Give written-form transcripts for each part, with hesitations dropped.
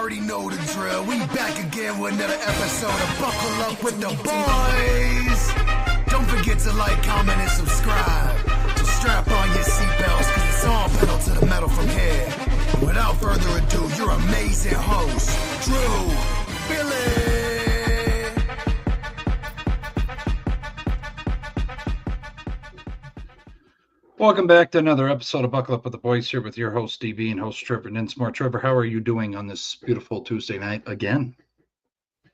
already know the drill. We back again with another episode of Buckle Up with the Boys. Don't forget to like, comment, and subscribe. So strap on your seatbelts, cause it's all pedal to the metal from here. Without further ado, your amazing host, Drew, Billy. Welcome back to another episode of Buckle Up with the Boys here with your host, DB, and host Trevor and DB. Trevor, how are you doing on this beautiful Tuesday night again? I'm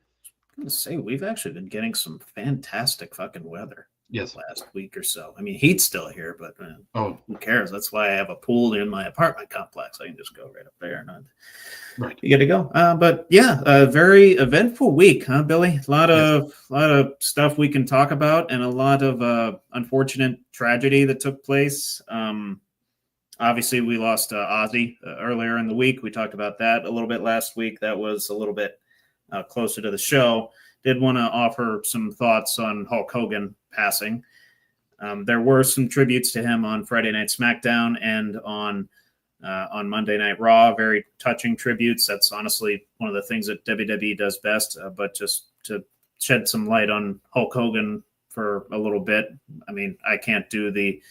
going to say we've actually been getting some fantastic fucking weather. Yes. Last week or so. I mean, heat's still here, but who cares? That's why I have a pool in my apartment complex. I can just go right up there and right. You get to go. But yeah, a very eventful week, huh, Billy? A lot of stuff we can talk about, and a lot of unfortunate tragedy that took place. Obviously, we lost Ozzy earlier in the week. We talked about that a little bit last week. That was a little bit closer to the show. Did want to offer some thoughts on Hulk Hogan passing. There were some tributes to him on Friday Night SmackDown and on Monday Night Raw. Very touching tributes. That's honestly one of the things that WWE does best. But just to shed some light on Hulk Hogan for a little bit. I mean, I can't do the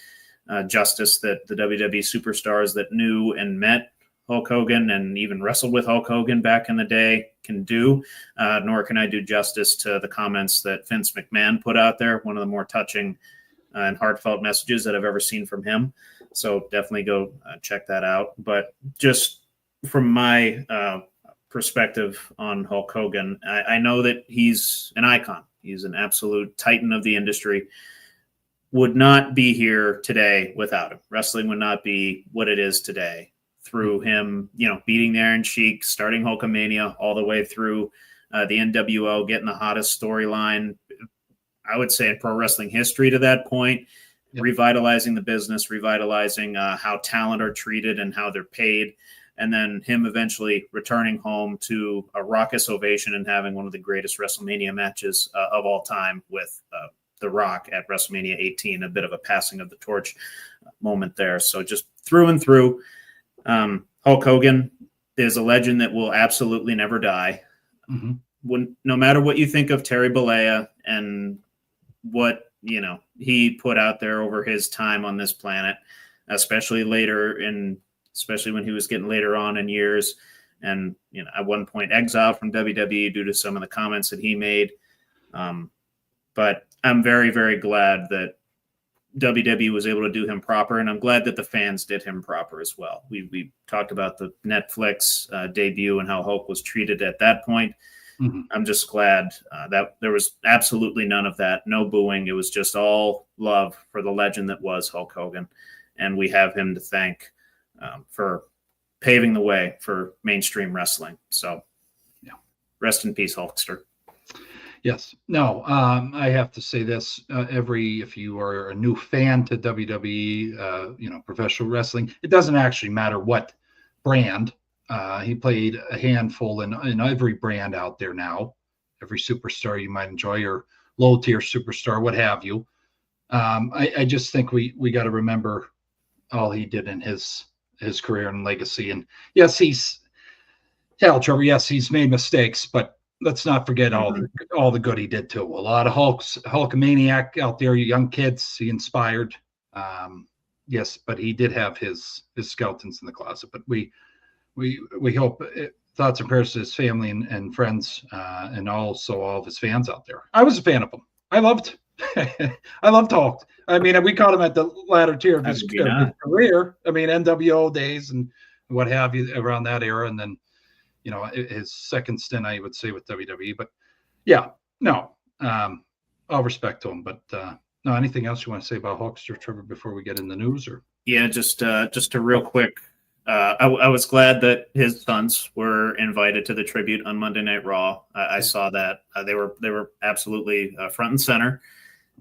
justice that the WWE superstars that knew and met Hulk Hogan and even wrestled with Hulk Hogan back in the day can do, nor can I do justice to the comments that Vince McMahon put out there, one of the more touching and heartfelt messages that I've ever seen from him. So definitely go check that out. But just from my perspective on Hulk Hogan, I know that he's an icon. He's an absolute titan of the industry. Would not be here today without him. Wrestling would not be what it is today. Through him, beating the Iron Sheik, starting Hulkamania, all the way through the NWO, getting the hottest storyline, I would say, in pro wrestling history to that point, revitalizing the business, revitalizing how talent are treated and how they're paid, and then him eventually returning home to a raucous ovation and having one of the greatest WrestleMania matches of all time with The Rock at WrestleMania 18, a bit of a passing of the torch moment there. So just through and through, Hulk Hogan is a legend that will absolutely never die. Mm-hmm. No matter what you think of Terry Bollea and what he put out there over his time on this planet, especially when he was getting later on in years, and at one point exiled from WWE due to some of the comments that he made. But I'm very, very glad that WWE was able to do him proper, and I'm glad that the fans did him proper as well. We talked about the Netflix debut and how Hulk was treated at that point. Mm-hmm. I'm just glad that there was absolutely none of that, no booing. It was just all love for the legend that was Hulk Hogan, and we have him to thank for paving the way for mainstream wrestling. So, rest in peace, Hulkster. Yes. No, I have to say this. If you are a new fan to WWE, professional wrestling, it doesn't actually matter what brand. He played a handful in every brand out there now, every superstar you might enjoy, or low-tier superstar, what have you. I just think we got to remember all he did in his career and legacy. And yes, Trevor, yes, he's made mistakes, but let's not forget all the good he did too. A lot of Hulkamaniac out there, young kids he inspired. Yes, but he did have his skeletons in the closet. But we hope thoughts and prayers to his family and friends, and also all of his fans out there. I was a fan of him. I loved Hulk. I mean, we caught him at the latter tier of his career. I mean, NWO days and what have you around that era, and then his second stint, I would say, with WWE. But all respect to him. But no, anything else you want to say about Hulkster, Trevor, before we get in the news? Or just a real quick. I was glad that his sons were invited to the tribute on Monday Night Raw. I saw that they were absolutely front and center,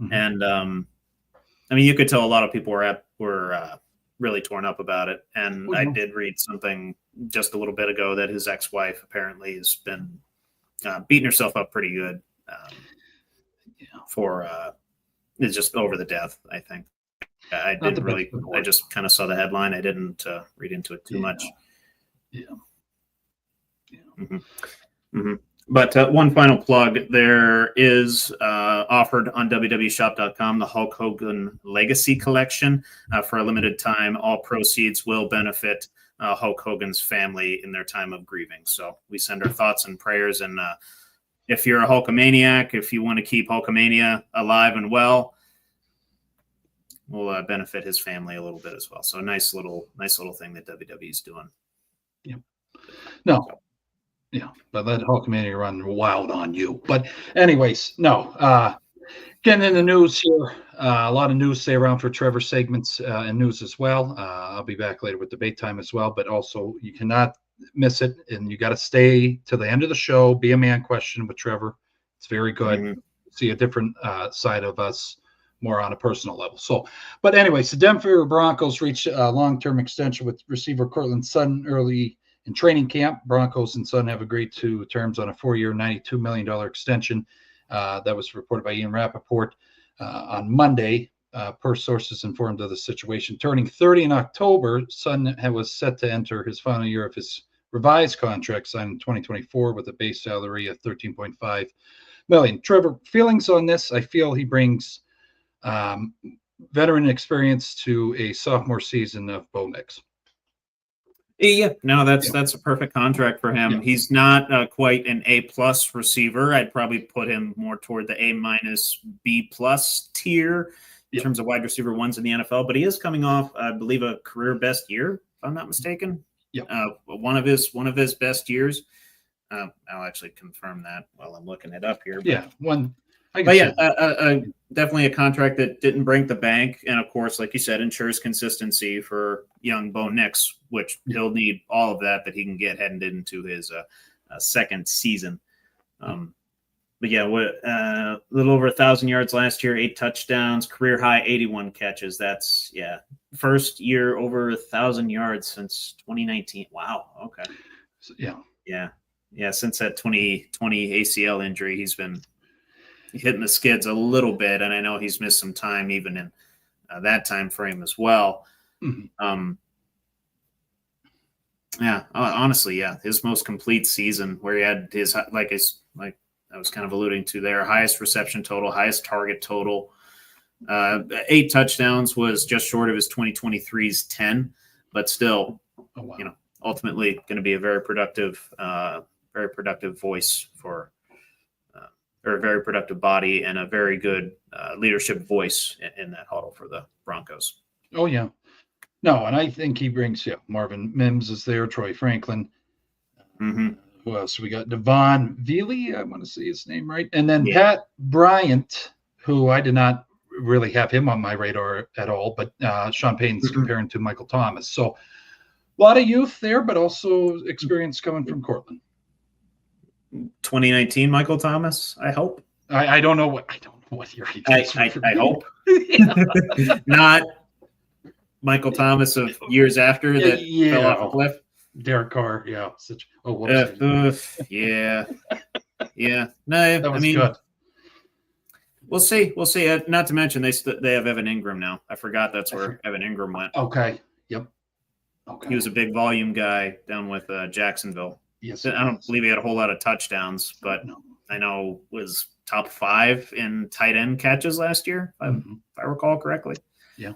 mm-hmm. And I mean, you could tell a lot of people were really torn up about it. And I did read something just a little bit ago that his ex-wife apparently has been beating herself up pretty good for it's just over the death, I think. I just kind of saw the headline. I didn't read into it too much. Yeah. Mm-hmm. Mm-hmm. But one final plug, there is offered on www.shop.com the Hulk Hogan Legacy Collection. For a limited time, all proceeds will benefit Hulk Hogan's family in their time of grieving. So we send our thoughts and prayers. And if you're a Hulkamaniac, if you want to keep Hulkamania alive and well, we'll benefit his family a little bit as well. So nice little thing that WWE is doing. Yeah. No. Yeah, but let Hulkamania run wild on you. But anyways, no. Getting in the news here, a lot of news stay around for Trevor segments and news as well. I'll be back later with debate time as well, but also you cannot miss it, and you got to stay to the end of the show. Be a man question with Trevor. It's very good. Mm-hmm. See a different side of us, more on a personal level. So, but anyways, the Denver Broncos reached a long-term extension with receiver Cortland Sutton early in training camp. Broncos and Sutton have agreed to terms on a 4-year, $92 million extension. That was reported by Ian Rappaport on Monday. Per sources informed of the situation. Turning 30 in October, Sutton was set to enter his final year of his revised contract signed in 2024 with a base salary of $13.5 million. Trevor, feelings on this? I feel he brings veteran experience to a sophomore season of Bo Nix. Yeah, no, that's a perfect contract for him. Yeah. He's not quite an A+ receiver. I'd probably put him more toward the A-, B+ tier in terms of wide receiver ones in the NFL. But he is coming off, I believe, a career best year, if I'm not mistaken. Yeah, one of his best years. I'll actually confirm that while I'm looking it up here. But, yeah, one. But yeah, definitely a contract that didn't break the bank, and of course, like you said, ensures consistency for young Bo Nix, which he'll need all of that he can get heading into his second season. But yeah, a little over 1,000 yards last year, 8 touchdowns, career high 81 catches. That's first year over 1,000 yards since 2019. Wow. Okay. So, yeah. Since that 2020 ACL injury, he's been hitting the skids a little bit, and I know he's missed some time even in that time frame as well. Mm-hmm. Honestly, his most complete season where he had his like I was kind of alluding to there, highest reception total, highest target total, 8 touchdowns was just short of his 2023's 10, but still, ultimately going to be a very productive voice for. Or a very productive body and a very good leadership voice in that huddle for the Broncos. Oh, yeah. No, and I think he brings, Marvin Mims is there, Troy Franklin. Mm-hmm. Who else? We got Devon Veely, I want to say his name right. And then Pat Bryant, who I did not really have him on my radar at all, but Sean Payton's comparing to Michael Thomas. So a lot of youth there, but also experience coming from Cortland. 2019 Michael Thomas, I hope. I don't know what year he is. I hope. Not Michael Thomas of years after that fell off a cliff. Derek Carr, No, that was good. We'll see. Not to mention they have Evan Ingram now. I forgot that's where Evan Ingram went. Okay. Yep. Okay. He was a big volume guy down with Jacksonville. Yes, I don't believe he had a whole lot of touchdowns, but I know was top 5 in tight end catches last year, if I recall correctly. Yeah.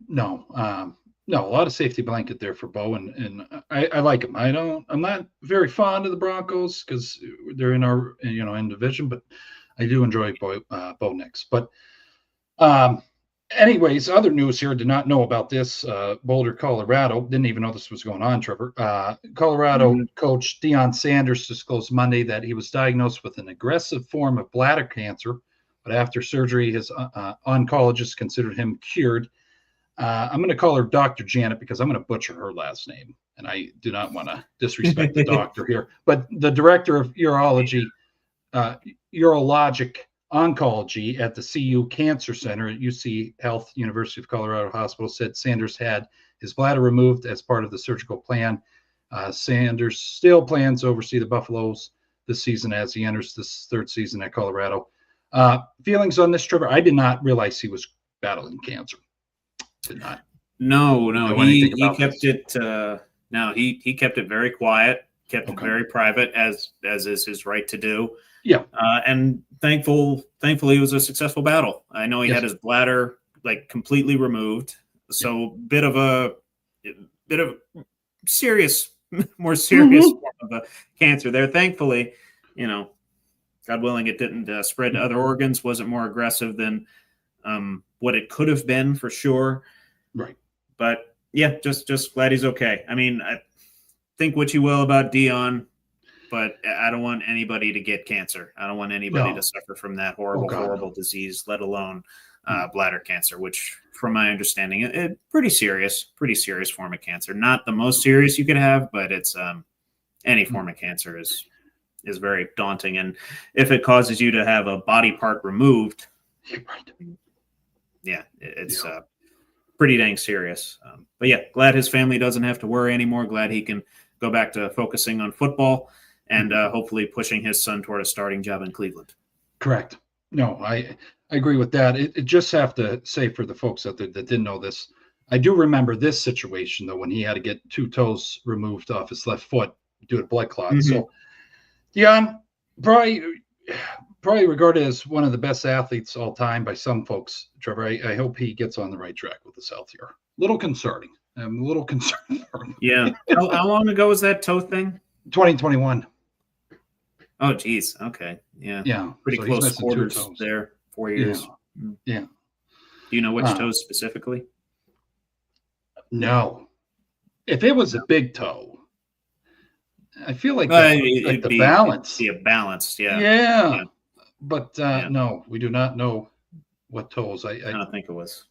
No, a lot of safety blanket there for Bo, and I like him. I'm not very fond of the Broncos because they're in our in division, but I do enjoy Bo Nix. But anyways, other news here. Did not know about this. Boulder, Colorado. Didn't even know this was going on, Trevor. Colorado coach Deion Sanders disclosed Monday that he was diagnosed with an aggressive form of bladder cancer, but after surgery, his oncologist considered him cured. I'm going to call her Dr. Janet because I'm going to butcher her last name, and I do not want to disrespect the doctor here. But the director of urologic oncology at the CU Cancer Center at UC Health, University of Colorado Hospital, said Sanders had his bladder removed as part of the surgical plan. Sanders still plans to oversee the Buffaloes this season as he enters this 3rd season at Colorado. Feelings on this, Trevor? I did not realize he was battling cancer. Did not. No. He kept it. He kept it very quiet. kept it very private, as is his right to do. Yeah. And thankfully it was a successful battle. I know he had his bladder like completely removed. So bit of serious, more serious form of a cancer there. Thankfully, God willing, it didn't spread to other organs. Wasn't more aggressive than what it could have been, for sure. Right. But yeah, just glad he's okay. I mean, I think what you will about Dion, but I don't want anybody to get cancer. I don't want anybody to suffer from that horrible disease, let alone bladder cancer, which, from my understanding, it pretty serious form of cancer. Not the most serious you could have, but it's any form of cancer is very daunting. And if it causes you to have a body part removed, it's pretty dang serious. But yeah, glad his family doesn't have to worry anymore. Glad he can go back to focusing on football and hopefully pushing his son toward a starting job in Cleveland. Correct. No, I agree with that. It just have to say, for the folks out there that didn't know this, I do remember this situation, though, when he had to get 2 toes removed off his left foot due to blood clots. So, Dion, probably regarded as one of the best athletes all time by some folks, Trevor. I hope he gets on the right track with his health here. Little concerning. I'm a little concerned for him. Yeah. How long ago was that toe thing? 2021. Oh, geez. Okay. Yeah. Yeah. Pretty close quarters there. 4 years. Yeah. Do you know which toes specifically? No. If it was a big toe, I feel like the balance. It'd be a balance. Yeah. Yeah. But no, we do not know what toes. I don't think it was.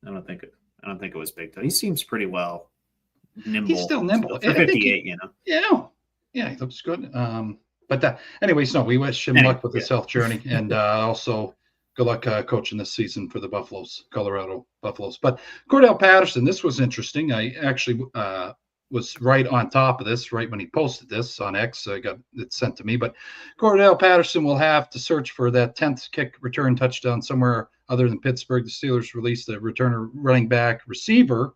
I don't think it was big toe. He seems pretty well nimble. He's still nimble. For 58, Yeah. Yeah, he looks good. But anyways, no, we wish him luck with his health journey, and also good luck coaching this season for the Colorado Buffaloes. But Cordell Patterson, this was interesting. I actually was right on top of this right when he posted this on X. I got it sent to me. But Cordell Patterson will have to search for that 10th kick return touchdown somewhere other than Pittsburgh. The Steelers released the returner running back receiver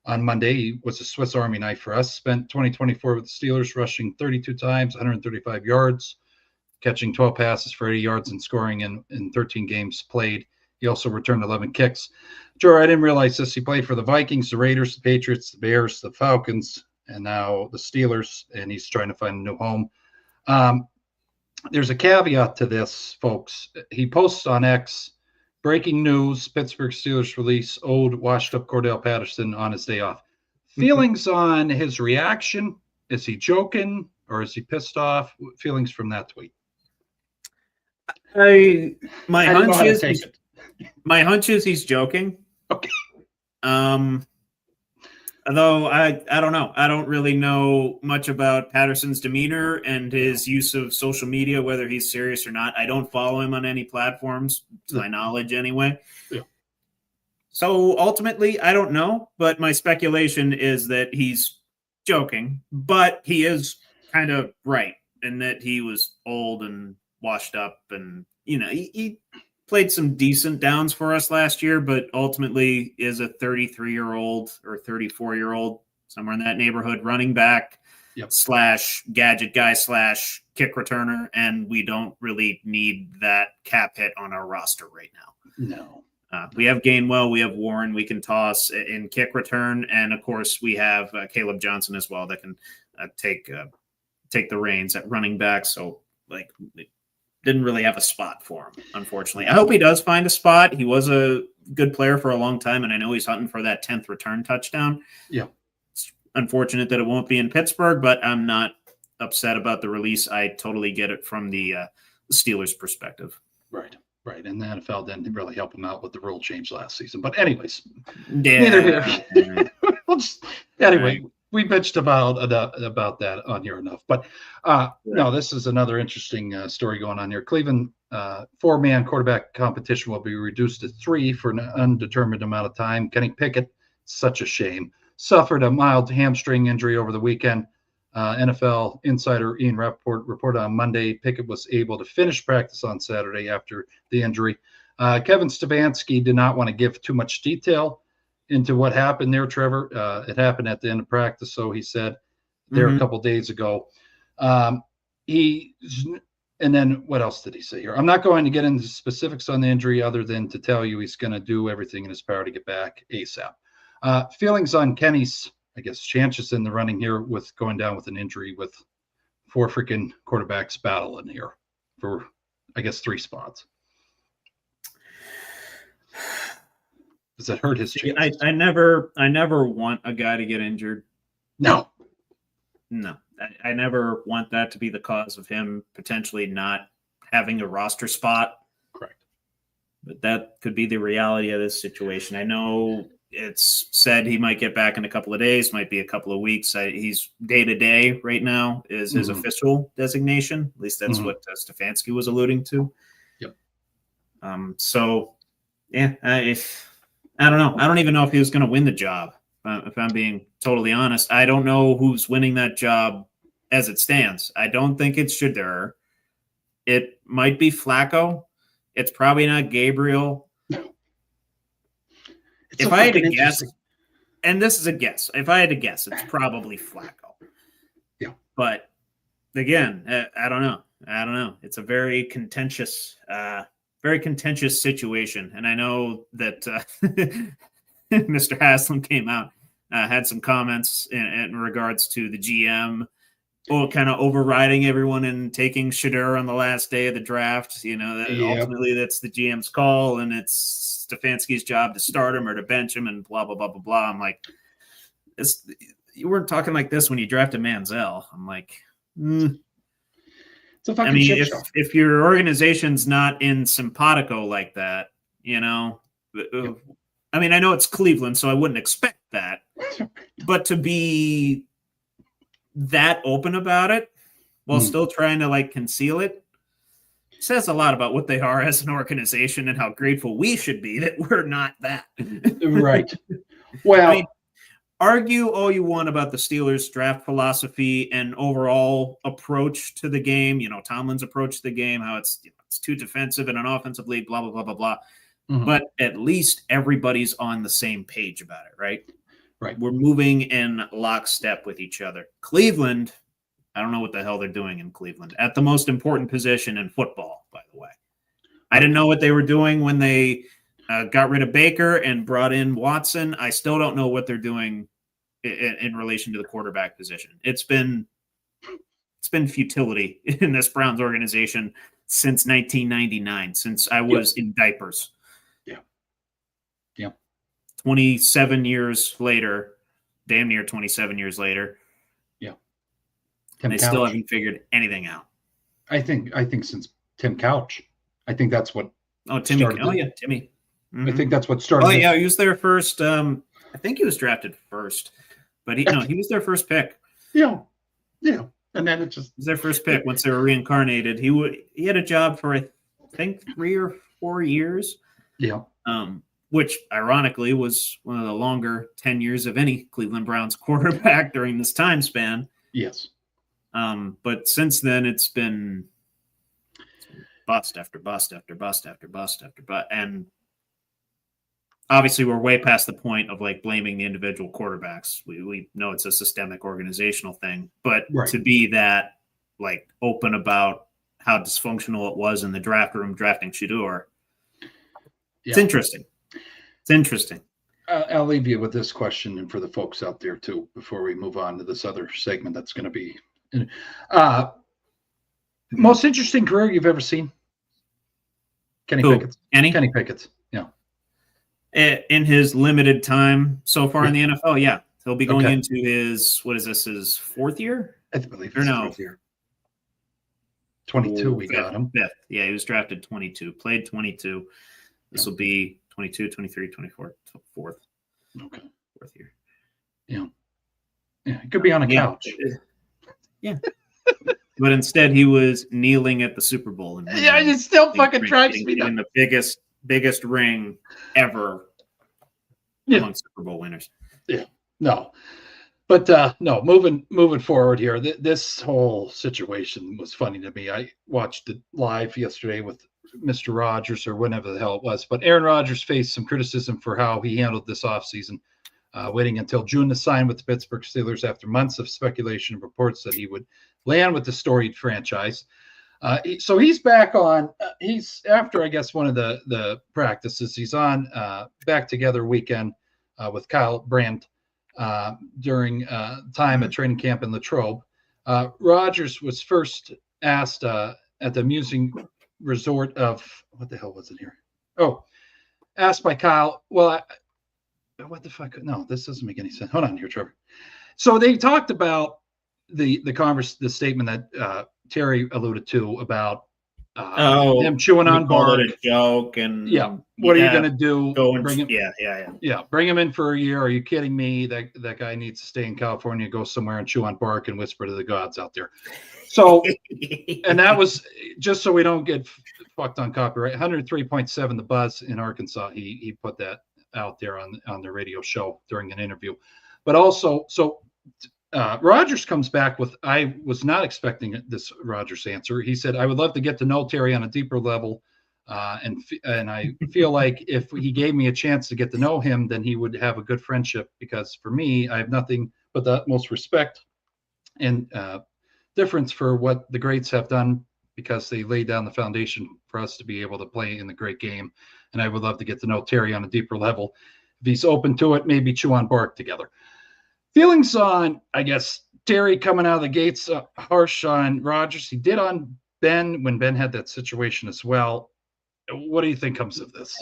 on Monday. He was a Swiss Army knife for us. Spent 2024 with the Steelers, rushing 32 times, 135 yards, catching 12 passes for 80 yards, and scoring in 13 games played. He also returned 11 kicks. Sure, I didn't realize this. He played for the Vikings, the Raiders, the Patriots, the Bears, the Falcons, and now the Steelers, and he's trying to find a new home. There's a caveat to this, folks. He posts on X, breaking news, Pittsburgh Steelers release old washed-up Cordell Patterson on his day off. Feelings on his reaction? Is he joking or is he pissed off? Feelings from that tweet? My hunch is he's joking. Okay. Although I don't know. I don't really know much about Patterson's demeanor and his use of social media, whether he's serious or not. I don't follow him on any platforms, to my knowledge anyway. Yeah. So ultimately, I don't know. But my speculation is that he's joking. But he is kind of right in that he was old and washed up. And, he played some decent downs for us last year, but ultimately is a 33-year-old or 34-year-old, somewhere in that neighborhood, running back / gadget guy / kick returner, and we don't really need that cap hit on our roster right now. No. We have Gainwell, we have Warren, we can toss in kick return, and of course we have Caleb Johnson as well that can take the reins at running back. So, didn't really have a spot for him, unfortunately. I hope he does find a spot. He was a good player for a long time, and I know he's hunting for that 10th return touchdown. Yeah. It's unfortunate that it won't be in Pittsburgh, but I'm not upset about the release. I totally get it from the Steelers' perspective. Right. And the NFL didn't really help him out with the rule change last season. But anyways, neither here. Anyway, we bitched about that on here enough. But no, this is another interesting story going on here. Cleveland 4-man quarterback competition will be reduced to 3 for an undetermined amount of time. Kenny Pickett, such a shame, suffered a mild hamstring injury over the weekend. NFL insider Ian Rappaport reported on Monday Pickett was able to finish practice on Saturday after the injury. Kevin Stefanski did not want to give too much detail into what happened there, Trevor. It happened at the end of practice, so he said there a couple days ago. And then what else did he say here? I'm not going to get into specifics on the injury other than to tell you he's going to do everything in his power to get back ASAP. Feelings on Kenny's, I guess, chances in the running here with going down with an injury with 4 freaking quarterbacks battling here for, I guess, 3 spots. Does that hurt his chances? I never want a guy to get injured. No. I never want that to be the cause of him potentially not having a roster spot. Correct. But that could be the reality of this situation. I know it's said he might get back in a couple of days, might be a couple of weeks. He's day-to-day right now is his official designation. At least that's what Stefanski was alluding to. Yep. So, yeah, I don't know. I don't even know if he was going to win the job. If I'm being totally honest, I don't know who's winning that job as it stands. I don't think it's Shedeur. It might be Flacco. It's probably not Gabriel. No. If I had to guess, and this is a guess, if I had to guess, it's probably Flacco. Yeah. But again, I don't know. It's a very contentious situation. And I know that Mr. Haslam came out, had some comments in regards to the GM kind of overriding everyone and taking Shedeur on the last day of the draft. Ultimately that's the GM's call, and it's Stefanski's job to start him or to bench him and blah, blah, blah, blah, blah. I'm like, you weren't talking like this when you drafted Manziel. I'm like, It's a fucking shit show. If your organization's not in simpatico like that, I mean, I know it's Cleveland, so I wouldn't expect that. But to be that open about it while still trying to conceal it says a lot about what they are as an organization and how grateful we should be that we're not that. Right. Well, argue all you want about the Steelers' draft philosophy and overall approach to the game, Tomlin's approach to the game, how it's too defensive in an offensive league, blah, blah, blah, blah, blah. Mm-hmm. But at least everybody's on the same page about it, right? Right. We're moving in lockstep with each other. Cleveland, I don't know what the hell they're doing in Cleveland at the most important position in football, by the way. I didn't know what they were doing when they got rid of Baker and brought in Watson. I still don't know what they're doing in relation to the quarterback position. It's been futility in this Browns organization since 1999, since I was in diapers. Yeah. 27 years later, damn near 27 years later. Yeah. And they still haven't figured anything out. I think since Tim Couch. I think that's what Timmy. Oh yeah, Timmy. Mm-hmm. I think that's what started. Oh yeah, he was their first. I think he was drafted first, but he was their first pick. Yeah. And then it just was their first pick once they were reincarnated. He had a job for I think 3 or 4 years. Yeah. Which ironically was one of the longer tenures of any Cleveland Browns quarterback during this time span. Yes. But since then it's been bust after bust after bust after bust after bust. And obviously we're way past the point of blaming the individual quarterbacks. We know it's a systemic organizational thing, but to be that open about how dysfunctional it was in the draft room drafting Shedeur, it's interesting. It's interesting. I'll leave you with this question, and for the folks out there too, before we move on to this other segment that's going to be most interesting career you've ever seen. Kenny Pickett. Kenny Pickett. Yeah. In his limited time so far in the NFL, yeah. He'll be going into his, his 4th year? I believe it's 4th year. 22, we got him. 5th. Yeah, he was drafted 22, played 22. This will be 22, 23, 24, 4th. Okay. 4th year. Yeah. Yeah, he could be on a couch. Yeah. But instead, he was kneeling at the Super Bowl. And it still fucking drives me in the biggest ring ever among Super Bowl winners. Yeah. No. But no, moving forward here, this whole situation was funny to me. I watched it live yesterday with Mr. Rogers or whenever the hell it was. But Aaron Rodgers faced some criticism for how he handled this offseason. waiting until June to sign with the Pittsburgh Steelers after months of speculation and reports that he would land with the storied franchise. So he's back on. He's after, I guess, one of the practices. He's on back together weekend with Kyle Brandt during time at training camp in Latrobe. Rodgers was first asked at the amusing resort of what the hell was it here? Oh, asked by Kyle. Well, what the fuck? No, this doesn't make any sense. Hold on here, Trevor. So they talked about the statement that Terry alluded to about him chewing on bark. A joke, and what are you going to do? Bring him, bring him in for a year. Are you kidding me? That guy needs to stay in California, go somewhere and chew on bark and whisper to the gods out there. So, and that was just so we don't get fucked on copyright. 103.7 The Buzz in Arkansas. He put that out there on the radio show during an interview. But also, so Rodgers comes back with, I was not expecting this Rodgers answer. He said, I would love to get to know Terry on a deeper level. And I feel like if he gave me a chance to get to know him, then he would have a good friendship, because for me, I have nothing but the utmost respect and difference for what the greats have done, because they laid down the foundation for us to be able to play in the great game. And I would love to get to know Terry on a deeper level. If he's open to it, maybe chew on bark together. Feelings on, I guess, Terry coming out of the gates harsh on Rodgers. He did on Ben when Ben had that situation as well. What do you think comes of this?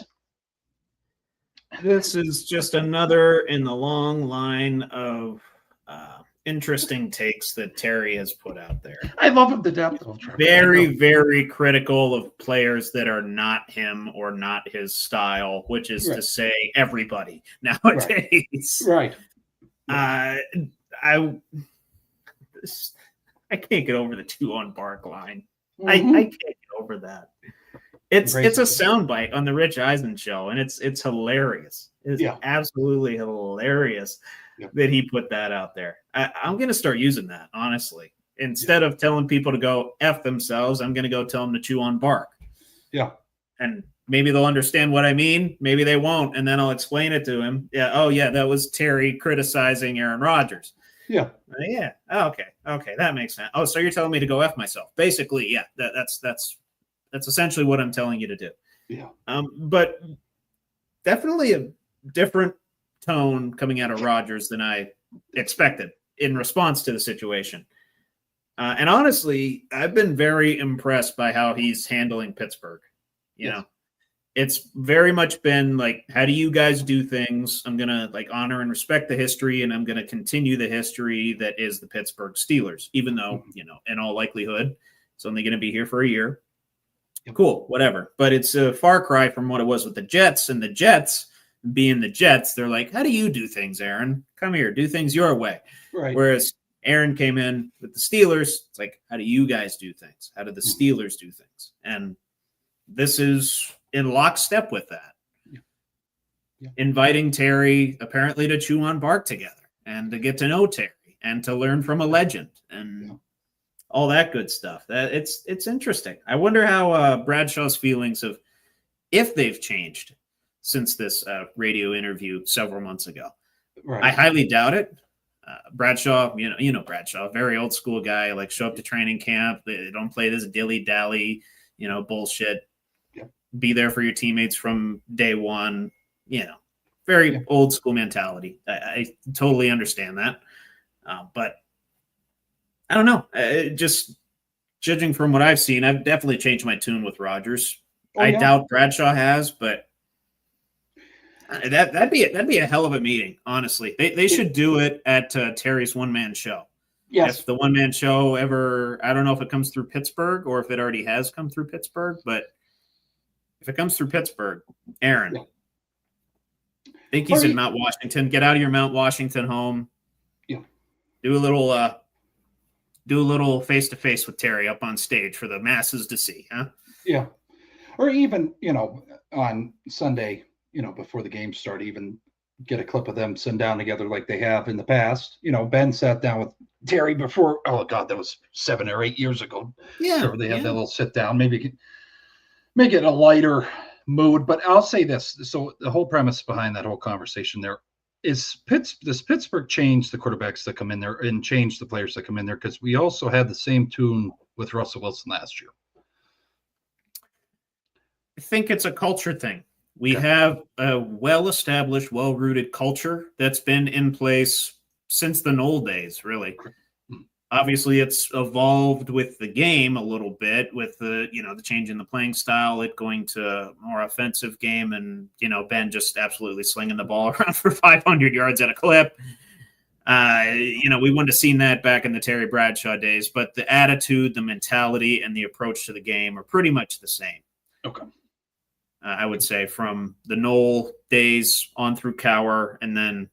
This is just another in the long line of interesting takes that Terry has put out there. I love him to death. Very, very critical of players that are not him or not his style, which is to say everybody nowadays. Right. I can't get over the chew on bark line. I can't get over that. It's a soundbite on the Rich Eisen show, and it's hilarious. It's absolutely hilarious that he put that out there. I'm going to start using that, honestly. Instead of telling people to go F themselves, I'm going to go tell them to chew on bark. Yeah. And maybe they'll understand what I mean. Maybe they won't. And then I'll explain it to him. Yeah. Oh, yeah, that was Terry criticizing Aaron Rodgers. Yeah. Yeah. Oh, okay. That makes sense. Oh, so you're telling me to go F myself. Basically, yeah, that's essentially what I'm telling you to do. Yeah. But definitely a different tone coming out of Rodgers than I expected in response to the situation. And honestly, I've been very impressed by how he's handling Pittsburgh. You know, it's very much been like, how do you guys do things? I'm going to honor and respect the history, and I'm going to continue the history that is the Pittsburgh Steelers, even though, in all likelihood, it's only going to be here for a year. Cool, whatever. But it's a far cry from what it was with the Jets, and the Jets being the Jets, they're like, how do you do things, Aaron? Come here, do things your way. Right. Whereas Aaron came in with the Steelers, it's like, how do you guys do things? How do the Steelers do things? And this is in lockstep with that. Yeah. Inviting Terry apparently to chew on bark together and to get to know Terry and to learn from a legend and all that good stuff. It's interesting. I wonder how Bradshaw's feelings of if they've changed since this radio interview several months ago. Right. I highly doubt it. Bradshaw, you know Bradshaw, very old school guy. Like, show up to training camp. They don't play this dilly dally, bullshit. Yeah. Be there for your teammates from day one. Very old school mentality. I totally understand that, but I don't know. Just judging from what I've seen, I've definitely changed my tune with Rodgers. I doubt Bradshaw has, but that'd be a hell of a meeting. Honestly, they should do it at Terry's one-man show. Yes. If the one-man show ever, I don't know if it comes through Pittsburgh or if it already has come through Pittsburgh, but if it comes through Pittsburgh, Aaron, I think he's in Mount Washington. Get out of your Mount Washington home. Yeah. Do a little face-to-face with Terry up on stage for the masses to see, huh? Yeah. Or even, on Sunday, before the game start, even get a clip of them sitting down together like they have in the past. Ben sat down with Terry before, oh God, that was 7 or 8 years ago. Yeah. So they had that little sit down, maybe make it a lighter mood. But I'll say this. So the whole premise behind that whole conversation there, does Pittsburgh change the quarterbacks that come in there and change the players that come in there? Because we also had the same tune with Russell Wilson last year. I think it's a culture thing. We have a well-established, well-rooted culture that's been in place since the Knoll days, really. Obviously, it's evolved with the game a little bit, with the change in the playing style, it going to a more offensive game, and Ben just absolutely slinging the ball around for 500 yards at a clip. We wouldn't have seen that back in the Terry Bradshaw days, but the attitude, the mentality, and the approach to the game are pretty much the same. Okay. I would say from the Knoll days on through Cowher and then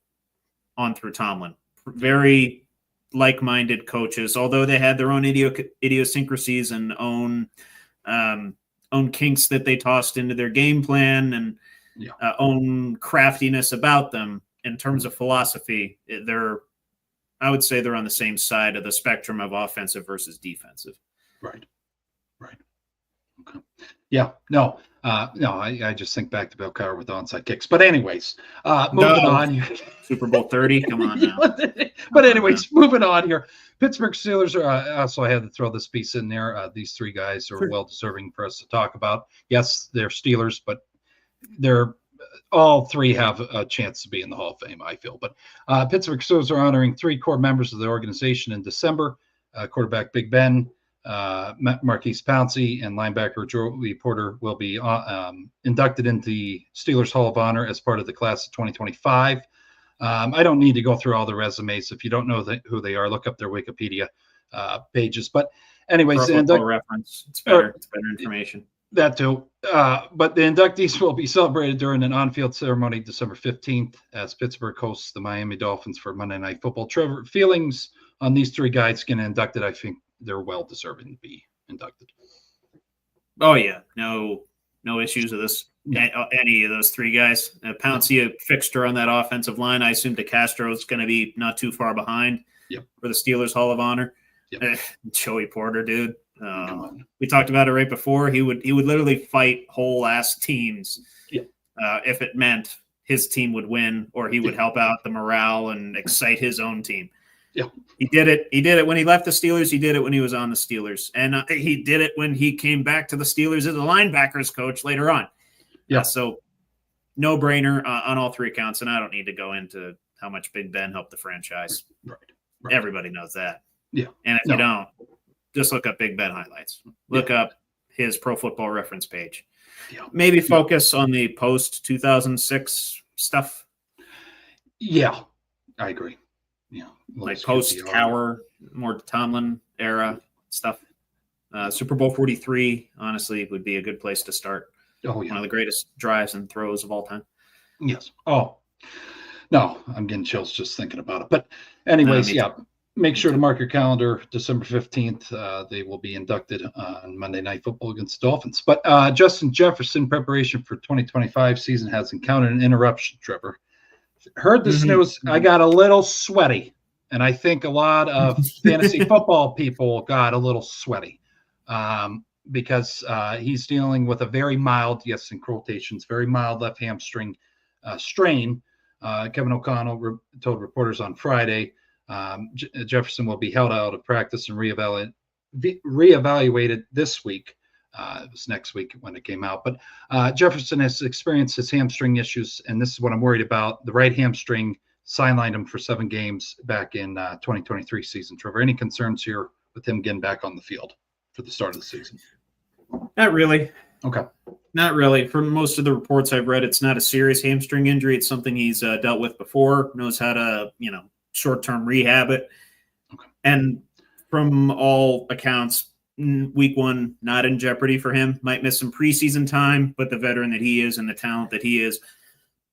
on through Tomlin. Very like-minded coaches, although they had their own idiosyncrasies and own kinks that they tossed into their game plan and own craftiness about them. In terms of philosophy, I would say they're on the same side of the spectrum of offensive versus defensive. Right. Okay. Yeah. No. I just think back to Bill Cowher with onside kicks. But anyways, moving on. Super Bowl 30. Come on now. But anyways, moving on here. Pittsburgh Steelers are also, I had to throw this piece in there. These three guys are well deserving for us to talk about. Yes, they're Steelers, but they're all three have a chance to be in the Hall of Fame, I feel. But Pittsburgh Steelers are honoring three core members of the organization in December. Quarterback Big Ben, Marquise Pouncey, and linebacker Joey Porter will be inducted into the Steelers Hall of Honor as part of the class of 2025. I don't need to go through all the resumes. If you don't know who they are, look up their Wikipedia pages. But anyways, reference. It's better information. That too. But the inductees will be celebrated during an on-field ceremony December 15th as Pittsburgh hosts the Miami Dolphins for Monday Night Football. Trevor, feelings on these three guys getting inducted? I think they're well deserving to be inducted. Oh yeah, no issues with this. Any of those three guys. Pouncey, a fixture on that offensive line. I assume DeCastro is going to be not too far behind for the Steelers Hall of Honor. Joey Porter, dude. We talked about it right before. He would literally fight whole ass teams if it meant his team would win, or he would help out the morale and excite his own team. Yeah, he did it. He did it when he left the Steelers. He did it when he was on the Steelers, and he did it when he came back to the Steelers as a linebackers coach later on. Yeah, so no brainer on all three accounts, and I don't need to go into how much Big Ben helped the franchise. Right. Everybody knows that. Yeah, and if you don't, just look up Big Ben highlights. Look up his Pro Football Reference page. Yeah. Maybe focus on the post 2006 stuff. Yeah, I agree. Yeah, like post Cowher, more Tomlin era stuff. Super Bowl 43, honestly, would be a good place to start. Oh, yeah. One of the greatest drives and throws of all time. Yes. Oh, no, I'm getting chills just thinking about it. But anyways, make sure to mark your calendar. December 15th, they will be inducted on Monday Night Football against the Dolphins. But Justin Jefferson, preparation for 2025 season, has encountered an interruption, Trevor. Heard this news. I got a little sweaty, and I think a lot of fantasy football people got a little sweaty because he's dealing with a very mild, yes, in quotations, very mild left hamstring strain. Kevin O'Connell told reporters on Friday Jefferson will be held out of practice and reevaluated this week. It was next week when it came out. But Jefferson has experienced his hamstring issues, and this is what I'm worried about. The right hamstring sidelined him for 7 games back in 2023 season. Trevor, any concerns here with him getting back on the field for the start of the season? Not really. Okay. Not really. From most of the reports I've read, it's not a serious hamstring injury. It's something he's dealt with before, knows how to, short-term rehab it. Okay. And from all accounts, week 1, not in jeopardy for him. Might miss some preseason time, but the veteran that he is and the talent that he is,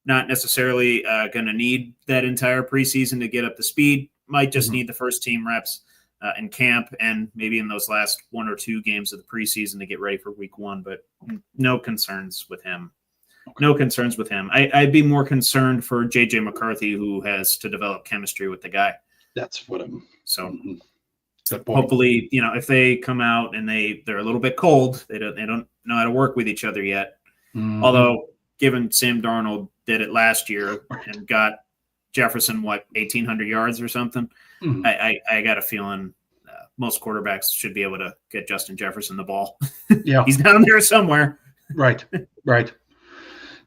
not necessarily going to need that entire preseason to get up to speed. Might just need the first team reps in camp and maybe in those last 1 or 2 games of the preseason to get ready for week 1, but no concerns with him. Okay. No concerns with him. I'd be more concerned for J.J. McCarthy, who has to develop chemistry with the guy. That's what I'm. So hopefully, if they come out and they're a little bit cold, they don't know how to work with each other yet. Mm-hmm. Although, given Sam Darnold did it last year and got Jefferson, 1,800 yards or something. Mhm. I got a feeling most quarterbacks should be able to get Justin Jefferson the ball. Yeah. He's down there somewhere. Right.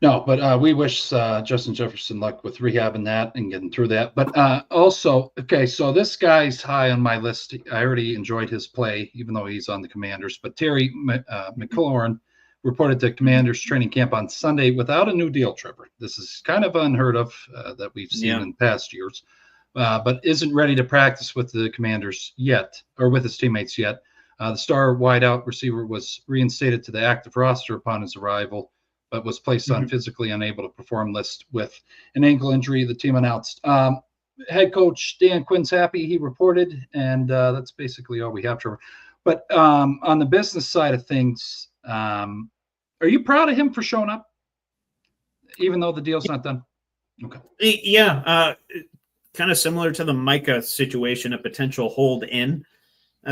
No, but we wish Justin Jefferson luck with rehabbing that and getting through that. But also, okay, so this guy's high on my list. I already enjoyed his play, even though he's on the Commanders. But Terry McLaurin reported to Commanders training camp on Sunday without a new deal, Trevor. This is kind of unheard of that we've seen in past years, but isn't ready to practice with the Commanders yet, or with his teammates yet. The star wideout receiver was reinstated to the active roster upon his arrival, but was placed on physically unable to perform list with an ankle injury, the team announced. Head coach Dan Quinn's happy, he reported, and that's basically all we have, Trevor. But on the business side of things, are you proud of him for showing up, even though the deal's not done? Okay. Yeah, kind of similar to the Micah situation, a potential hold-in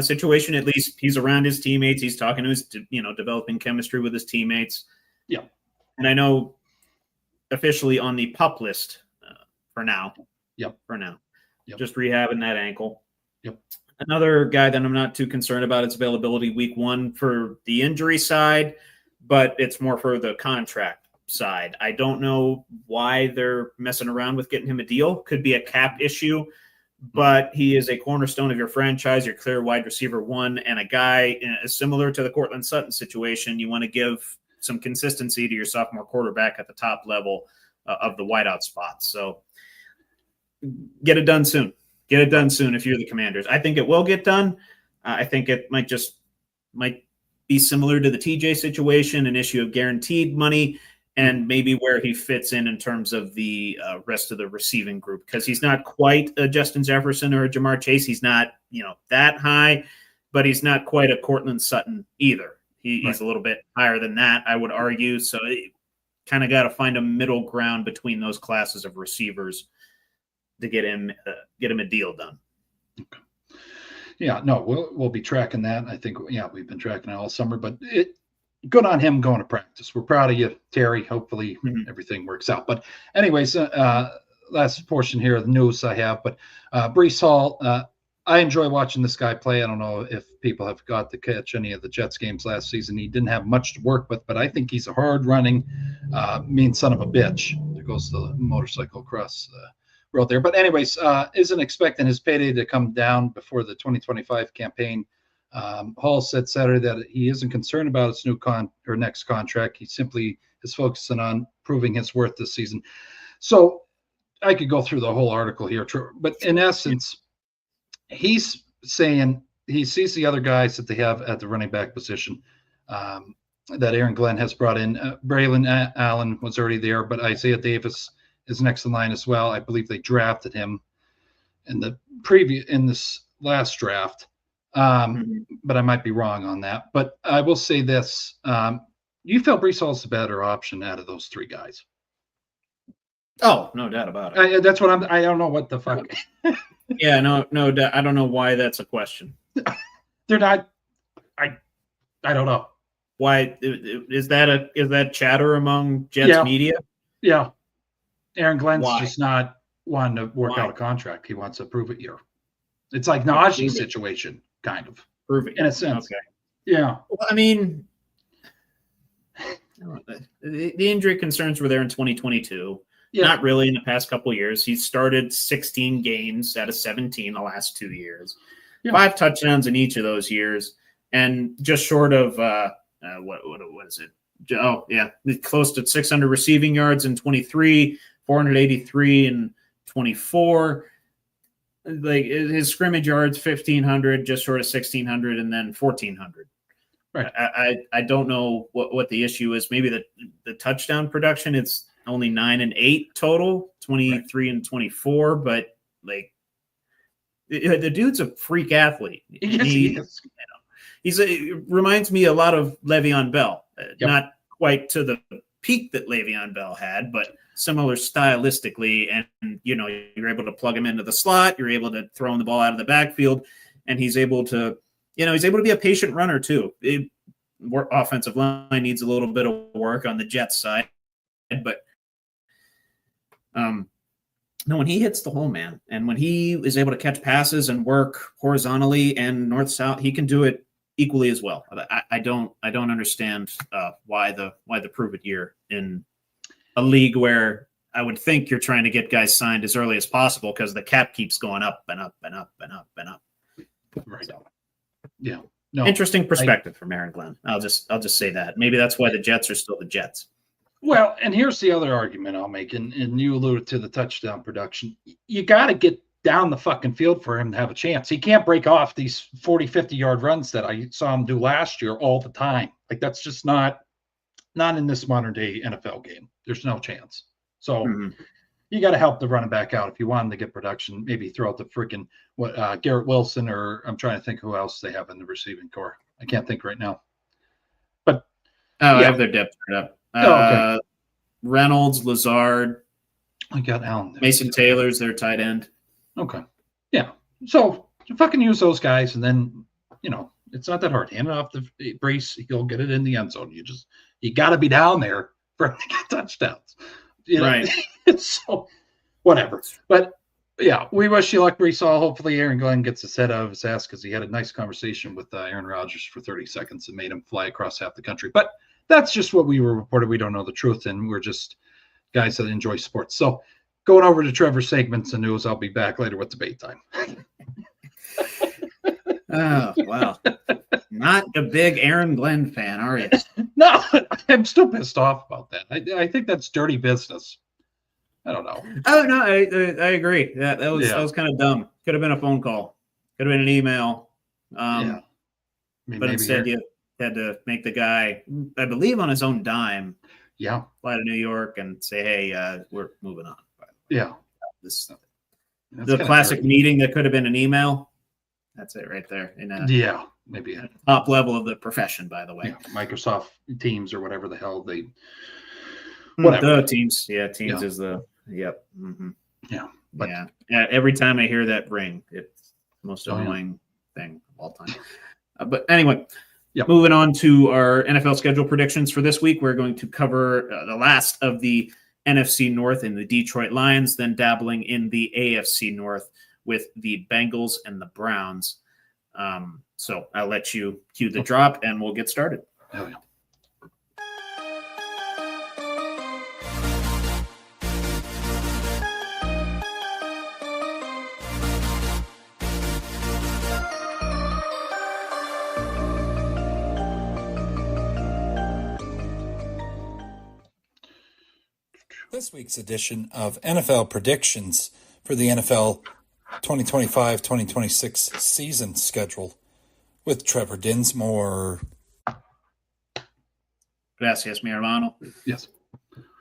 situation. At least he's around his teammates. He's talking to his, developing chemistry with his teammates. Yeah. And I know officially on the PUP list for now. Yep. For now. Yep. Just rehabbing that ankle. Yep. Another guy that I'm not too concerned about its availability week 1 for the injury side, but it's more for the contract side. I don't know why they're messing around with getting him a deal. Could be a cap issue, but he is a cornerstone of your franchise, your clear wide receiver 1, and a guy similar to the Cortland Sutton situation. You want to give some consistency to your sophomore quarterback at the top level of the wideout spot. So get it done soon. Get it done soon if you're the Commanders. I think it will get done. I think it might be similar to the TJ situation, an issue of guaranteed money, and maybe where he fits in terms of the rest of the receiving group, because he's not quite a Justin Jefferson or a Jamar Chase. He's not, that high, but he's not quite a Cortland Sutton either. He's a little bit higher than that, I would argue. So kind of got to find a middle ground between those classes of receivers to get him a deal done. Okay. Yeah, no, we'll be tracking that. I think, we've been tracking it all summer, but good on him going to practice. We're proud of you, Terry. Hopefully everything works out. But anyways, last portion here of the news I have, but Breece Hall, I enjoy watching this guy play. I don't know if people have got to catch any of the Jets games last season. He didn't have much to work with, but I think he's a hard-running, mean son of a bitch. There goes the motorcycle across the road there. But anyways, isn't expecting his payday to come down before the 2025 campaign. Hall said Saturday that he isn't concerned about his next contract. He simply is focusing on proving his worth this season. So I could go through the whole article here, but in essence, he's saying he sees the other guys that they have at the running back position that Aaron Glenn has brought in. Braylon Allen was already there, but Isaiah Davis is next in line as well. I believe they drafted him in this last draft. But I might be wrong on that. But I will say this. You feel Breece Hall's the better option out of those 3 guys. Oh, no doubt about it. That's what I don't know what the fuck. Yeah, no, I don't know why that's a question. They're not. I don't know. Why is that chatter among Jets media? Yeah. Aaron Glenn's just not wanting to work out a contract. He wants a prove it year. It's like Najee situation, kind of. Prove it in a sense. Okay. Yeah. Well, I mean, the injury concerns were there in 2022. Yeah. Not really in the past couple of years. He started 16 games out of 17 the last 2 years. Yeah. 5 touchdowns in each of those years. And just short of, what is it? Oh, yeah. Close to 600 receiving yards in 23, 483 in 24. Like his scrimmage yards, 1,500, just short of 1,600, and then 1,400. Right. I don't know what the issue is. Maybe the touchdown production, it's only 9 and 8 total, 23 and 24, but like the dude's a freak athlete. Yes, he is. He reminds me a lot of Le'Veon Bell. Not quite to the peak that Le'Veon Bell had, but similar stylistically. And you're able to plug him into the slot. You're able to throw him the ball out of the backfield, and he's able to be a patient runner too. Offensive line needs a little bit of work on the Jets side, but No, when he hits the hole, man, and when he is able to catch passes and work horizontally and north-south, he can do it equally as well. I don't understand why the prove it year in a league where I would think you're trying to get guys signed as early as possible because the cap keeps going up and up and up and up and up. Right. So, Yeah. No. interesting perspective from Aaron Glenn. I'll just say that. Maybe that's why the Jets are still the Jets. Well, and here's the other argument I'll make, and you alluded to the touchdown production. You got to get down the fucking field for him to have a chance. He can't break off these 40, 50-yard runs that I saw him do last year all the time. Like, that's just not in this modern-day NFL game. There's no chance. So you got to help the running back out if you want him to get production. Maybe throw out the freaking Garrett Wilson, or I'm trying to think who else they have in the receiving core. I can't think right now. But I have their depth chart up. Okay. Reynolds, Lazard, I got Allen there. Mason Taylor's their tight end. Okay. Yeah. So you fucking use those guys, and then, it's not that hard. Hand it off to Brees. He'll get it in the end zone. You got to be down there for him to get touchdowns. Right. So whatever. But yeah, we wish you luck, Brees Hall. Hopefully Aaron Glenn gets his head out of his ass, because he had a nice conversation with Aaron Rodgers for 30 seconds and made him fly across half the country. But that's just what we were reported. We don't know the truth, and we're just guys that enjoy sports. So going over to Trevor's segments and news, I'll be back later with debate time. Oh, wow. Not a big Aaron Glenn fan, are you? No, I'm still pissed off about that. I think that's dirty business. I don't know. Oh, no, I agree. That was kind of dumb. Could have been a phone call. Could have been an email. Yeah. But instead you had to make the guy, I believe on his own dime, fly to New York and say, hey, we're moving on. Yeah. The classic meeting that could have been an email. That's it right there. Maybe a top level of the profession, by the way. Yeah, Microsoft Teams or whatever the hell whatever. The Teams. Yeah, Teams is the yep. Mm-hmm. Yeah. But, every time I hear that ring, it's the most annoying thing of all time. But anyway, moving on to our NFL schedule predictions for this week. We're going to cover the last of the NFC North in the Detroit Lions, then dabbling in the AFC North with the Bengals and the Browns. So I'll let you cue the drop and we'll get started. Oh, yeah. This week's edition of NFL predictions for the NFL 2025-2026 season schedule with Trevor Dinsmore. Gracias, mi hermano. Yes.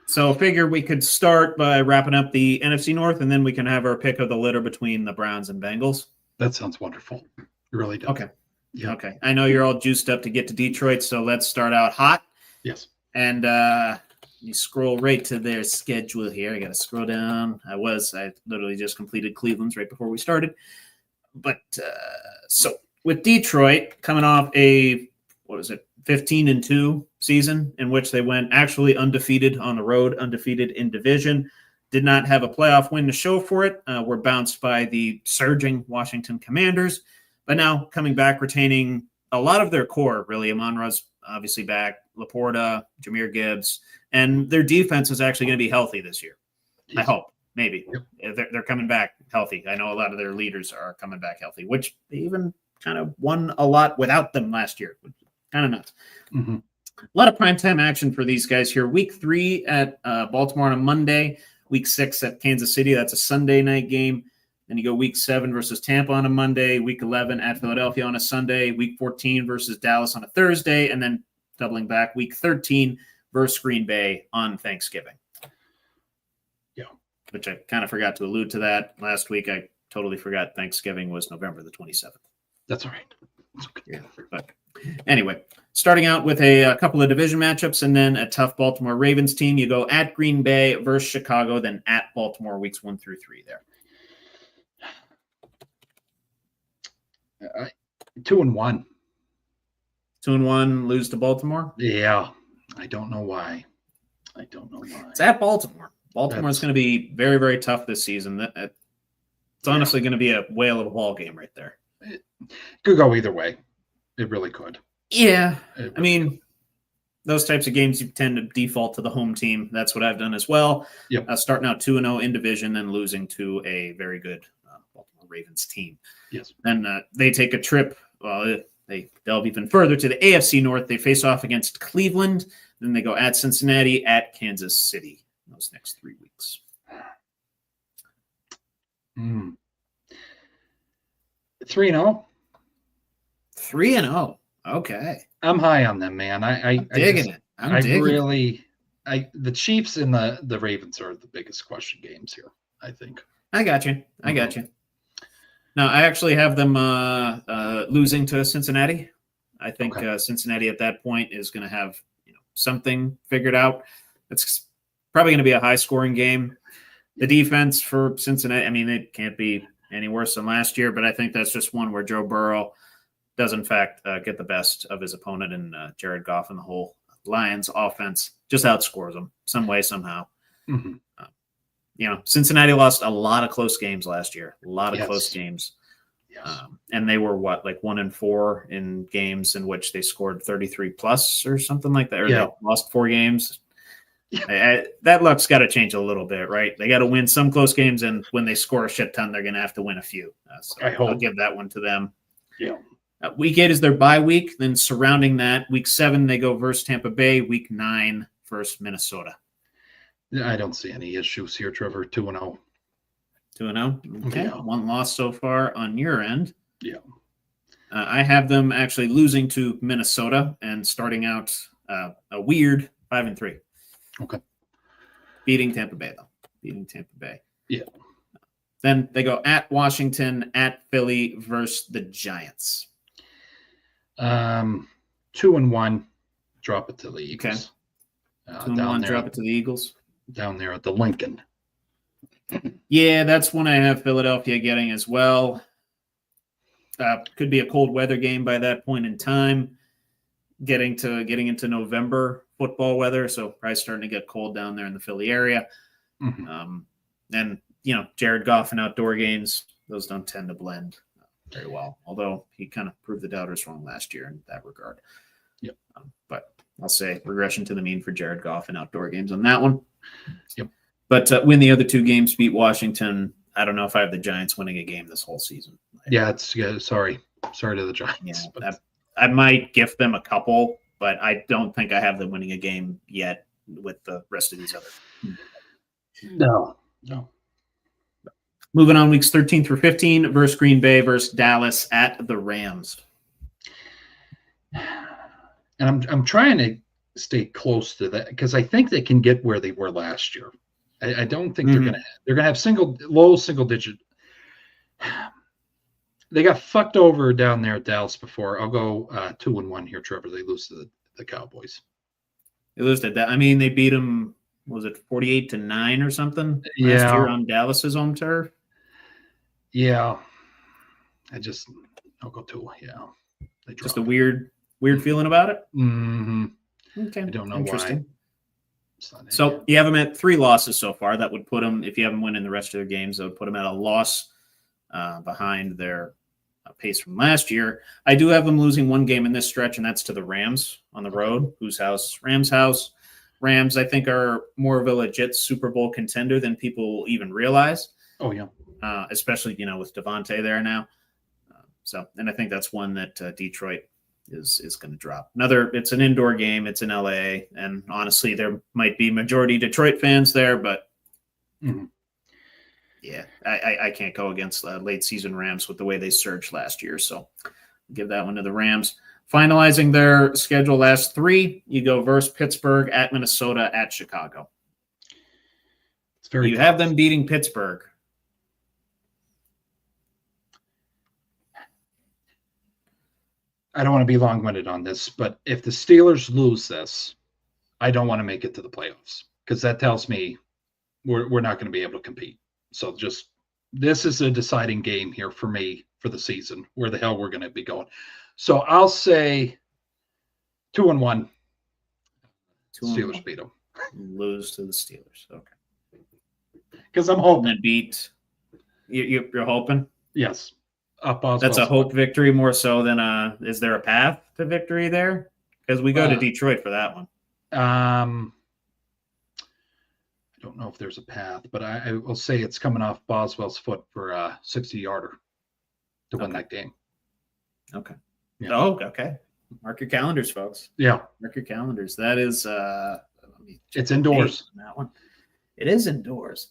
So I figure we could start by wrapping up the NFC North, and then we can have our pick of the litter between the Browns and Bengals. That sounds wonderful. It really does. Okay. Yeah. Okay. I know you're all juiced up to get to Detroit, so let's start out hot. Yes. And you scroll right to their schedule here. I got to scroll down. I literally just completed Cleveland's right before we started. But so with Detroit coming off a, 15-2 season in which they went actually undefeated on the road, undefeated in division, did not have a playoff win to show for it. Were bounced by the surging Washington Commanders, but now coming back, retaining a lot of their core, really. Amon-Ra's obviously back, Laporta, Jahmyr Gibbs, and their defense is actually going to be healthy this year. Yes. I hope, maybe. Yep. They're coming back healthy. I know a lot of their leaders are coming back healthy, which they even kind of won a lot without them last year. Kind of nuts. Mm-hmm. A lot of primetime action for these guys here. Week 3 at Baltimore on a Monday. Week 6 at Kansas City. That's a Sunday night game. Then you go week 7 versus Tampa on a Monday. Week 11 at Philadelphia on a Sunday. Week 14 versus Dallas on a Thursday. And then doubling back, week 13 versus Green Bay on Thanksgiving. Yeah. Which I kind of forgot to allude to that last week. I totally forgot Thanksgiving was November the 27th. That's all right. That's okay. Yeah, but anyway, starting out with a couple of division matchups and then a tough Baltimore Ravens team. You go at Green Bay versus Chicago, then at Baltimore weeks 1 through 3 there. 2-1. 2-1, lose to Baltimore? Yeah. I don't know why. It's at Baltimore. Baltimore's going to be very, very tough this season. It's honestly going to be a whale of a ball game right there. It could go either way. It really could. Yeah. I mean, those types of games, you tend to default to the home team. That's what I've done as well. Yep. Starting out 2-0 in division, then losing to a very good Baltimore Ravens team. Yes. Then they take a trip. Well, they delve even further to the AFC North. They face off against Cleveland. Then they go at Cincinnati, at Kansas City those next 3 weeks. 3-0. 3-0. Okay. I'm high on them, man. I'm digging it. The Chiefs and the Ravens are the biggest question games here, I think. I got you. Now, I actually have them losing to Cincinnati. I think Cincinnati at that point is going to have something figured out. It's probably going to be a high-scoring game. The defense for Cincinnati, I mean, it can't be any worse than last year, but I think that's just one where Joe Burrow does, in fact, get the best of his opponent, and Jared Goff and the whole Lions offense just outscores them some way, somehow. Mm-hmm. Cincinnati lost a lot of close games last year, a lot of close games. Yes. And they were 1-4 in games in which they scored 33 plus or something like that, or they lost 4 games. That luck's got to change a little bit, right? They got to win some close games, and when they score a shit ton, they're going to have to win a few. So I'll give that one to them. Yeah. Week 8 is their bye week. Then surrounding that, week 7, they go versus Tampa Bay. Week 9 versus Minnesota. I don't see any issues here, Trevor. 2-0. 2-0. Okay. Yeah. 1 loss so far on your end. Yeah. I have them actually losing to Minnesota and starting out a weird 5-3. Okay. Beating Tampa Bay, though. Beating Tampa Bay. Yeah. Then they go at Washington, at Philly versus the Giants. 2-1. Drop it to the Eagles. Okay. 2-1. Drop it to the Eagles. Down there at the Lincoln. Yeah, that's one I have Philadelphia getting as well. Could be a cold weather game by that point in time. Getting into November football weather, so probably starting to get cold down there in the Philly area. Mm-hmm. And Jared Goff and outdoor games, those don't tend to blend very well. Although he kind of proved the doubters wrong last year in that regard. Yep. But I'll say regression to the mean for Jared Goff in outdoor games on that one. Yep. But win the other 2 games, beat Washington. I don't know if I have the Giants winning a game this whole season. Sorry to the Giants. Yeah, but I might gift them a couple, but I don't think I have them winning a game yet with the rest of these other. No. Moving on, weeks 13 through 15 versus Green Bay versus Dallas at the Rams. And I'm trying to stay close to that because I think they can get where they were last year. I don't think they're gonna have low single digit. They got fucked over down there at Dallas before. I'll go 2-1 here, Trevor. They lose to the Cowboys. They lose to that. I mean, they beat them. Was it 48-9 or something last year on Dallas's home turf? Yeah, I'll go 2. Yeah, just a weird feeling about it. Mm-hmm. Okay, I don't know why. So you have them at 3 losses so far. That would put them, if you have them winning the rest of their games, that would put them at a loss behind their pace from last year. I do have them losing 1 game in this stretch, and that's to the Rams on the road. Whose house? Rams' house. Rams, I think, are more of a legit Super Bowl contender than people even realize. Oh, yeah. Especially, with Devontae there now. And I think that's one that Detroit is going to drop. It's an indoor game. It's in LA. And honestly, there might be majority Detroit fans there, but yeah, I can't go against late season Rams with the way they surged last year. So I'll give that one to the Rams. Finalizing their schedule last 3, you go versus Pittsburgh, at Minnesota, at Chicago. You have them beating Pittsburgh. I don't want to be long-winded on this, but if the Steelers lose this, I don't want to make it to the playoffs because that tells me we're not going to be able to compete. So this is a deciding game here for me for the season, where the hell we're going to be going. So I'll say 2-1. Steelers beat them. Lose to the Steelers. Okay. Because I'm And hoping. then beat. You're hoping? Yes. Up Boswell's That's a foot. hope victory more so than is there a path to victory there? Because we go to Uh, Detroit for that one. I don't know if there's a path, but I will say it's coming off Boswell's foot for a 60-yarder to win that game. Okay. Yeah. Oh, okay. Mark your calendars, folks. Yeah. Mark your calendars. That is It's indoors. that one. It is indoors.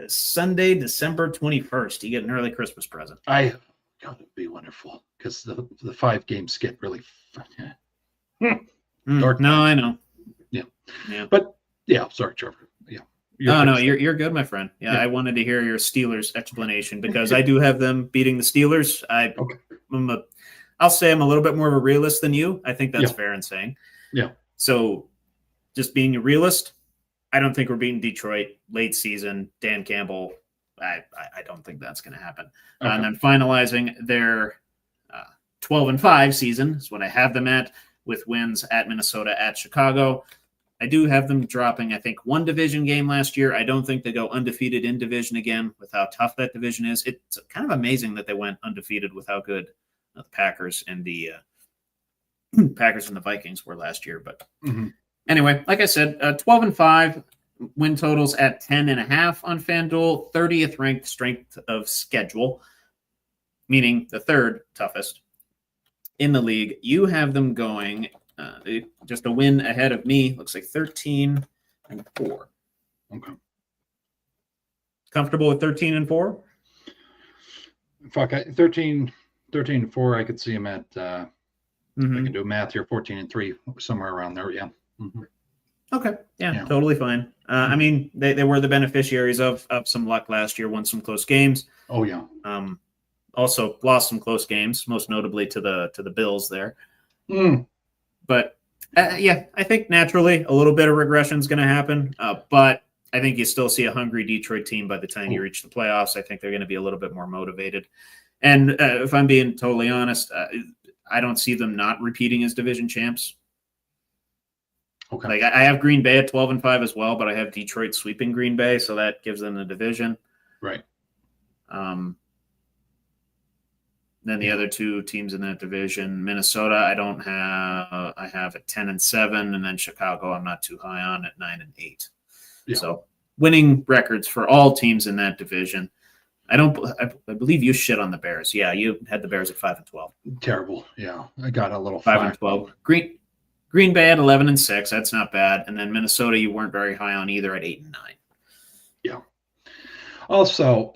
Sunday, December 21st. You get an early Christmas present. God, it'd be wonderful because the 5 games get really dark. No, I know. Yeah. Yeah. But yeah, sorry, Trevor. Yeah. You're good, my friend. Yeah, I wanted to hear your Steelers explanation because I do have them beating the Steelers. I'll say I'm a little bit more of a realist than you. I think that's fair in saying. Yeah. So just being a realist, I don't think we're beating Detroit late season. Dan Campbell, I don't think that's going to happen. Okay. And then finalizing their 12-5 season is what I have them at, with wins at Minnesota, at Chicago. I do have them dropping, I think, one division game last year. I don't think they go undefeated in division again with how tough that division is. It's kind of amazing that they went undefeated with how good the Packers and the Vikings were last year. But anyway, like I said, 12-5 win totals at 10.5 on FanDuel, 30th ranked strength of schedule, meaning the third toughest in the league. You have them going just a win ahead of me. Looks like 13-4. Okay. Comfortable with 13-4? Fuck, 13-4. I could see him at. I can do math here. 14-3, somewhere around there. Yeah. Okay. Yeah, totally fine. I mean, they were the beneficiaries of some luck last year. Won some close games. Oh yeah. Also lost some close games, most notably to the Bills there. But I think naturally a little bit of regression is going to happen. But I think you still see a hungry Detroit team by the time you reach the playoffs. I think they're going to be a little bit more motivated. And if I'm being totally honest, I don't see them not repeating as division champs. Okay. Like I have Green Bay at 12-5 as well, but I have Detroit sweeping Green Bay, so that gives them the division. Right. Then the other two teams in that division, Minnesota, I have at 10-7, and then Chicago, I'm not too high on at 9-8. Yeah. So winning records for all teams in that division. I believe you shit on the Bears. Yeah, you had the Bears at 5-12. Terrible. Yeah, I got a little 5-12. Green Bay at 11-6. That's not bad. And then Minnesota, you weren't very high on either at 8-9. Yeah. Also,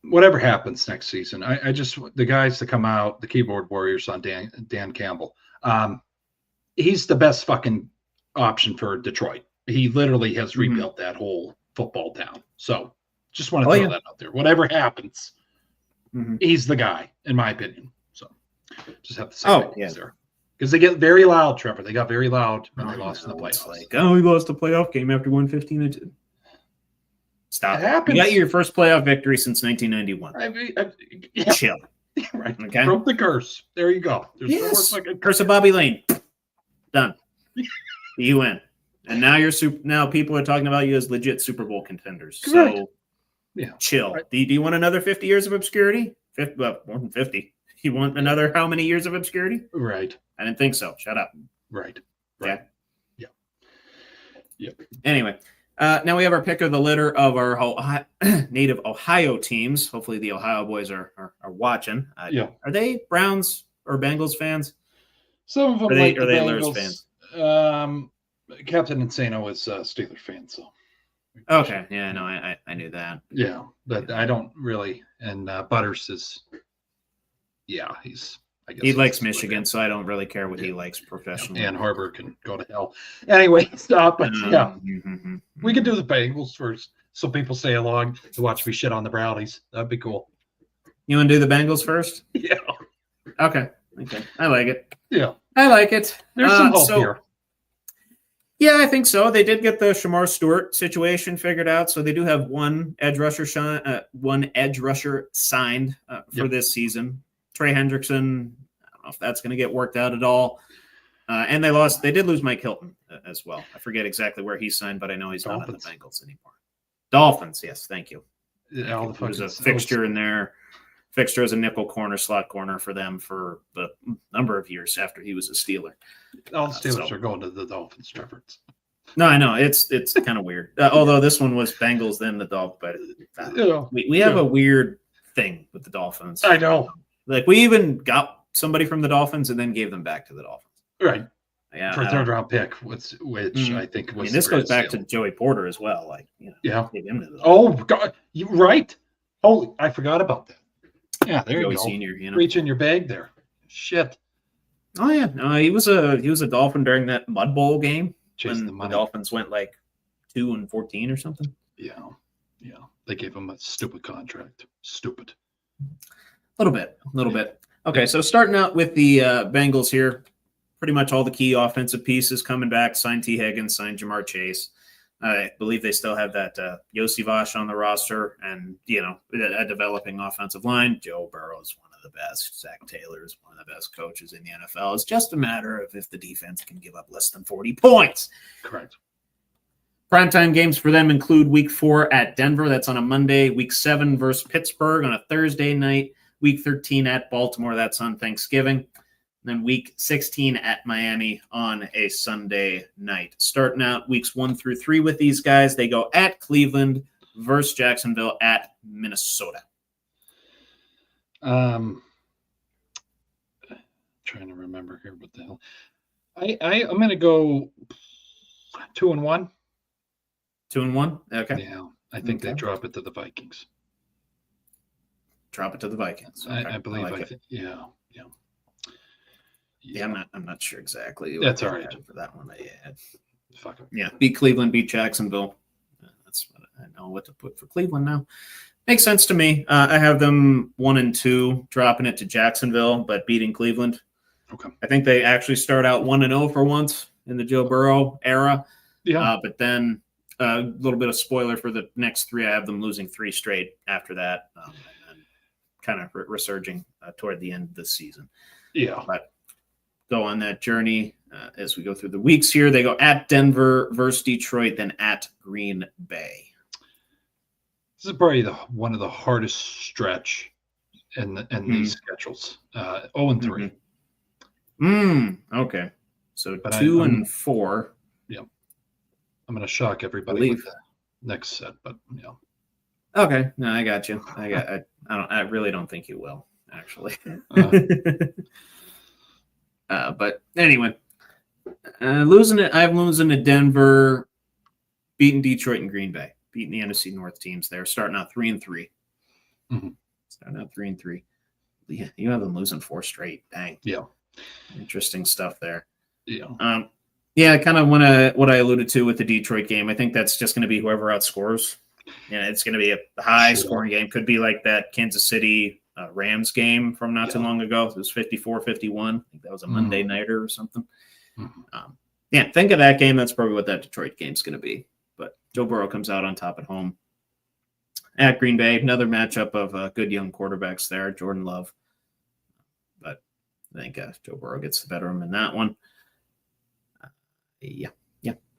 whatever happens next season, I just the guys that come out, the keyboard warriors on Dan Campbell. He's the best fucking option for Detroit. He literally has rebuilt that whole football town. So just want to throw that out there. Whatever happens, he's the guy, in my opinion. So just have to say there. Because they get very loud, Trevor. They got very loud when they lost in the playoffs. We lost a playoff game after 1-15-2. Stop. It happens. You got your first playoff victory since 1991. Chill. Right. Okay. Broke the curse. There you go. There's curse of Bobby Lane. Done. You win. And now now people are talking about you as legit Super Bowl contenders. Correct. So chill. Right. Do you want another 50 years of obscurity? More than 50. You want another how many years of obscurity? Right. I didn't think so. Shut up. Right. Yeah. Yeah. Anyway, now we have our pick of the litter of our native Ohio teams. Hopefully the Ohio boys are watching. Are they Browns or Bengals fans? Some of them are like they Bengals fans? Captain Insano is a Steelers fan, so. Okay. Yeah, no, I knew that. Yeah, but I don't really. And Butters is, he likes Michigan, so I don't really care what he likes professionally. And Harbor can go to hell. Anyway, stop. But we can do the Bengals first, so people say along to watch me shit on the Brownies. That'd be cool. You want to do the Bengals first? Yeah. Okay. I like it. Yeah. I like it. There's some hope here. Yeah, I think so. They did get the Shamar Stewart situation figured out, so they do have one edge rusher signed for this season. Trey Hendrickson, I don't know if that's going to get worked out at all. And they did lose Mike Hilton as well. I forget exactly where he signed, but I know he's not on the Bengals anymore. Dolphins, yes, thank you. Yeah, all the He was a fucking fixture in there. Fixture as a nickel corner, slot corner for them for a number of years after he was a Steeler. all the Steelers are going to the Dolphins, Trevor. No, I know it's kind of weird. Although this one was Bengals, then the Dolphins. But we have a weird thing with the Dolphins. I know. Like we even got somebody from the Dolphins and then gave them back to the Dolphins. Right. Yeah, For a third round pick, which I think was. this goes back to Joey Porter as well. Like, give him to the Dolphins. God, you right? Holy, I forgot about that. Yeah, there Joey you go. Senior, Reach in your bag there. Shit. Oh yeah, no, he was a Dolphin during that Mud Bowl game Chasing when the Dolphins went like 2-14 or something. Yeah. They gave him a stupid contract. Stupid. A little bit. Okay, so starting out with the Bengals here, pretty much all the key offensive pieces coming back. Signed T. Higgins, signed Jamar Chase. I believe they still have that Yossi Vosh on the roster and, a developing offensive line. Joe Burrow is one of the best. Zach Taylor is one of the best coaches in the NFL. It's just a matter of if the defense can give up less than 40 points. Correct. Primetime games for them include Week 4 at Denver. That's on a Monday. Week 7 versus Pittsburgh on a Thursday night. Week 13 at Baltimore. That's on Thanksgiving. Then week 16 at Miami on a Sunday night. Starting out weeks 1 through 3 with these guys, they go at Cleveland versus Jacksonville at Minnesota. Trying to remember here what the hell. I'm going to go 2-1. 2-1? Okay. Yeah, I think they drop it to the Vikings. Drop it to the Vikings. Okay. I believe. Yeah. Yeah, I'm not sure exactly. That's all right for that one. Fuck it. Yeah, beat Cleveland, beat Jacksonville. That's what I know what to put for Cleveland now. Makes sense to me. I have them 1-2, dropping it to Jacksonville, but beating Cleveland. Okay. I think they actually start out 1-0 for once in the Joe Burrow era. Yeah. But then a little bit of spoiler for the next 3. I have them losing 3 straight after that, and kind of resurging toward the end of the season. Yeah. But go on that journey as we go through the weeks here. They go at Denver versus Detroit, then at Green Bay. This is probably one of the hardest stretch in these schedules. 0-3. Okay. So but 2-4. Yeah. I'm going to shock everybody with the next set, but yeah. Okay. No, I got you. I really don't think you will, actually. But anyway, I'm losing to Denver, beating Detroit and Green Bay, beating the NFC North teams there, starting out 3-3. Mm-hmm. Starting out 3-3. Yeah, you have them losing 4 straight. Dang. Yeah. Interesting stuff there. Yeah. Yeah, kind of what I alluded to with the Detroit game. I think that's just going to be whoever outscores. Yeah, it's going to be a high-scoring game. Could be like that Kansas City Rams game from not too long ago. It was 54-51. I think that was a Monday nighter or something. Mm-hmm. Think of that game. That's probably what that Detroit game's going to be. But Joe Burrow comes out on top at home. At Green Bay, another matchup of good young quarterbacks there, Jordan Love. But I think Joe Burrow gets the better of him in that one.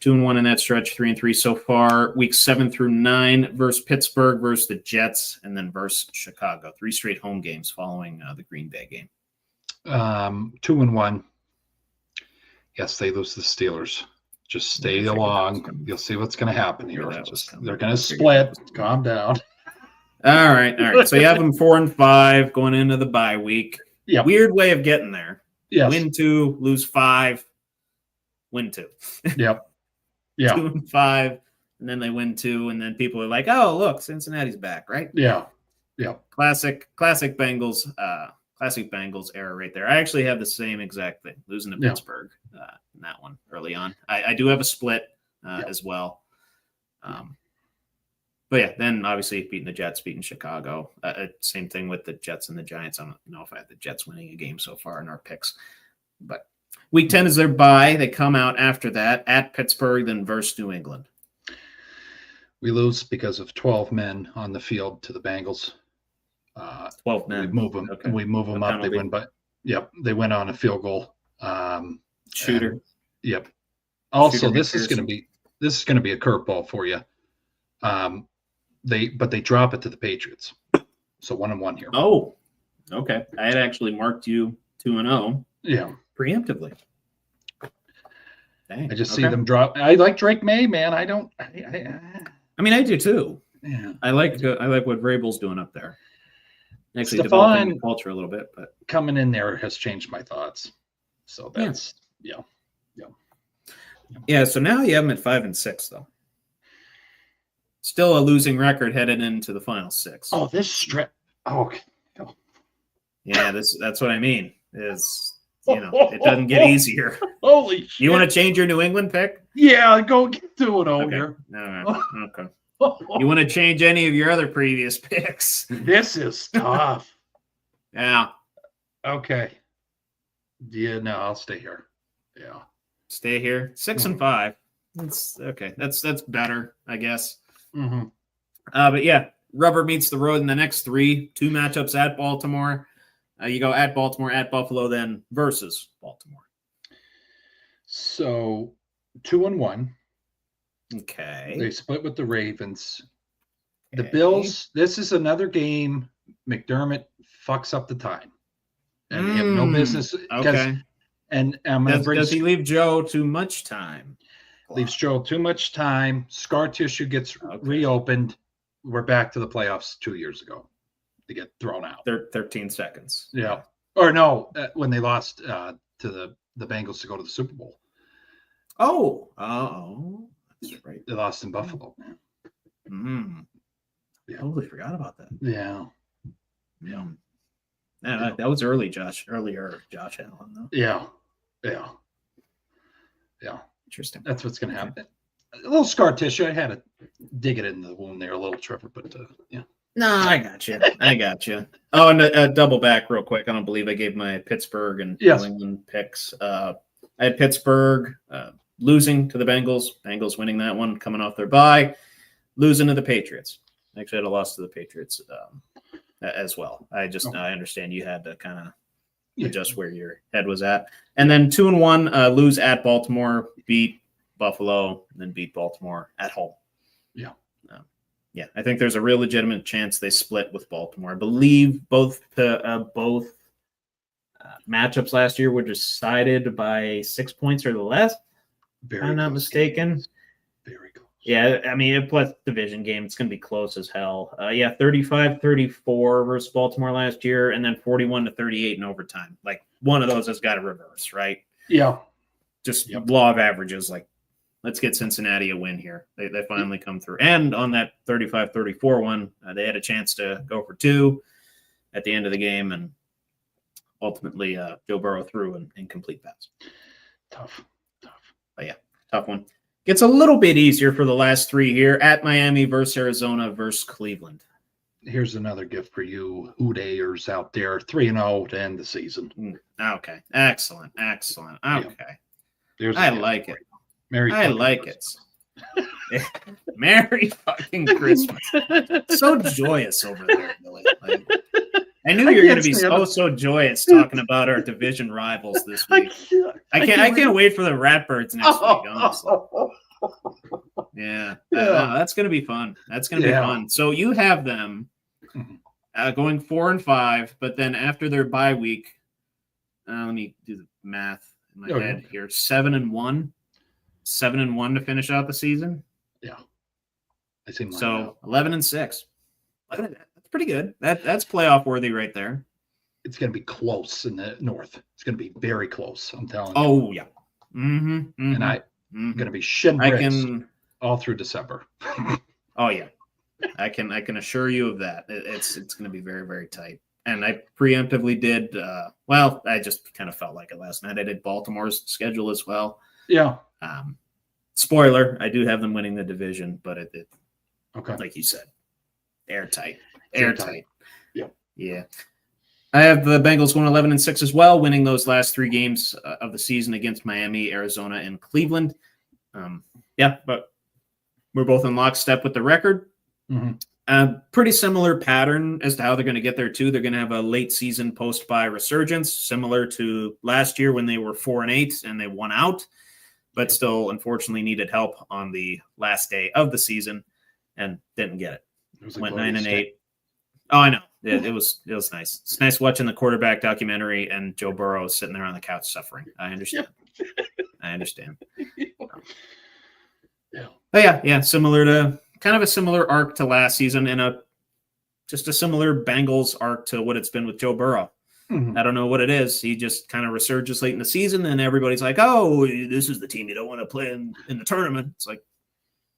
2-1 in that stretch, 3-3 so far. Weeks 7 through 9 versus Pittsburgh, versus the Jets, and then versus Chicago. 3 straight home games following the Green Bay game. 2-1. Yes, they lose the Steelers. Just stay along. You'll see what's going to happen here. They're going to split. Calm down. All right. So you have them 4-5 going into the bye week. Yeah. Weird way of getting there. Yes. Win 2, lose 5, win 2. Yep. Yeah. 2-5, and then they win 2, and then people are like, "Oh, look, Cincinnati's back, right?" Yeah. Classic Bengals. Classic Bengals era right there. I actually have the same exact thing, losing to Pittsburgh in that one early on. I do have a split as well. But yeah, then obviously beating the Jets, beating Chicago. Same thing with the Jets and the Giants. I don't know if I have the Jets winning a game so far in our picks. But Week 10 is their bye. They come out after that at Pittsburgh, then versus New England. We lose because of 12 men on the field to the Bengals. 12 men. We move them. Okay. We move them up. They win by. Yep, they win on a field goal. Shooter. Yep. Also, this is going to be a curveball for you. They drop it to the Patriots. So 1-1 here. Oh, okay. I had actually marked you 2-0. Yeah. Preemptively. Dang, I just see them drop. I like Drake May, man. I mean, I do too. Yeah. I like what Vrabel's doing up there. Actually, Stephon developing the culture a little bit, but coming in there has changed my thoughts. So that's yeah. So now you have them at 5-6, though. Still a losing record headed into the final 6. Oh, this strip. Oh, okay. Yeah, that's what I mean. Is it doesn't get easier. Holy shit. You want to change your New England pick? Yeah, go get 2-0 here. All right. Okay. You want to change any of your other previous picks? This is tough. Yeah. Okay. Yeah, no, I'll stay here. Yeah. Stay here. 6-5. That's okay. That's better, I guess. Mm-hmm. But yeah, rubber meets the road in the next 3. 2 matchups at Baltimore. You go at Baltimore, at Buffalo, then versus Baltimore. So 2-1. Okay. They split with the Ravens. The Okay. Bills, this is another game McDermott fucks up the time. And they have no business. Okay. And I'm going to bring Does he leave Joe too much time? leaves Joe too much time. Scar tissue gets reopened. We're back to the playoffs 2 years ago. They get thrown out. 13 seconds. Yeah. Or no, when they lost to the Bengals to go to the Super Bowl. Oh, that's right. They lost in Buffalo, man. Yeah. Totally forgot about that. Yeah. Yeah. That was earlier Josh Allen, though. Yeah. Interesting. That's what's going to happen. A little scar tissue. I had to dig it in the wound there a little, Trevor, but yeah. No, I got you. Oh, and double back real quick. I don't believe I gave my Pittsburgh and New England picks. I had Pittsburgh losing to the Bengals. Bengals winning that one, coming off their bye. Losing to the Patriots. Actually, I had a loss to the Patriots as well. I understand you had to kind of adjust where your head was at. And then 2-1, lose at Baltimore, beat Buffalo, and then beat Baltimore at home. Yeah. Yeah, I think there's a real legitimate chance they split with Baltimore. I believe both matchups last year were decided by 6 points or less, if I'm not mistaken. Very close. Yeah, I mean, it plus division game. It's going to be close as hell. 35-34 versus Baltimore last year, and then 41-38 in overtime. Like, one of those has got to reverse, right? Yeah. Just law of averages, like, let's get Cincinnati a win here. They finally come through. And on that 35-34 one, they had a chance to go for 2 at the end of the game, and ultimately Joe Burrow threw an incomplete pass. Tough. But yeah, tough one. Gets a little bit easier for the last 3 here. At Miami versus Arizona versus Cleveland. Here's another gift for you Hootayers out there. 3-0 to end the season. Okay. Excellent. Okay. I like it. Merry fucking Christmas. So joyous over there, Billy. Like, I knew you were going to be so joyous talking about our division rivals this week. I can't wait for the Ratbirds next week, honestly. Yeah. That's going to be fun. Be fun. So you have them going 4-5, but then after their bye week, let me do the math in my head here. 7-1. 7-1 to finish out the season. Yeah. I see. So 11-6. That's pretty good. That's playoff worthy right there. It's going to be close in the North. It's going to be very close. I'm telling you. Oh yeah. And I'm going to be shitting bricks all through December. Oh yeah. I can assure you of that. It's going to be very, very tight. And I preemptively did. I just kind of felt like it last night. I did Baltimore's schedule as well. Yeah. Spoiler, I do have them winning the division, but it like you said, airtight. Yeah. I have the Bengals going 11-6 as well, winning those last 3 games of the season against Miami, Arizona, and Cleveland. But we're both in lockstep with the record. Pretty similar pattern as to how they're going to get there too. They're going to have a late season post-bye resurgence, similar to last year when they were 4-8 and they won out, but still unfortunately needed help on the last day of the season and didn't get it. Went 9-8. Oh, I know. It was nice. It's nice watching the quarterback documentary and Joe Burrow sitting there on the couch suffering. I understand. I understand. Yeah. But yeah, kind of a similar arc to last season, and just a similar Bengals arc to what it's been with Joe Burrow. Mm-hmm. I don't know what it is. He just kind of resurges late in the season, and everybody's like, "Oh, this is the team you don't want to play in the tournament." It's like,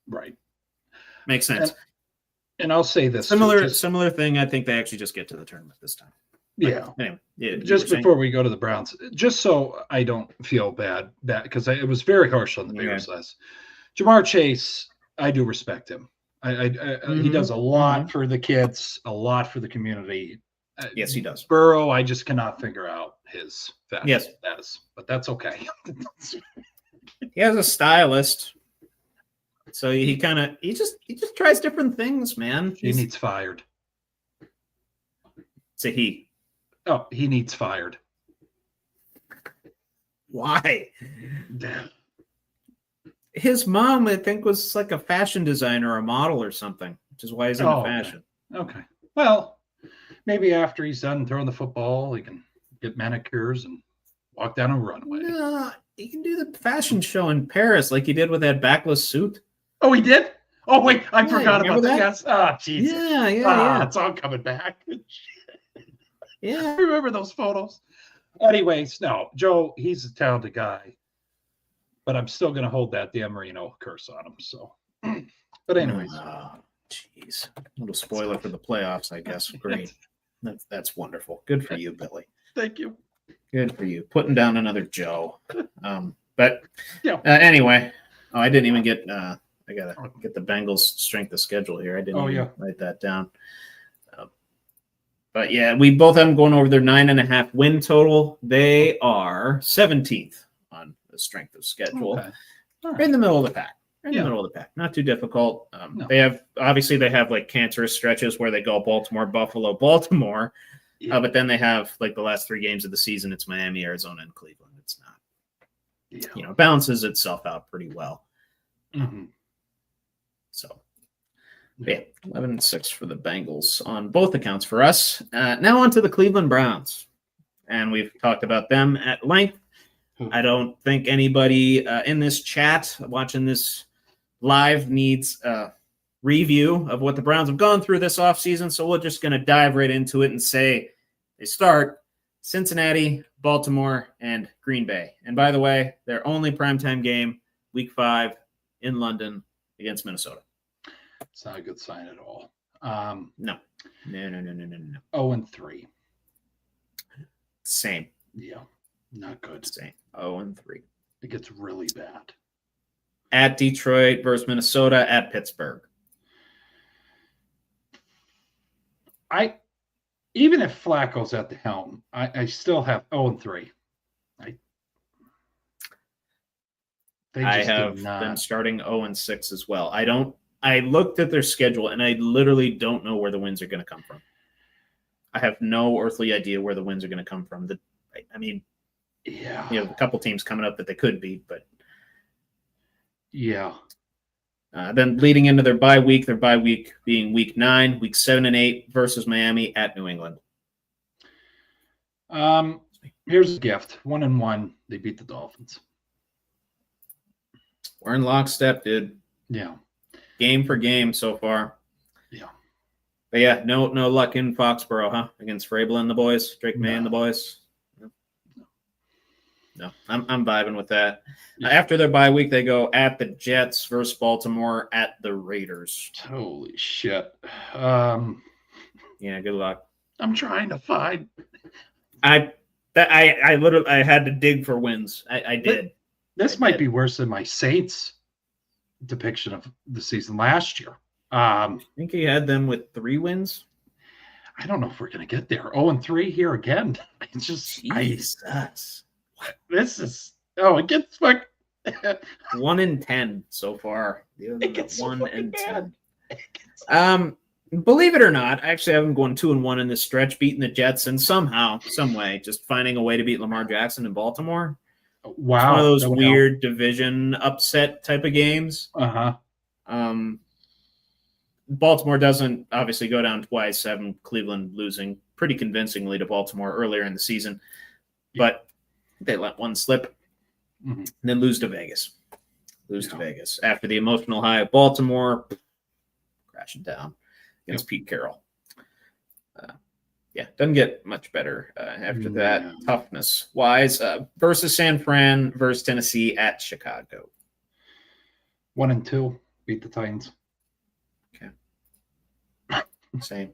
right, makes sense. And I'll say this similar thing. I think they actually just get to the tournament this time. Yeah. Anyway, just before we go to the Browns, just so I don't feel bad because it was very harsh on the Bears last. Jamar Chase, I do respect him. He does a lot for the kids, a lot for the community. Yes, he does. Burrow, I just cannot figure out his fashion status, but that's okay. He has a stylist. So he just tries different things, man. He needs fired. Say he. Oh, he needs fired. Why? Damn. His mom, I think, was like a fashion designer or a model or something, which is why he's into fashion. Okay. Well, maybe after he's done throwing the football, he can get manicures and walk down a runway. No, he can do the fashion show in Paris like he did with that backless suit. Oh, he did? Oh, wait, I forgot about that. Yes. Oh, Jesus. Yeah. It's all coming back. Yeah. I remember those photos. Anyways, no, Joe, he's a talented guy, but I'm still going to hold that Dan Marino curse on him. So, but anyways. Jeez. A little spoiler for the playoffs, I guess. Great. That's wonderful. Good for you, Billy. Thank you. Good for you. Putting down another Joe. But anyway, I didn't even get I gotta get the Bengals strength of schedule here. I didn't write that down. But yeah, we both have them going over their 9.5 win total. They are 17th on the strength of schedule. Okay. Right. In the middle of the pack. In the middle of the pack. Not too difficult. No. They have like cancerous stretches where they go Baltimore, Buffalo, Baltimore. Yeah. But then they have like the last 3 games of the season. It's Miami, Arizona, and Cleveland. It's not, balances itself out pretty well. Mm-hmm. So, 11-6 for the Bengals on both accounts for us. Now on to the Cleveland Browns. And we've talked about them at length. I don't think anybody in this chat watching this live needs a review of what the Browns have gone through this offseason. So we're just going to dive right into it and say they start Cincinnati, Baltimore, and Green Bay. And by the way, their only primetime game, Week 5 in London against Minnesota. It's not a good sign at all. No. 0-3. Same. Yeah, not good. Same. 0-3. It gets really bad. At Detroit versus Minnesota, at Pittsburgh. Even if Flacco's at the helm, I still have 0-3. I have them starting 0-6 as well. I looked at their schedule and I literally don't know where the wins are going to come from. I have no earthly idea where the wins are going to come from. A couple teams coming up that they could beat, but then leading into their bye week being Week 9, Week 7 and 8 versus Miami at New England. Here's a gift: 1-1. They beat the Dolphins. We're in lockstep, dude. Yeah. Game for game so far. Yeah. But yeah, no luck in Foxborough, huh? Against Vrabel and the boys, Drake May and the boys. No, I'm vibing with that. Yeah. After their bye week, they go at the Jets versus Baltimore at the Raiders. Holy shit. Yeah, good luck. I'm trying to find. I had to dig for wins. I did. This might be worse than my Saints depiction of the season last year. I think he had them with 3 wins. I don't know if we're going to get there. 0-3 here again. It's just Jesus. This is it gets like 1-10 so far. It gets 1-10. Believe it or not, I actually have them going 2-1 in this stretch, beating the Jets, and somehow, some way, just finding a way to beat Lamar Jackson in Baltimore. Wow. It's one of those weird division upset type of games. Uh-huh. Baltimore doesn't obviously go down twice, Cleveland losing pretty convincingly to Baltimore earlier in the season, but they let one slip and then lose to Vegas. To Vegas after the emotional high of Baltimore, crashing down against Pete Carroll. Doesn't get much better after that, toughness-wise. Versus San Fran, versus Tennessee at Chicago. 1-2, beat the Titans. Okay. Same.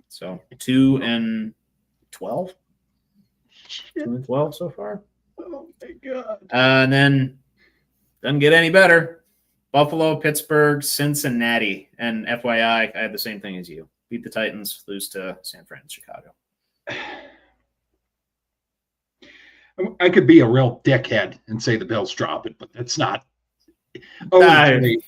So 2-12? 2-12 so far? Oh, my God. And then doesn't get any better. Buffalo, Pittsburgh, Cincinnati. And FYI, I had the same thing as you. Beat the Titans, lose to San Fran, Chicago. I could be a real dickhead and say the Bills drop it, but it's not. 0-3. Okay.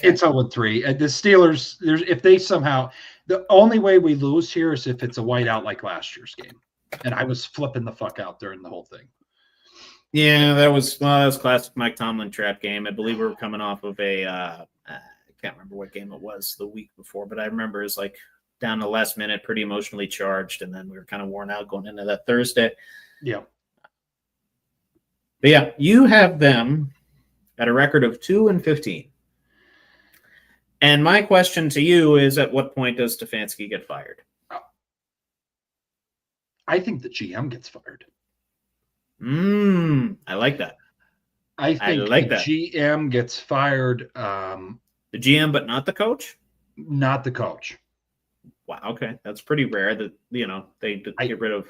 It's 0-3. The Steelers, if they somehow, the only way we lose here is if it's a whiteout like last year's game. And I was flipping the fuck out during the whole thing. Yeah, that was classic Mike Tomlin trap game. I believe we were coming off of I can't remember what game it was the week before, but I remember it was like down to the last minute, pretty emotionally charged, and then we were kind of worn out going into that Thursday. Yeah. But yeah, you have them at a record of 2-15. And my question to you is, at what point does Stefanski get fired? I think the GM gets fired. I like that. I think the GM gets fired. The GM, but not the coach? Not the coach. Wow, okay. That's pretty rare that, they get rid of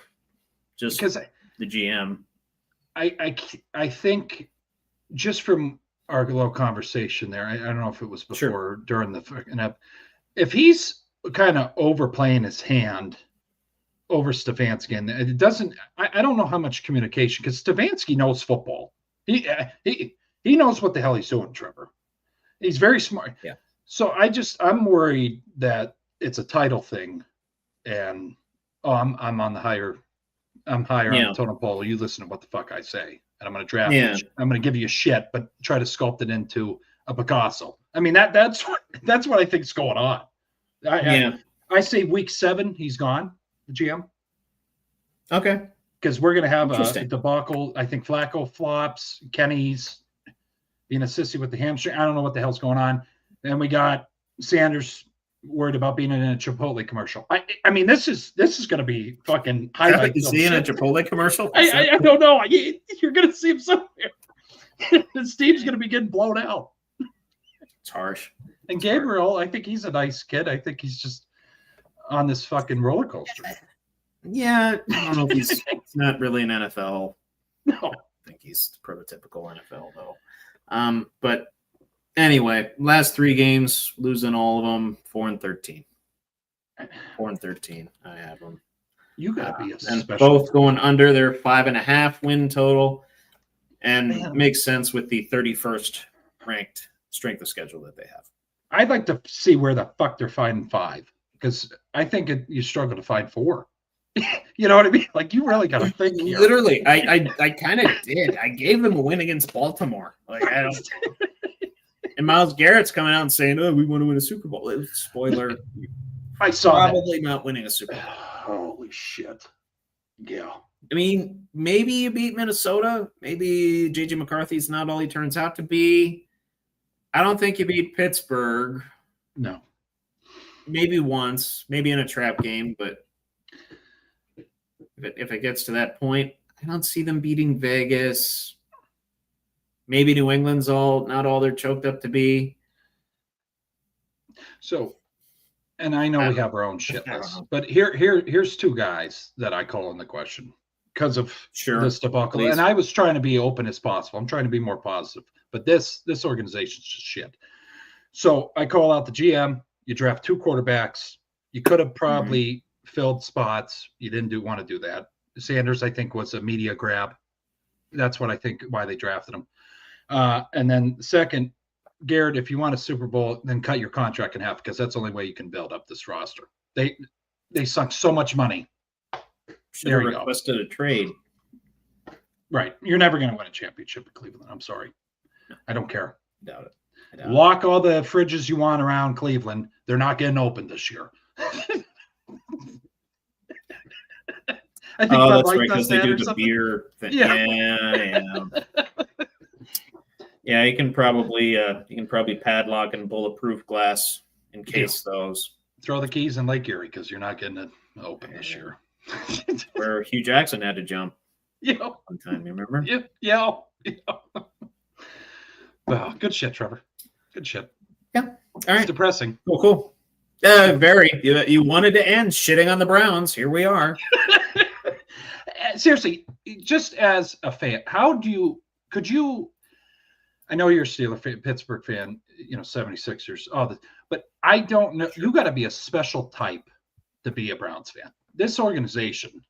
just the GM. I think just from our little conversation there, I don't know if it was before or during the fucking up. If he's kind of overplaying his hand over Stefanski, and it doesn't, I don't know how much communication, because Stefanski knows football. He knows what the hell he's doing, Trevor. He's very smart. Yeah. So I'm worried that it's a title thing, and I'm on the higher. I'm higher on the totem pole. You listen to what the fuck I say, and I'm going to draft. I'm going to give you a shit, but try to sculpt it into a Picasso. I mean that's what I think is going on. I say week 7, he's gone. The GM. Okay. Because we're going to have a debacle. I think Flacco flops. Kenny's being a sissy with the hamstring. I don't know what the hell's going on. And we got Sanders worried about being in a Chipotle commercial. I mean, this is going to be fucking highlight. Is he in a Chipotle commercial? I don't know. You're going to see him somewhere. Steve's going to be getting blown out. It's harsh. And Gabriel, I think he's a nice kid. I think he's just on this fucking roller coaster. Yeah, I don't know if he's not really an NFL. No. I think he's prototypical NFL though. But anyway, last 3 games, losing all of them, 4-13. 4-13. I have them. You gotta be a and special. Both going under their 5.5 win total, and makes sense with the 31st ranked strength of schedule that they have. I'd like to see where the fuck they're finding 5, because I think you struggle to find 4. You know what I mean? Like, you really got to think here. Literally, I kind of did. I gave them a win against Baltimore. Like, I don't. And Myles Garrett's coming out and saying, "Oh, we want to win a Super Bowl." Spoiler: I saw probably not winning a Super Bowl. Holy shit! Yeah. I mean, maybe you beat Minnesota. Maybe J.J. McCarthy's not all he turns out to be. I don't think you beat Pittsburgh. No. Maybe once, maybe in a trap game, but if it gets to that point, I don't see them beating Vegas. Maybe New England's not all they're choked up to be. So, and I know we have our own shit list, but here's 2 guys that I call in the question because of this debacle. Please. And I was trying to be open as possible. I'm trying to be more positive, but this organization's just shit. So I call out the GM. You draft 2 quarterbacks. You could have probably filled spots. You didn't want to do that. Sanders, I think, was a media grab. That's what I think why they drafted him. And then second, Garrett, if you want a Super Bowl, then cut your contract in half, because that's the only way you can build up this roster. They sunk so much money. Should have requested a trade. Right. You're never going to win a championship in Cleveland. I'm sorry. I don't care. Doubt it. Lock all the fridges you want around Cleveland. They're not getting open this year. I think that's right, because they do the beer thing. Yeah. Yeah, you can probably padlock and bulletproof glass in case those. Throw the keys in Lake Erie because you're not getting it open this year. Where Hugh Jackson had to jump. Yeah. One time, you remember? Yeah. Wow, good shit, Trevor. Good shit. Yeah. All right. It's depressing. Cool. Very. You wanted to end shitting on the Browns. Here we are. Seriously, just as a fan, could you? I know you're a Steeler fan, Pittsburgh fan, 76ers, but I don't know. You got to be a special type to be a Browns fan. This organization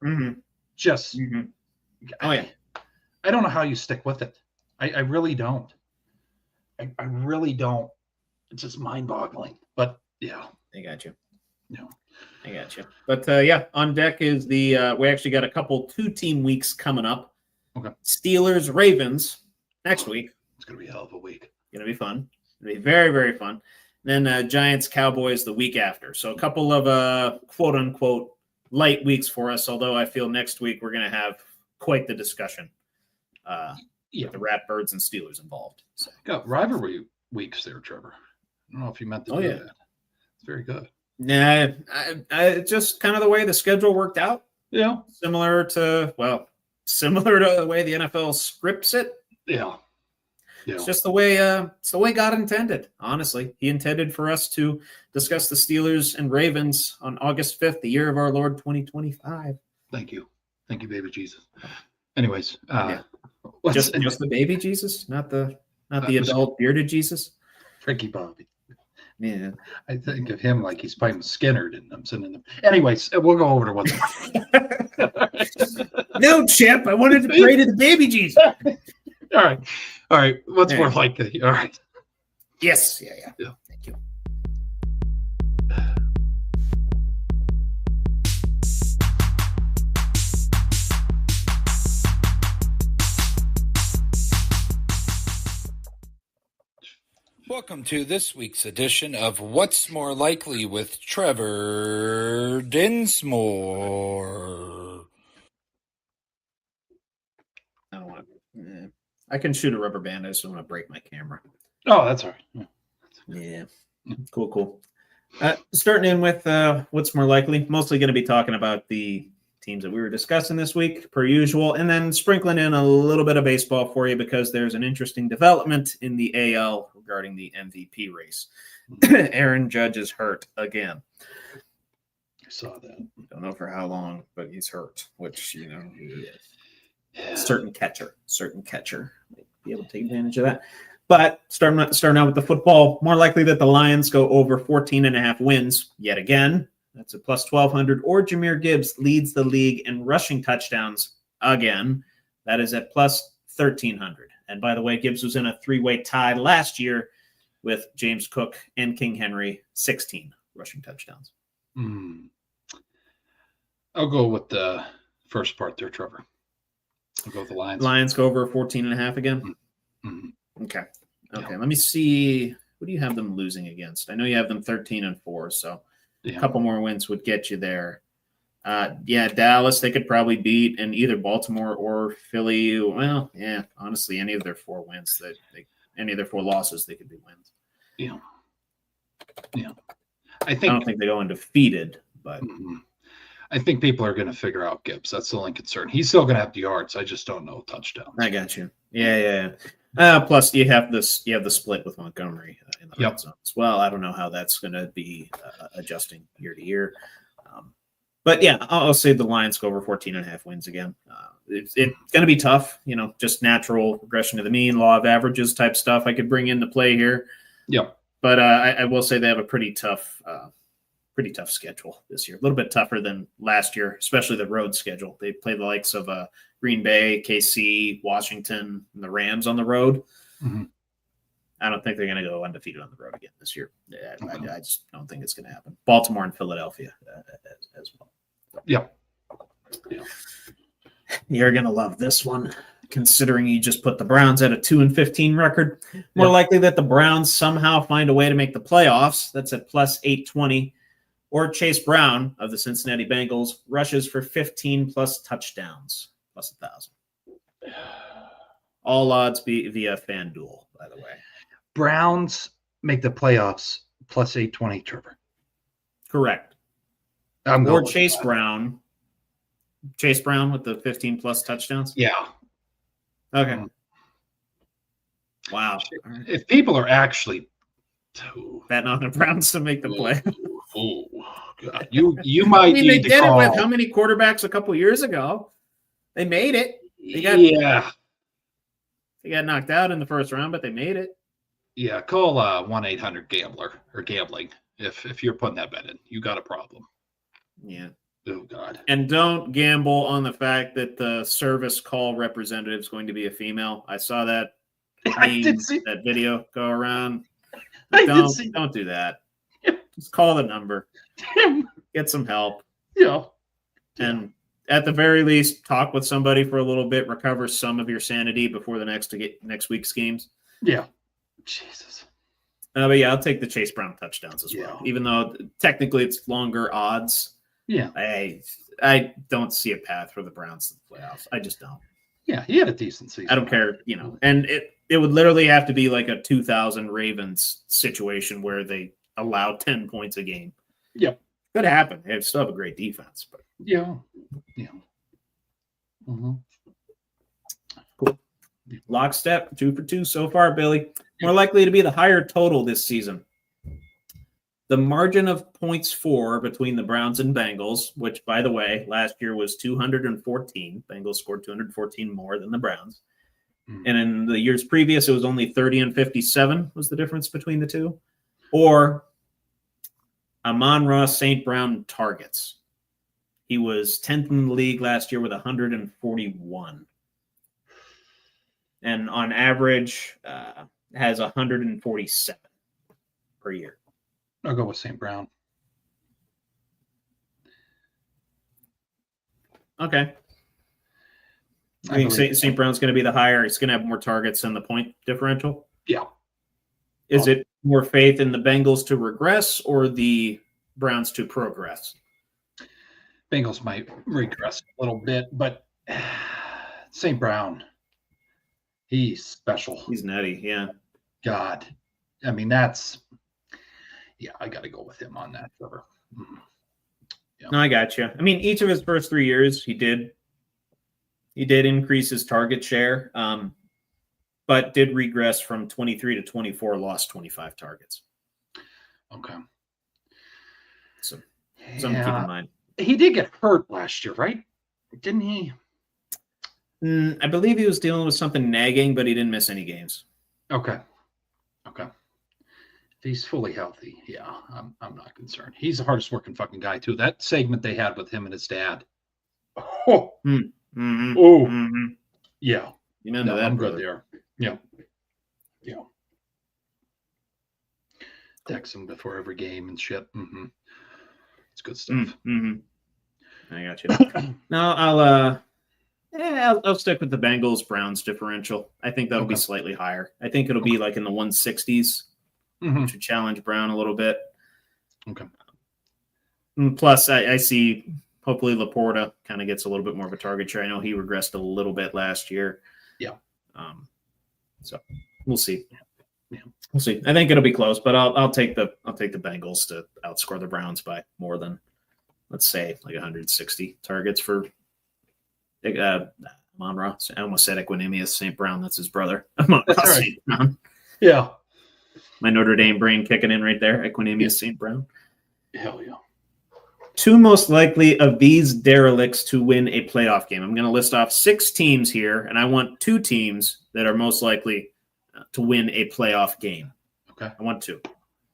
just, Oh yeah. I don't know how you stick with it. I really don't. I really don't. It's just mind-boggling. But yeah, I got you. No, I got you. But on deck is we actually got a couple 2-team weeks coming up. Okay. Steelers, Ravens next week. It's gonna be a hell of a week. Gonna be fun. It'll be very, very fun. And then Giants, Cowboys the week after. So a couple of quote unquote light weeks for us. Although I feel next week we're gonna have quite the discussion. With the Ratbirds and Steelers involved. So got rivalry weeks there, Trevor. I don't know if you meant to do that. It's very good. Nah, I just kind of the way the schedule worked out. Yeah. Similar to the way the NFL scripts it. Yeah. It's just the way God intended. Honestly, He intended for us to discuss the Steelers and Ravens on August 5th, the year of our Lord 2025. Thank you, baby Jesus. Anyways, just the baby Jesus, not the adult bearded Jesus. Frankie Bobby. Yeah, I think of him like he's playing Skinner, and I'm sitting in the. Anyways, we'll go over to what's. No, Chip. I wanted to pray to the baby Jesus. All right. What's more likely? All right. Yes. Yeah. Thank you. Welcome to this week's edition of What's More Likely with Trevor Dinsmore. I don't want to. I can shoot a rubber band. I just don't want to break my camera. Oh, that's all right. Yeah. Cool. Starting in with what's more likely. Mostly going to be talking about the teams that we were discussing this week, per usual, and then sprinkling in a little bit of baseball for you because there's an interesting development in the AL regarding the MVP race. Aaron Judge is hurt again. I saw that. Don't know for how long, but he's hurt, which, certain catcher might be able to take advantage of that. But starting out with the football, more likely that the Lions go over 14.5 wins yet again. That's a plus 1,200. Or Jahmyr Gibbs leads the league in rushing touchdowns again. That is at plus 1,300. And by the way, Gibbs was in a 3-way tie last year with James Cook and King Henry, 16 rushing touchdowns. I'll go with the first part there, Trevor. I'll go with the Lions. Lions go over 14.5 again? Okay. Let me see. Who do you have them losing against? I know you have them 13-4, so a couple more wins would get you there. Dallas, they could probably beat in either Baltimore or Philly. Well, honestly, any of their 4 wins, any of their 4 losses, they could be wins. Yeah. I don't think they go undefeated, but I think people are going to figure out Gibbs. That's the only concern. He's still going to have the yards. I just don't know touchdowns. I got you. Yeah. Plus, you have the split with Montgomery in the red zone as well. I don't know how that's going to be adjusting year to year. But I'll say the Lions go over 14.5 wins again. It's going to be tough, just natural regression to the mean, law of averages type stuff I could bring into play here. Yeah. But I will say they have a pretty tough schedule this year. A little bit tougher than last year, especially the road schedule. They play the likes of Green Bay, KC, Washington, and the Rams on the road. I don't think they're going to go undefeated on the road again this year. I just don't think it's going to happen. Baltimore and Philadelphia as well. Yeah. You're going to love this one. considering you just put the Browns at a 2-15 record. More likely that the Browns somehow find a way to make the playoffs. That's at plus 820. Or Chase Brown of the Cincinnati Bengals rushes for 15 plus touchdowns, plus 1,000. All odds via FanDuel, by the way. Browns make the playoffs plus 820, Trevor. Correct. Or Chase Brown. Chase Brown with the 15 plus touchdowns? Yeah. Okay. Wow. If people are actually betting on the Browns to make the play. Oh, God. You might they need did to call. it with how many quarterbacks a couple years ago? They made it. They got knocked out in the first round, but they made it. Yeah, call 1-800-GAMBLER or gambling if you're putting that bet in. You got a problem. Yeah. Oh, God. And don't gamble on the fact that the service call representative is going to be a female. I saw that. I did see that video go around. Don't do that. Just call the number. Get some help. Yeah. And at the very least, talk with somebody for a little bit, recover some of your sanity before the next week's games. Yeah. Jesus. But yeah, I'll take the Chase Brown touchdowns as well. Even though technically it's longer odds. Yeah. I don't see a path for the Browns to the playoffs. I just don't. Yeah, he had a decent season. I don't care, and it would literally have to be like a 2000 Ravens situation where they allow 10 points a game. Yep. Could happen. They still have a great defense, but yeah. Mm-hmm. Cool. Lockstep, 2 for 2 so far, Billy. More likely to be the higher total this season. The margin of points for between the Browns and Bengals, which, by the way, last year was 214. Bengals scored 214 more than the Browns. And in the years previous, it was only 30 and 57 was the difference between the two. Or Amon-Ra St. Brown targets. He was 10th in the league last year with 141. And on average, has 147 per year. I'll go with St. Brown. Okay. I think St. Brown's going to be the higher. He's going to have more targets than the point differential. Yeah. Is it more faith in the Bengals to regress or the Browns to progress? Bengals might regress a little bit, but St. Brown, he's special. He's nutty, yeah. God. I mean, I got to go with him on that, Trevor. Yeah. No, I got you. I mean, each of his first 3 years, he did increase his target share, but did regress from 23 to 24, lost 25 targets. Okay. So something to keep in mind. He did get hurt last year, right? Didn't he? I believe he was dealing with something nagging, but he didn't miss any games. Okay. If he's fully healthy, I'm not concerned. He's the hardest working fucking guy, too. That segment they had with him and his dad. Oh. Mm-hmm. Oh. Mm-hmm. Yeah. I'm good there. Yeah. Text him before every game and shit. Mm-hmm. It's good stuff. Mm-hmm. I got you. No, I'll stick with the Bengals Browns differential. I think that'll be slightly higher. I think it'll be like in the 160s, which would challenge Brown a little bit. Okay. Plus, I see hopefully Laporta kind of gets a little bit more of a target share. I know he regressed a little bit last year. Yeah. So we'll see. Yeah. We'll see. I think it'll be close, but I'll take the Bengals to outscore the Browns by more than, let's say, like 160 targets for Amon-Ra. I almost said Equinemius St. Brown. That's his brother. Amon-Ra St. Brown. Yeah. My Notre Dame brain kicking in right there. Equinemius St. Brown. Hell yeah. 2 most likely of these derelicts to win a playoff game. I'm going to list off 6 teams here, and I want 2 teams that are most likely to win a playoff game. Okay. I want 2.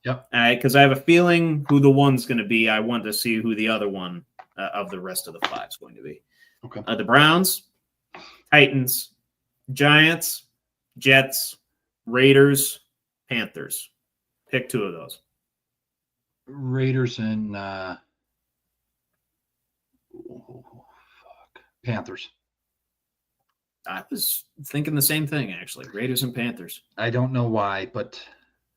Yep. Because I have a feeling who the one's going to be. I want to see who the other one of the rest of the 5 is going to be. Okay. The Browns, Titans, Giants, Jets, Raiders, Panthers. Pick 2 of those. Raiders and Panthers. I was thinking the same thing, actually. Raiders and Panthers. I don't know why, but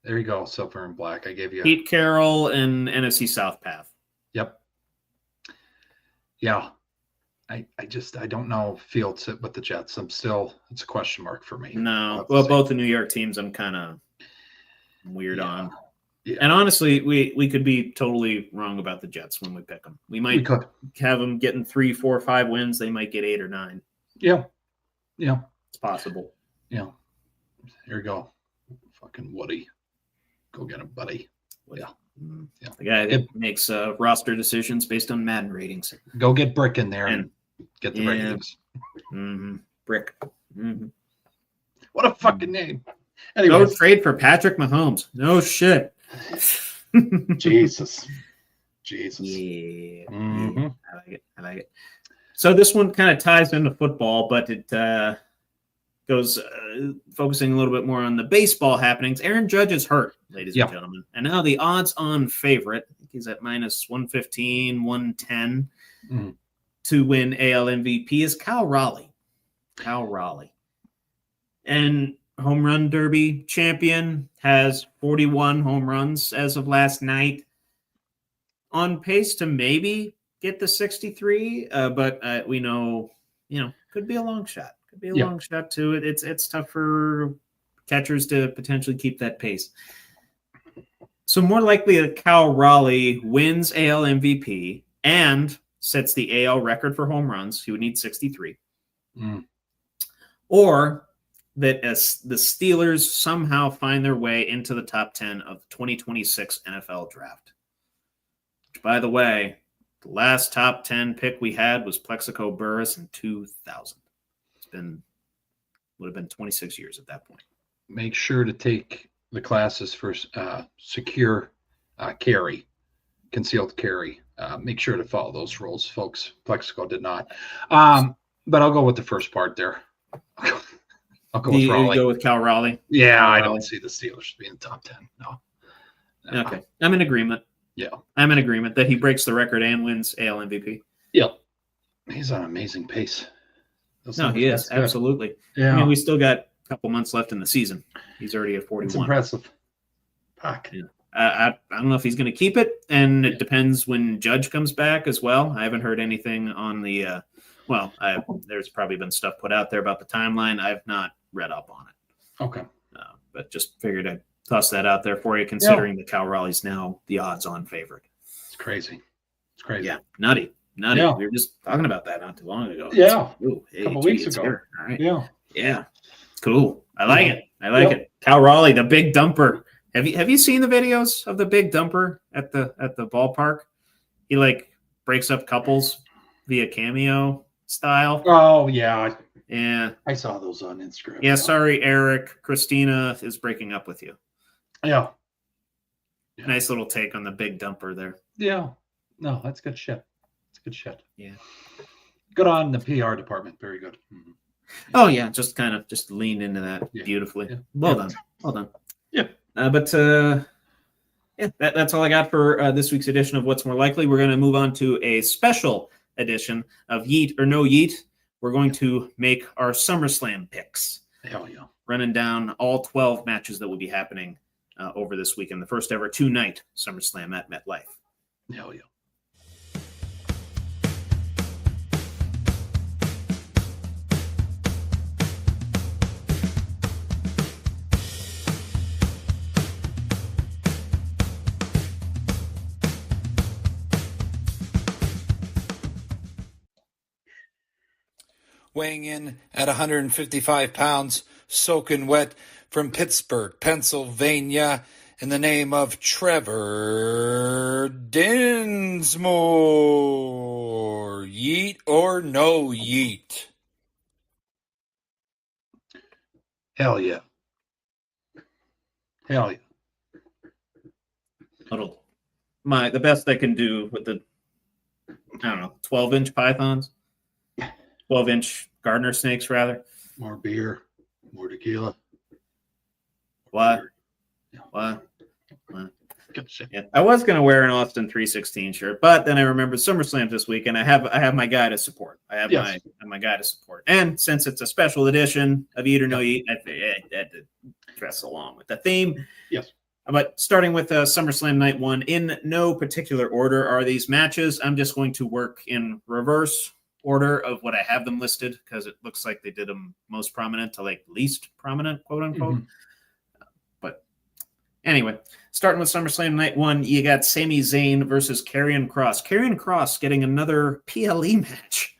there you go. Silver and black. I gave you. Pete Carroll and NFC South path. Yep. Yeah. I don't know Fields with the Jets. It's a question mark for me. No. Well, both the New York teams I'm kind of weird on. Yeah. And honestly, we could be totally wrong about the Jets when we pick them. We might have them getting 3, 4, 5 wins. They might get 8 or 9. Yeah. Yeah. It's possible. Yeah. Here we go. Fucking Woody. Go get him, buddy. Yeah. Yeah. The guy that makes roster decisions based on Madden ratings. Go get Brick in there and get the ratings. Mm-hmm. Brick. Mm-hmm. What a fucking name. Anyway, go trade for Patrick Mahomes. No shit. Jesus. Yeah. Mm-hmm. I like it. So this one kind of ties into football, but it goes focusing a little bit more on the baseball happenings. Aaron Judge is hurt, ladies and gentlemen. And now the odds-on favorite, I think he's at minus 115, 110 to win AL MVP is Cal Raleigh. And home run derby champion, has 41 home runs as of last night. On pace to maybe get the 63, but we know, could be a long shot. Could be a long shot too. It's tough for catchers to potentially keep that pace. So more likely that Cal Raleigh wins AL MVP and sets the AL record for home runs. He would need 63. Or that as the Steelers somehow find their way into the top 10 of the 2026 NFL draft. Which, by the way, the last top 10 pick we had was Plexico Burress in 2000. Would have been 26 years at that point. Make sure to take the classes for secure carry, concealed carry. Make sure to follow those rules, folks. Plexico did not. But I'll go with the first part there. I'll go with Raleigh. You go with Cal Raleigh? Yeah, I don't see the Steelers being top 10. No. Okay. I'm in agreement. Yeah. I'm in agreement that he breaks the record and wins AL MVP. Yep. He's on amazing pace. No, he is. Absolutely. Yeah. I mean, we still got a couple months left in the season. He's already at 41. It's impressive. Fuck. Yeah. I don't know if he's going to keep it, and it depends when Judge comes back as well. I haven't heard anything on the there's probably been stuff put out there about the timeline. I've not read up on it. Okay. But just figured I'd toss that out there for you, considering that Cal Raleigh's now the odds-on favorite. It's crazy. It's crazy. Yeah, nutty. Yeah. We were just talking about that not too long ago. Yeah. A couple weeks ago. Here. All right. Yeah. Yeah. Cool. I like it. It. Cal Raleigh, the big dumper. Have you seen the videos of the big dumper at the ballpark? He breaks up couples via cameo style. Oh yeah. Yeah. I saw those on Instagram. Yeah, sorry, Eric. Christina is breaking up with you. Yeah. Nice little take on the big dumper there. Yeah. No, that's good shit. It's good shit. Yeah. Good on the PR department. Very good. Mm-hmm. Oh yeah, just leaned into that beautifully. Yeah. Well done. Yeah. That's all I got for this week's edition of What's More Likely. We're going to move on to a special edition of Yeet or No Yeet. We're going to make our SummerSlam picks. Hell yeah. Running down all 12 matches that will be happening over this weekend. The first ever 2-night SummerSlam at MetLife. Hell yeah. Weighing in at 155 pounds, soaking wet from Pittsburgh, Pennsylvania, in the name of Trevor Dinsmore. Yeet or no yeet? Hell yeah. Hell yeah. The best I can do with the 12-inch pythons. 12-inch gardener snakes, rather. More beer, more tequila. What? Yeah, I was going to wear an Austin 316 shirt, but then I remembered SummerSlam this week, and I have my guy to support. I have my guy to support. And since it's a special edition of Eat or No Eat, I had to dress along with the theme. Yes. But starting with SummerSlam Night 1, in no particular order are these matches. I'm just going to work in reverse order of what I have them listed because it looks like they did them most prominent to like least prominent, quote unquote. But anyway, starting with SummerSlam Night 1, you got Sami Zayn versus Karrion Kross. Karrion Kross getting another PLE match.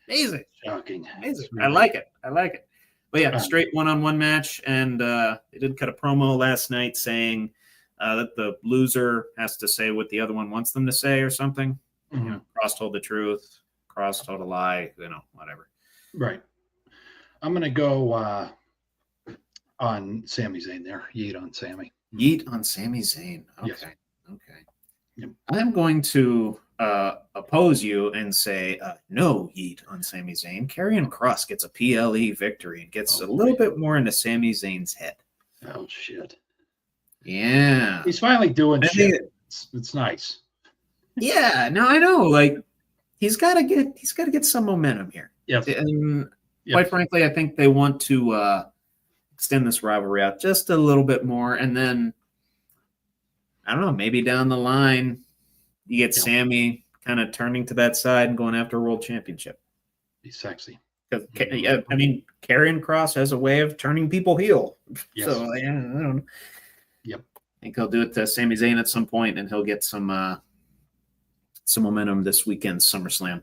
Amazing. Shocking. Amazing. Really... I like it. But yeah, straight one-on-one match, and they did cut a promo last night saying that the loser has to say what the other one wants them to say or something. You know, Kross told the truth. Kross told a lie, whatever. Right. I'm going to go on Sami Zayn there. Yeet on Sami. Yeet on Sami Zayn. Okay. Yes. Okay. Yep. I'm going to oppose you and say no yeet on Sami Zayn. Karrion Kross gets a PLE victory and gets a little bit more into Sami Zayn's head. Oh, shit. Yeah. He's finally doing shit. It's nice. Yeah. No, I know. Like, he's got to get some momentum here. Yes. And quite frankly, I think they want to extend this rivalry out just a little bit more. And then, I don't know, maybe down the line, you get Sammy kind of turning to that side and going after a world championship. He's sexy. I mean, Karrion Kross has a way of turning people heel. Yes. So, I don't know. Yep. I think he'll do it to Sami Zayn at some point, and he'll get some momentum this weekend's SummerSlam.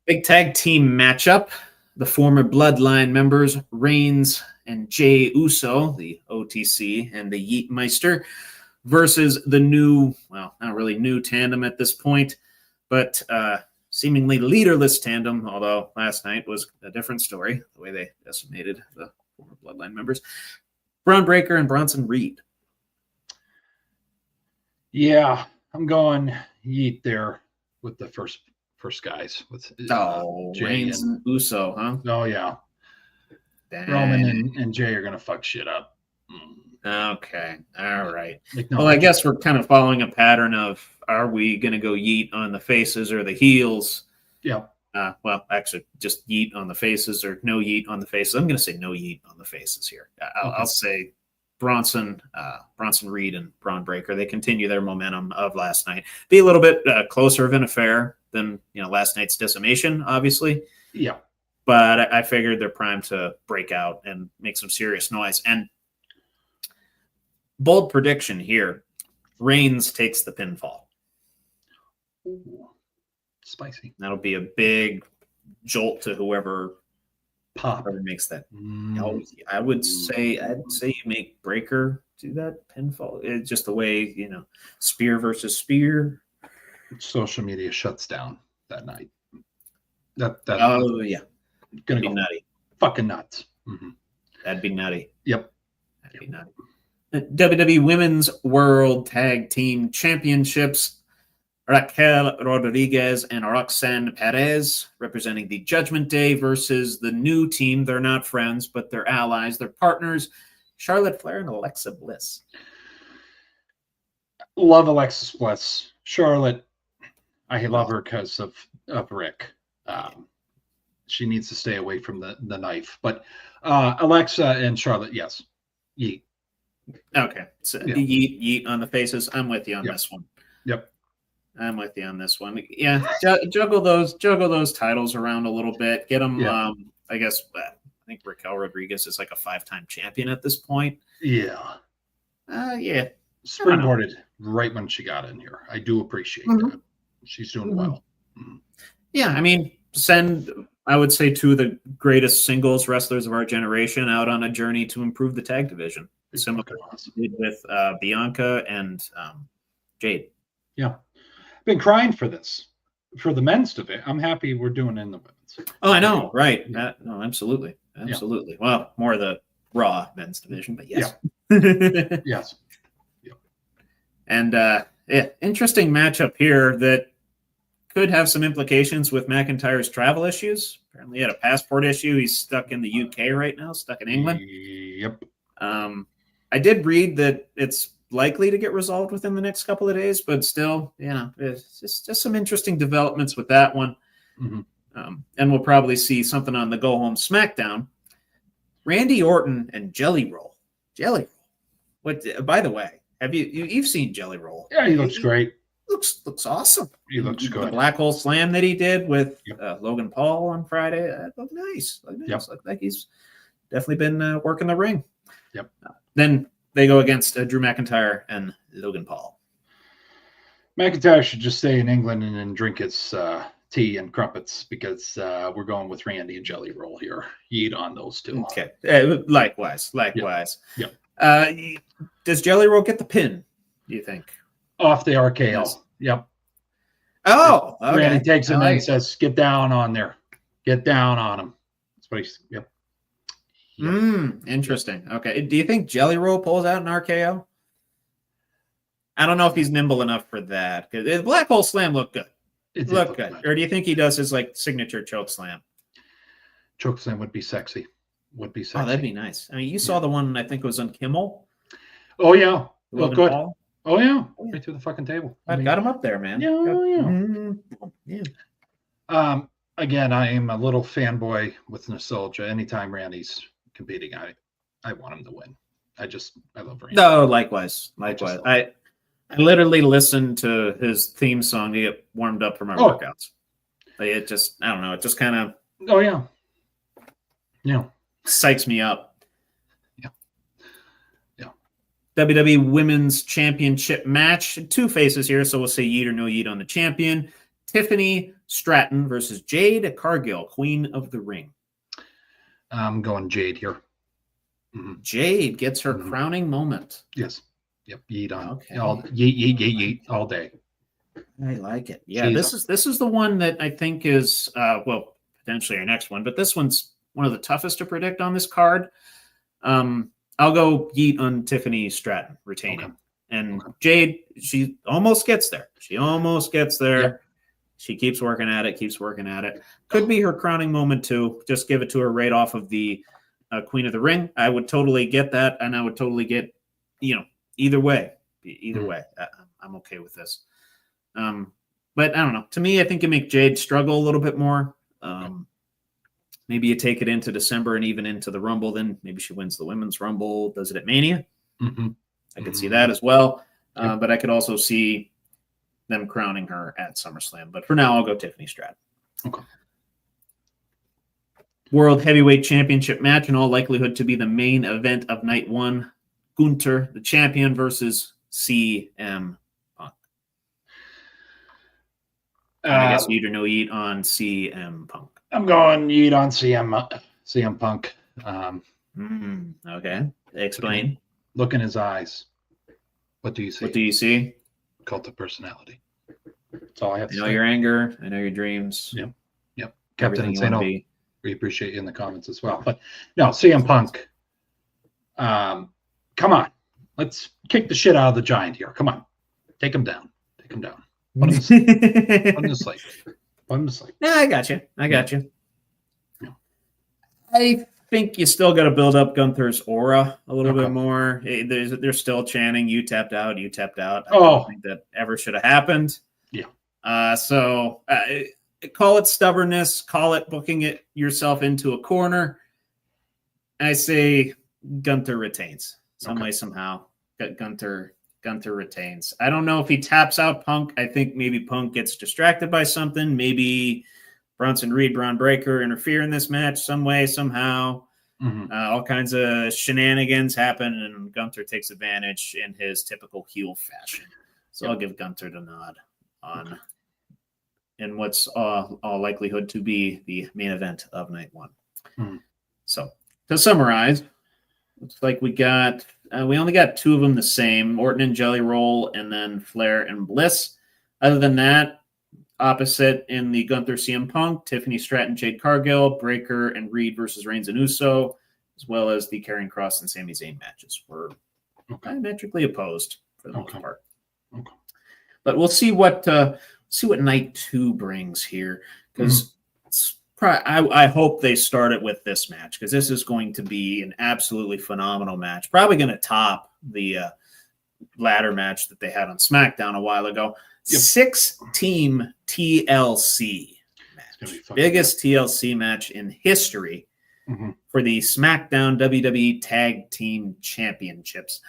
Big tag team matchup. The former Bloodline members, Reigns and Jey Uso, the OTC and the Yeet Meister, versus the new, well, not really new tandem at this point, but seemingly leaderless tandem, although last night was a different story, the way they decimated the former Bloodline members. Braun Breaker and Bronson Reed. Yeah, I'm going Yeet there with the first guys. With Reigns and Uso, huh? Oh, yeah. Dang. Roman and Jay are going to fuck shit up. Okay. All right. Well, I guess we're kind of following a pattern of, are we going to go Yeet on the faces or the heels? Yeah. Well, actually, just Yeet on the faces or no Yeet on the faces. I'm going to say no Yeet on the faces here. I'll say Bronson Reed and Braun Breaker. They continue their momentum of last night. Be a little bit closer of an affair than last night's decimation, obviously. Yeah. But I figured they're primed to break out and make some serious noise. And bold prediction here: Reigns takes the pinfall. Ooh, spicy. That'll be a big jolt to whoever makes that. I would say you make Breaker do that pinfall. It's just the way spear versus spear. Social media shuts down that night. That yeah, gonna be go nutty, fucking nuts. That'd be nutty. Yep. That'd be nutty. WWE Women's World Tag Team Championships. Raquel Rodriguez and Roxanne Perez representing the Judgment Day versus the new team. They're not friends, but they're allies. They're partners. Charlotte Flair and Alexa Bliss. Love Alexa Bliss. Charlotte, I love her because of Rick. She needs to stay away from the knife. But Alexa and Charlotte, yes. Yeet. Okay. So yeet on the faces. I'm with you on this one. Yep. I'm with you on this one. Yeah, juggle those titles around a little bit. Get them. Yeah. I guess I think Raquel Rodriguez is like a 5-time champion at this point. Yeah. Yeah. Springboarded right when she got in here. I do appreciate that. She's doing well. Yeah, I mean, send, I would say, two of the greatest singles wrestlers of our generation out on a journey to improve the tag division. Similar with Bianca and Jade. Yeah. Been crying for this, for the men's division. I'm happy we're doing it in the women's. Oh, I know, right? No, absolutely. Yeah. Well, more of the Raw men's division, but yes. Yeah. Yes. Yeah. And interesting matchup here that could have some implications with McIntyre's travel issues. Apparently, he had a passport issue. He's stuck in the UK right now, stuck in England. Yep. I did read that it's likely to get resolved within the next couple of days, but still, it's just some interesting developments with that one. And we'll probably see something on the Go Home SmackDown. Randy Orton and Jelly Roll. Jelly Roll. What? By the way, you've seen Jelly Roll? Yeah, he looks great. Looks awesome. He looks good. The Black Hole Slam that he did with Logan Paul on Friday, that looked nice. Looked like he's definitely been working the ring. Yep. Then they go against Drew McIntyre and Logan Paul. McIntyre should just stay in England and then drink his tea and crumpets because we're going with Randy and Jelly Roll here. Eat on those two. Okay. Likewise. Yep. Does Jelly Roll get the pin, do you think? Off the RKO. Yes. Yep. Oh, okay. Randy takes it and says, get down on there. Get down on him. That's what he's, yep. Interesting. Okay. Do you think Jelly Roll pulls out an RKO? I don't know if he's nimble enough for that. Because the Black Hole Slam looked good. It looked good. Or do you think he does his signature choke slam? Choke slam would be sexy. Oh, that'd be nice. I mean, you saw the one I think it was on Kimmel. Oh yeah. Look good. Paul. Oh yeah. Right through the fucking table. I got him up there, man. Yeah. Again, I am a little fanboy with nostalgia. Anytime Randy's competing, I want him to win. I love Randy. No, likewise. I literally listen to his theme song to get warmed up for my workouts. It just, I don't know. It just kind of. Oh yeah. Yeah. Psychs me up. Yeah. WWE Women's Championship match. Two faces here, so we'll say yeet or no yeet on the champion. Tiffany Stratton versus Jade Cargill, Queen of the Ring. I'm going Jade here. Jade gets her crowning moment. Yes. Yep. Yeet on. Okay. Yeet all day. I like it. Yeah, this is the one that I think is potentially our next one, but this one's one of the toughest to predict on this card. I'll go yeet on Tiffany Stratton retaining. Okay. And Jade, she almost gets there. Yep. She keeps working at it. Could be her crowning moment too. Just give it to her right off of the Queen of the Ring. I would totally get that, and I would totally get, either way. I'm okay with this. But I don't know. To me, I think you make Jade struggle a little bit more. Maybe you take it into December and even into the Rumble. Then maybe she wins the Women's Rumble, does it at Mania. I could see that as well. But I could also see them crowning her at SummerSlam. But for now, I'll go Tiffany Stratton. Okay. World Heavyweight Championship match, in all likelihood to be the main event of night one. Gunther, the champion, versus CM Punk. I guess yeet or no yeet on CM Punk. I'm going yeet on CM Punk. Okay. Explain. Look in his eyes. What do you see? Cult of personality. That's all I have to say. I know your anger. I know your dreams. Yep. Captain Insano. We appreciate you in the comments as well. But no, CM Punk. Come on. Let's kick the shit out of the Giant here. Come on. Take him down. Put him to sleep. No, I got you. Yeah. I think you still got to build up Gunther's aura a little bit more. They're still chanting, you tapped out. I don't think that ever should have happened. Yeah. So call it stubbornness, call it booking yourself into a corner. I say Gunther retains some way, somehow. Gunther retains. I don't know if he taps out Punk. I think maybe Punk gets distracted by something. Maybe Bronson Reed, Braun Breaker interfere in this match some way, somehow. All kinds of shenanigans happen, and Gunther takes advantage in his typical heel fashion. So I'll give Gunther the nod on in what's all likelihood to be the main event of night one. So to summarize, looks like we only got two of them the same, Orton and Jelly Roll, and then Flair and Bliss. Other than that, opposite in the Gunther CM Punk, Tiffany Stratton, Jade Cargill, Breaker and Reed versus Reigns and Uso, as well as the Karrion Kross and Sami Zayn matches were diametrically opposed for the most part. But we'll see what night two brings here, because I hope they start it with this match, because this is going to be an absolutely phenomenal match. Probably going to top the ladder match that they had on SmackDown a while ago. Yep. 6-team TLC match. Biggest TLC match in history for the SmackDown WWE Tag Team Championships.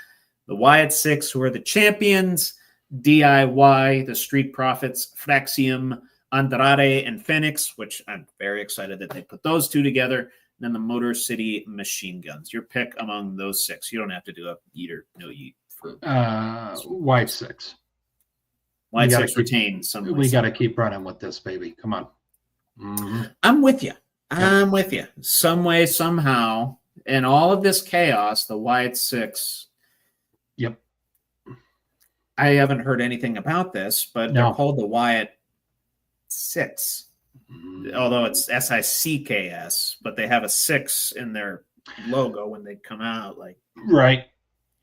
The Wyatt Six, who are the champions, DIY, the Street Profits, Fraxium, Andrade, and Phoenix, which I'm very excited that they put those two together. And then the Motor City Machine Guns. Your pick among those six. You don't have to do a yeet or no yeet for Wyatt Six. Wyatt Six retain some. We got to keep running with this, baby. Come on. I'm with you. I'm with you. Some way, somehow, in all of this chaos, the Wyatt Six. Yep. I haven't heard anything about this, but they're called the Wyatt Six. Although it's SICKS, but they have a 6 in their logo when they come out. Like, right.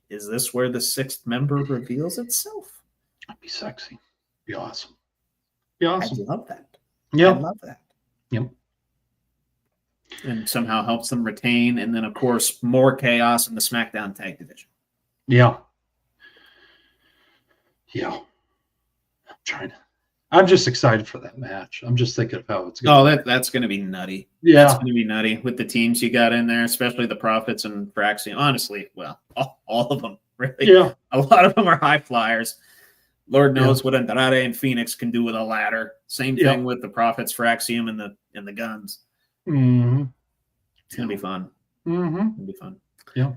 Is this where the sixth member reveals itself? That'd be sexy. Be awesome. Be awesome. I love that. Yeah. I love that. Yep. And somehow helps them retain. And then, of course, more chaos in the SmackDown tag division. Yeah. I'm just excited for that match. I'm just thinking of how it's going. Oh, that's going to be nutty. Yeah. That's going to be nutty with the teams you got in there, especially the Profits and Fraxium. Honestly, well, all of them, really. Yeah. A lot of them are high flyers. Lord knows what Andrade and Phoenix can do with a ladder. Same thing with the Profits, Fraxium, and the Guns. Mm-hmm. It's going to be fun. Mm-hmm. It's going to be fun. Yeah.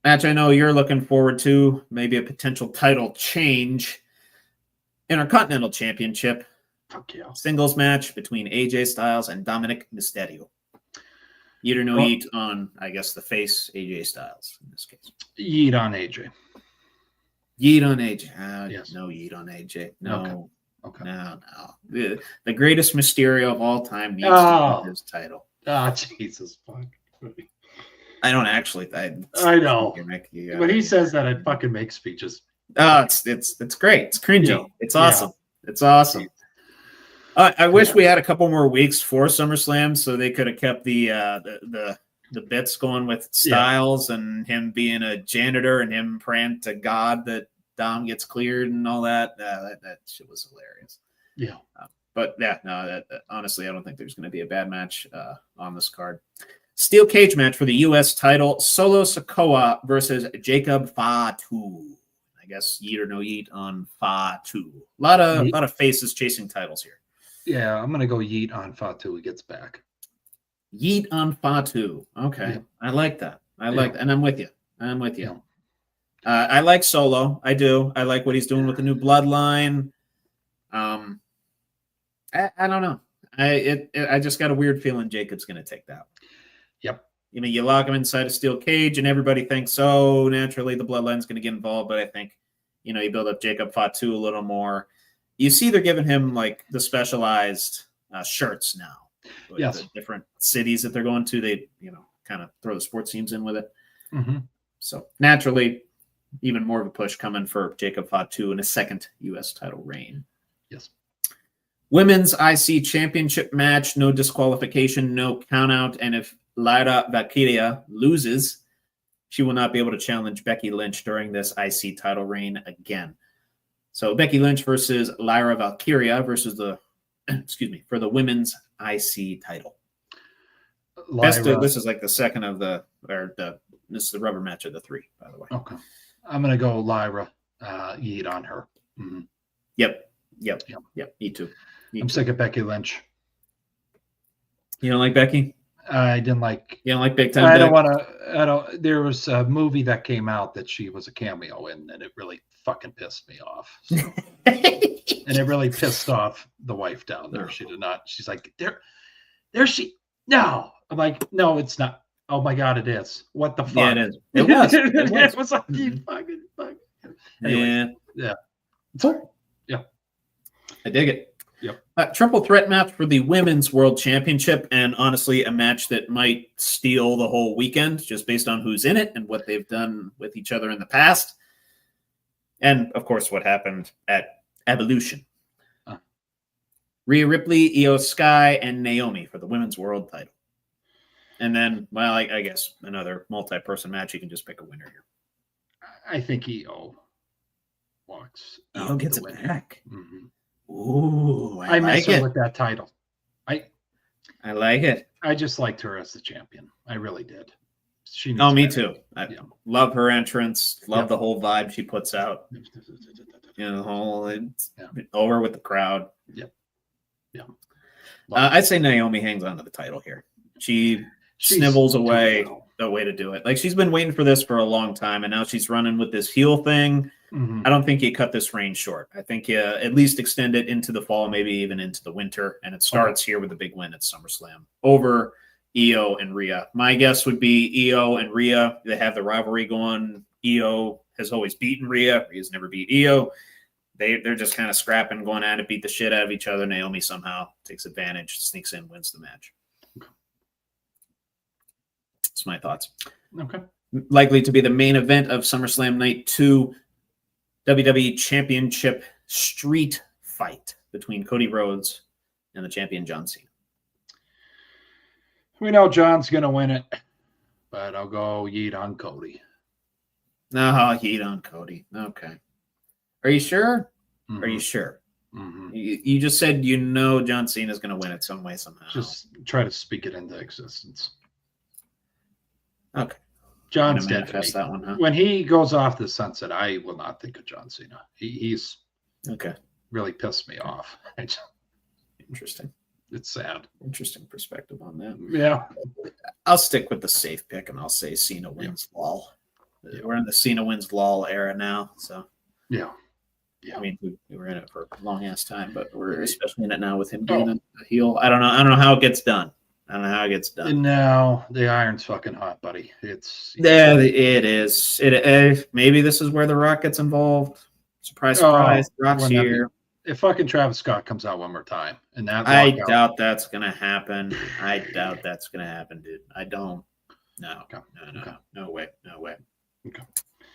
Match I know you're looking forward to, maybe a potential title change. Intercontinental Championship. Fuck yeah. Singles match between AJ Styles and Dominic Mysterio. Yeet or no yeet on, I guess, the face AJ Styles in this case. Yeet on AJ. Yeet on AJ. Yes. No yeet on AJ. No. Okay. No. The greatest Mysterio of all time needs to win his title. Jesus fuck. I don't actually. I know. When he says that, I fucking make speeches. Oh, it's great. It's cringy. Yeah. It's awesome. Yeah. It's awesome. I wish we had a couple more weeks for SummerSlam so they could have kept the bits going with Styles and him being a janitor and him praying to God that Dom gets cleared and all that. That shit was hilarious. Yeah. But honestly, I don't think there's going to be a bad match on this card. Steel cage match for the U.S. title: Solo Sikoa versus Jacob Fatu. I guess yeet or no yeet on Fatu. A lot of faces chasing titles here. Yeah, I'm gonna go yeet on Fatu. He gets back. Yeet on Fatu. Okay, I like that. I like that, and I'm with you. Yeah. I like Solo. I do. I like what he's doing with the new bloodline. I don't know. I just got a weird feeling Jacob's gonna take that. Yep. You lock him inside a steel cage, and everybody thinks, naturally the bloodline's going to get involved. But I think, you build up Jacob Fatu a little more. You see they're giving him, like, the specialized shirts now. Yes. The different cities that they're going to, they, kind of throw the sports teams in with it. Mm-hmm. So, naturally, even more of a push coming for Jacob Fatu in a second U.S. title reign. Yes. Women's IC championship match, no disqualification, no countout, and if Lyra Valkyria loses, she will not be able to challenge Becky Lynch during this IC title reign again. So Becky Lynch versus Lyra Valkyria versus for the women's IC title. This is like the second of this is the rubber match of the three, by the way. Okay. I'm going to go Lyra, yeet on her. Mm-hmm. Yep. Me too. I'm sick of Becky Lynch. You don't like Becky? I didn't like. You don't like big time. I don't want to. There was a movie that came out that she was a cameo in, and it really fucking pissed me off. So. And it really pissed off the wife down there. She did not. She's like, there she. No, I'm like, no, it's not. Oh my god, it is. What the fuck? Yeah, it is. It was. It was like you fucking. Anyway, yeah. So, yeah. I dig it. Yep. Triple threat match for the Women's World Championship, and honestly, a match that might steal the whole weekend just based on who's in it and what they've done with each other in the past. And, of course, what happened at Evolution. Rhea Ripley, Io Sky, and Naomi for the Women's World title. And then, well, I guess another multi-person match. You can just pick a winner here. I think Io. walks. Io gets it back. Mm-hmm. Ooh, I miss like her it. with that title. I like it. I just liked her as the champion. I really did. She needs Oh, me better. too. I Yeah. love her entrance. Love Yep. the whole vibe she puts out. You know, the whole Yeah. over with the crowd. Yeah. I'd say Naomi hangs on to the title here. She snivels away a way to do it. Like, she's been waiting for this for a long time, and now she's running with this heel thing. Mm-hmm. I don't think you cut this reign short. I think you at least extend it into the fall, maybe even into the winter, and it starts here with a big win at SummerSlam over Io and Rhea. My guess would be Io and Rhea. They have the rivalry going. Io has always beaten Rhea. Rhea's never beat Io. They're just kind of scrapping, going at it, beat the shit out of each other. Naomi somehow takes advantage, sneaks in, wins the match. That's my thoughts. Okay. Likely to be the main event of SummerSlam Night 2, WWE Championship Street Fight between Cody Rhodes and the champion John Cena. We know John's going to win it, but I'll go yeet on Cody. No, yeet on Cody. Okay. Are you sure? Mm-hmm. Are you sure? Mm-hmm. You just said you know John Cena's going to win it some way, somehow. Just try to speak it into existence. Okay. John's manifest that one, huh? When he goes off the sunset, I will not think of John Cena. He's okay. Really pissed me off. Interesting. It's sad. Interesting perspective on that. Yeah. I'll stick with the safe pick, and I'll say Cena wins lol. Yeah. We're in the Cena wins lol era now, so yeah. I mean, we were in it for a long ass time, but we're especially in it now with him being a heel. I don't know how it gets done. And now the iron's fucking hot, buddy. It is. Maybe this is where The Rock gets involved. Surprise, surprise. Rock's here. If fucking Travis Scott comes out one more time, and that I doubt that's gonna happen. I doubt that's gonna happen, dude. I don't. No. Okay. No way. Okay.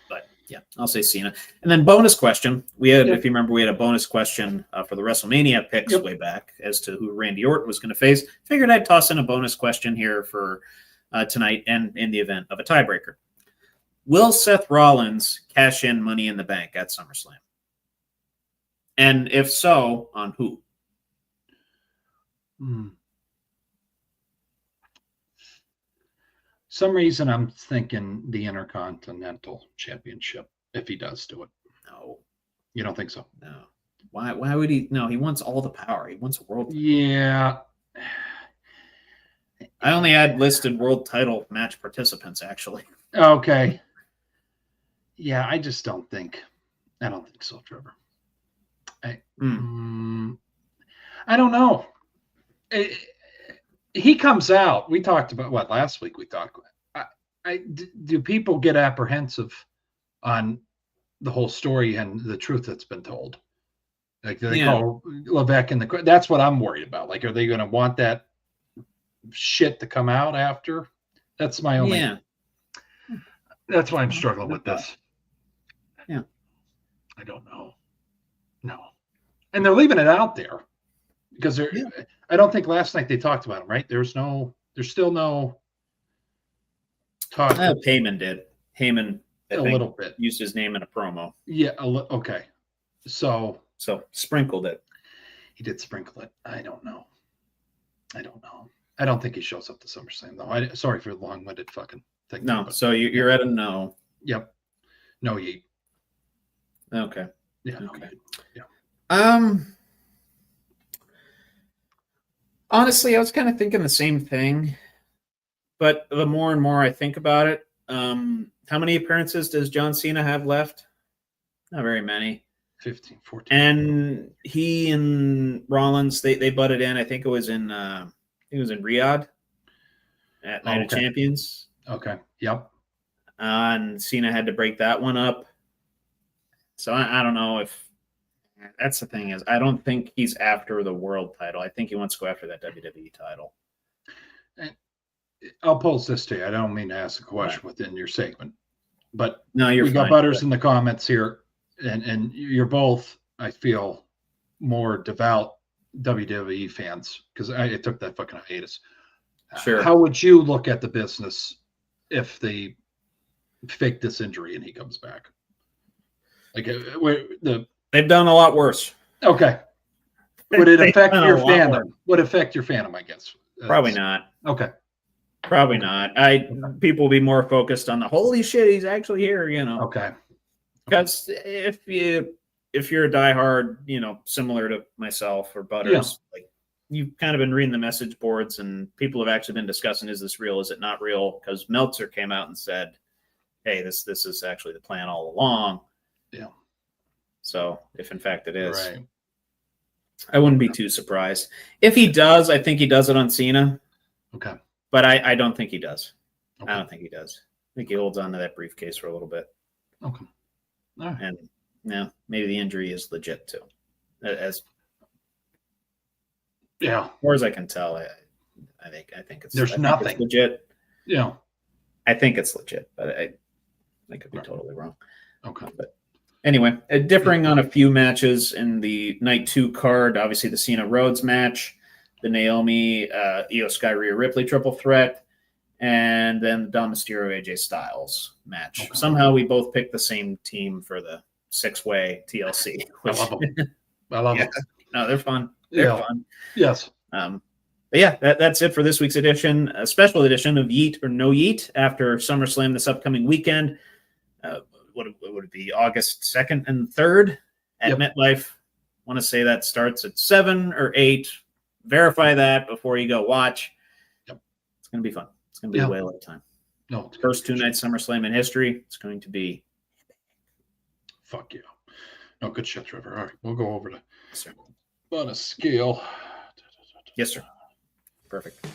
But yeah, I'll say Cena. And then bonus question. We had, if you remember, we had a bonus question for the WrestleMania picks way back as to who Randy Orton was going to face. Figured I'd toss in a bonus question here for tonight and in the event of a tiebreaker. Will Seth Rollins cash in Money in the Bank at SummerSlam? And if so, on who? Some reason I'm thinking the Intercontinental Championship, if he does do it. No. You don't think so? No. Why would he? No, he wants all the power. He wants a world title. Yeah. I only had listed world title match participants, actually. Okay. Yeah, I don't think so, Trevor. I don't know. He comes out. We talked about what last week. We talked. Do people get apprehensive on the whole story and the truth that's been told? Like, do they call Levesque in the? That's what I'm worried about. Like, are they going to want that shit to come out after? That's my only. Yeah. That's why I'm struggling with this. Yeah. I don't know. No. And they're leaving it out there because they're. Yeah. I don't think last night they talked about him, right? There's still no talk. Heyman did. Heyman a little bit used his name in a promo. Yeah. Okay. So sprinkled it. He did sprinkle it. I don't know. I don't think he shows up to SummerSlam though. Sorry for the long-winded fucking thing. No. So you're at a no. Yep. No yeet. Okay. Yeah. Okay. No yeah. Honestly, I was kind of thinking the same thing, but the more and more I think about it, how many appearances does John Cena have left? Not very many. 15, 14. And he and Rollins, they butted in. I think it was in Riyadh at Night of Champions. Okay. Yep. And Cena had to break that one up. So I don't know if. That's the thing is, I don't think he's after the world title. I think he wants to go after that WWE title. And I'll pose this to you. I don't mean to ask a question within your segment, but no, we got Butters in the comments here, and you're both, I feel, more devout WWE fans because I took that fucking hiatus. Sure. How would you look at the business if they fake this injury and he comes back? Like they've done a lot worse. Okay. Would it affect done a your lot fandom? worse. Would affect your fandom, I guess. Probably not. Okay. Probably not. People will be more focused on the holy shit, he's actually here, Okay. Because if you're a diehard, similar to myself or Butters, like you've kind of been reading the message boards and people have actually been discussing, is this real? Is it not real? Because Meltzer came out and said, hey, this is actually the plan all along. Yeah. So if in fact it is, right. I wouldn't be too surprised. If he does, I think he does it on Cena. Okay. But I don't think he does. Okay. I don't think he does. I think he holds on to that briefcase for a little bit. Okay. All right. And maybe the injury is legit too. As far as I can tell, I think it's there's nothing it's legit. Yeah. I think it's legit, but I could be totally wrong. Okay. But anyway, differing on a few matches in the night 2 card, obviously the Cena Rhodes match, the Naomi, Io Sky, Rhea Ripley triple threat, and then the Dom Mysterio, AJ Styles match. Okay. Somehow we both picked the same team for the 6-way TLC. I love them. I love them. No, they're fun. They're fun. Yes. But yeah, that's it for this week's edition, a special edition of Yeet or No Yeet after SummerSlam this upcoming weekend. What would it be? August 2nd and 3rd at MetLife. I want to say that starts at 7 or 8. Verify that before you go watch. Yep. It's going to be fun. It's going to be a whale of time. No, First 2-night SummerSlam in history. It's going to be. Fuck yeah. No, good shit, Trevor. All right, we'll go over to Sir. on a scale. Yes, sir. Perfect.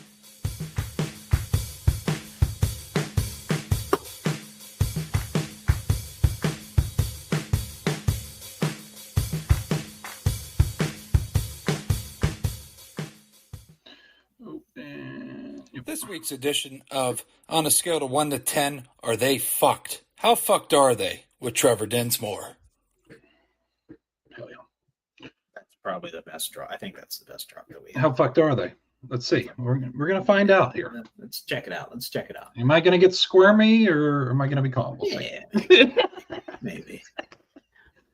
This week's edition of On a Scale of 1 to 10, are they fucked? How fucked are they with Trevor Dinsmore? Hell yeah. That's probably the best draw. I think that's the best draw that we have. How fucked are they? Let's see. We're going to find out here. Let's check it out. Am I going to get squirmy or am I going to be calm? We'll see. Maybe.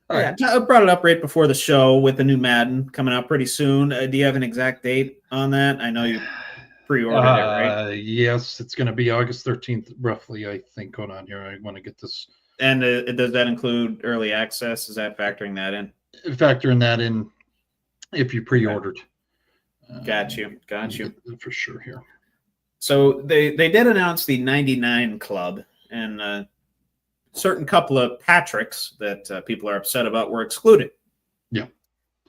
All right. I brought it up right before the show with the new Madden coming out pretty soon. Do you have an exact date on that? I know you pre-ordered it, right? Yes, it's going to be August 13th, roughly, I think. Hold on here. I want to get this. And does that include early access? Is that factoring that in? Factoring that in if you pre-ordered. Got you. For sure here. So they did announce the 99 Club, and a certain couple of Patricks that people are upset about were excluded. Yeah.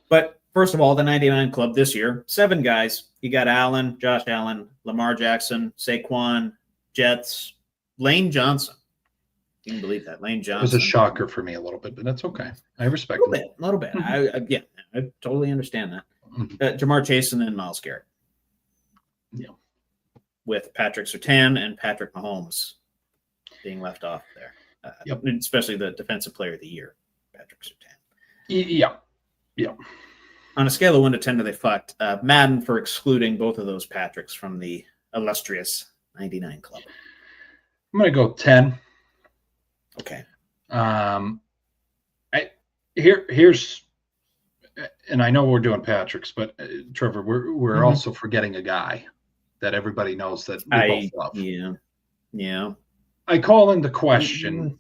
But first of all, the 99 Club this year, 7 guys. You got Allen, Josh Allen, Lamar Jackson, Saquon, Jets, Lane Johnson. You can believe that. Lane Johnson. It was a shocker for me a little bit, but that's okay. I respect it. A little bit. I totally understand that. Jamar Chase and then Myles Garrett. Yeah. With Patrick Surtain and Patrick Mahomes being left off there. Especially the Defensive Player of the Year, Patrick Surtain. Yeah. On a scale of 1 to 10, do they fucked? Madden for excluding both of those Patricks from the illustrious 99 Club. I'm going to go 10. Okay. Here's, and I know we're doing Patrick's, but Trevor, we're also forgetting a guy that everybody knows that we both love. Yeah. I call in the question,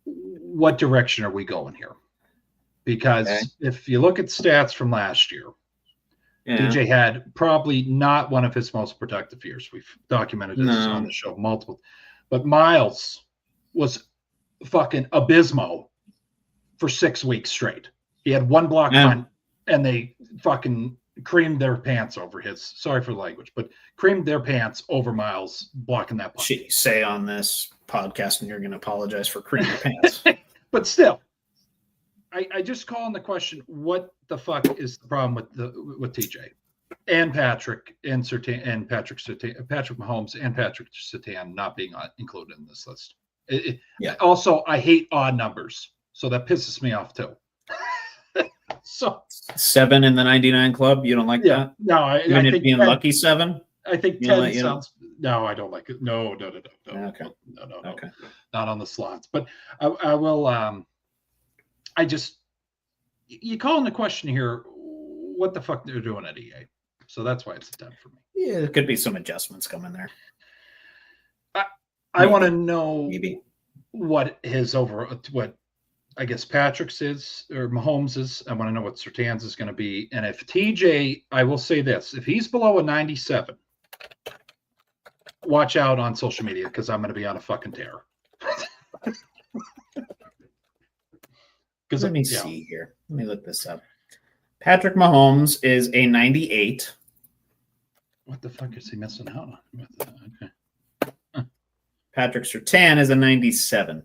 what direction are we going here? Because if you look at stats from last year, DJ had probably not one of his most productive years. We've documented this on the show multiple, but Miles was fucking abysmal for 6 weeks straight. He had 1 block punt, and they fucking creamed their pants over his. Sorry for the language, but creamed their pants over Miles blocking that punt. She say on this podcast, and you're going to apologize for creaming your pants. But still, I just call in the question: what the fuck is the problem with TJ and Patrick and Surtain and Patrick Mahomes and Patrick Surtain not being included in this list? Also, I hate odd numbers, so that pisses me off too. So 7 in the 99 Club, you don't like that? No, I think being 10, lucky 7. I think 10 sounds. No, I don't like it. No. Okay. No. Not on the slots, but I will. you call into question here what the fuck they're doing at EA. So that's why it's a 10 for me. Yeah, there could be some adjustments coming there. I want to know maybe what I guess Patrick's is or Mahomes is. I want to know what Surtain's is going to be. And if TJ, I will say this, if he's below a 97, watch out on social media because I'm going to be on a fucking tear. Let me see here. Let me look this up. Patrick Mahomes is a 98. What the fuck is he missing out on? Okay. Patrick Surtain is a 97.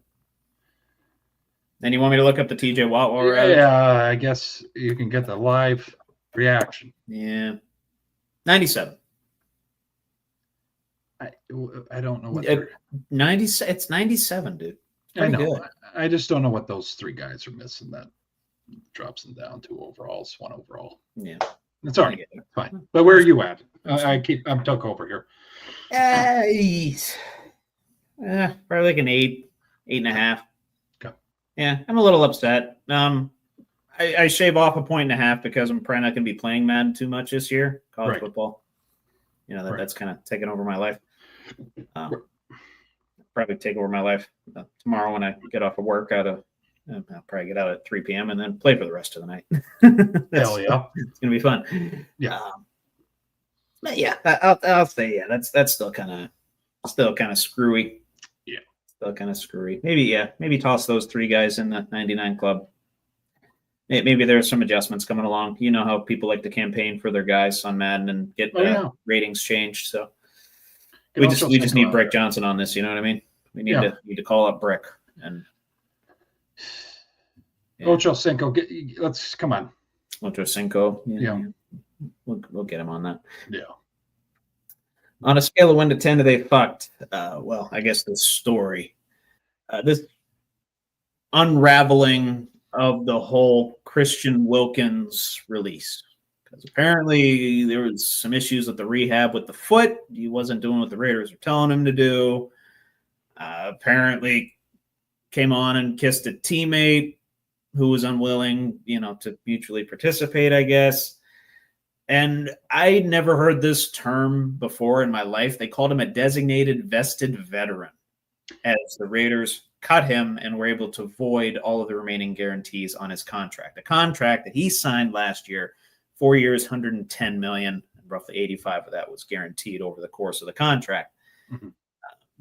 And you want me to look up the TJ Watt while we're at it? Yeah, I guess you can get the live reaction. Yeah. 97. I don't know what 90. It's 97, dude. I know. Good. I just don't know what those three guys are missing. That drops them down 2 overalls, 1 overall. Yeah. It's all right. Fine. But where are you at? I'm took over here. Probably like an 8.5. Okay. Yeah, I'm a little upset. I shave off a 1.5 because I'm probably not going to be playing Madden too much this year. College football. You know, that's kind of taken over my life. Probably take over my life tomorrow when I get off of work. I'll probably get out at 3 p.m. and then play for the rest of the night. Hell yeah. It's going to be fun. Yeah. But yeah, I'll say, that's still kind of screwy. Yeah. Still kind of screwy. Maybe toss those 3 guys in the 99 club. Maybe there's some adjustments coming along. You know how people like to campaign for their guys on Madden and get ratings changed. So we just need Brick Johnson on this. You know what I mean? We need to call up Brick and Ocho Cinco. Let's come on. Ocho Cinco. Yeah. We'll get him on that. Yeah. On a scale of 1 to 10, do they fucked? Well, I guess this story, this unraveling of the whole Christian Wilkins release. Because apparently there was some issues with the rehab with the foot. He wasn't doing what the Raiders were telling him to do. Apparently came on and kissed a teammate who was unwilling, to mutually participate, I guess. And I never heard this term before in my life. They called him a designated vested veteran as the Raiders cut him and were able to void all of the remaining guarantees on his contract. A contract that he signed last year, 4 years, $110 million, and roughly 85 of that was guaranteed over the course of the contract. Mm-hmm.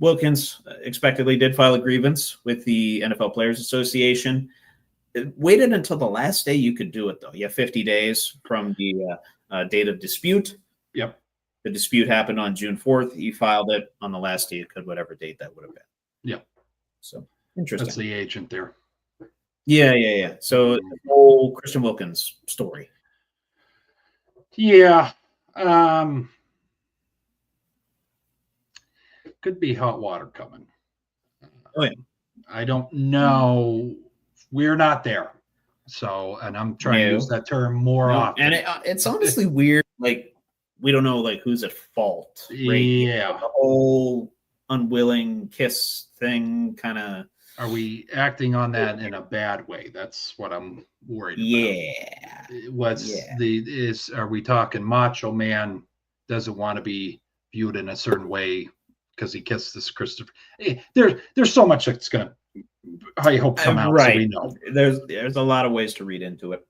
Wilkins expectedly did file a grievance with the NFL Players Association. It waited until the last day you could do it, though. You have 50 days from the date of dispute. Yep. The dispute happened on June 4th. He filed it on the last day you could, whatever date that would have been. Yep. So interesting. That's the agent there. Yeah. So the whole Christian Wilkins story. Yeah. Could be hot water coming. Oh, yeah. I don't know. We're not there. So, and I'm trying to use that term more often. And it's honestly weird. Like, we don't know, who's at fault. Right? Yeah. The whole unwilling kiss thing kind of. Are we acting on that in a bad way? That's what I'm worried about. Yeah. Are we talking Macho Man doesn't want to be viewed in a certain way because he kissed this Christopher? There's so much that's going to, I hope, come out. Right. So we know. There's a lot of ways to read into it.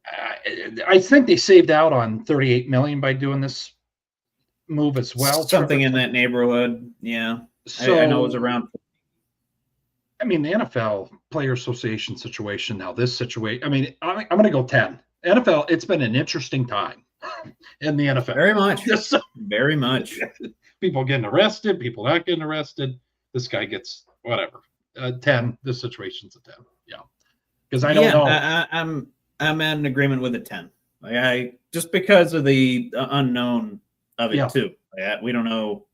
I think they saved out on $38 million by doing this move as well. Something in that neighborhood. Yeah. So, I know it was around. I mean, the NFL Player Association situation now, this situation, I mean, I'm going to go 10. NFL, it's been an interesting time in the NFL. Very much. Very much. People getting arrested, people not getting arrested. This guy gets whatever. 10. This situation's a 10. Yeah. Because I don't know. I'm in agreement with a 10. Just because of the unknown of it too. We don't know.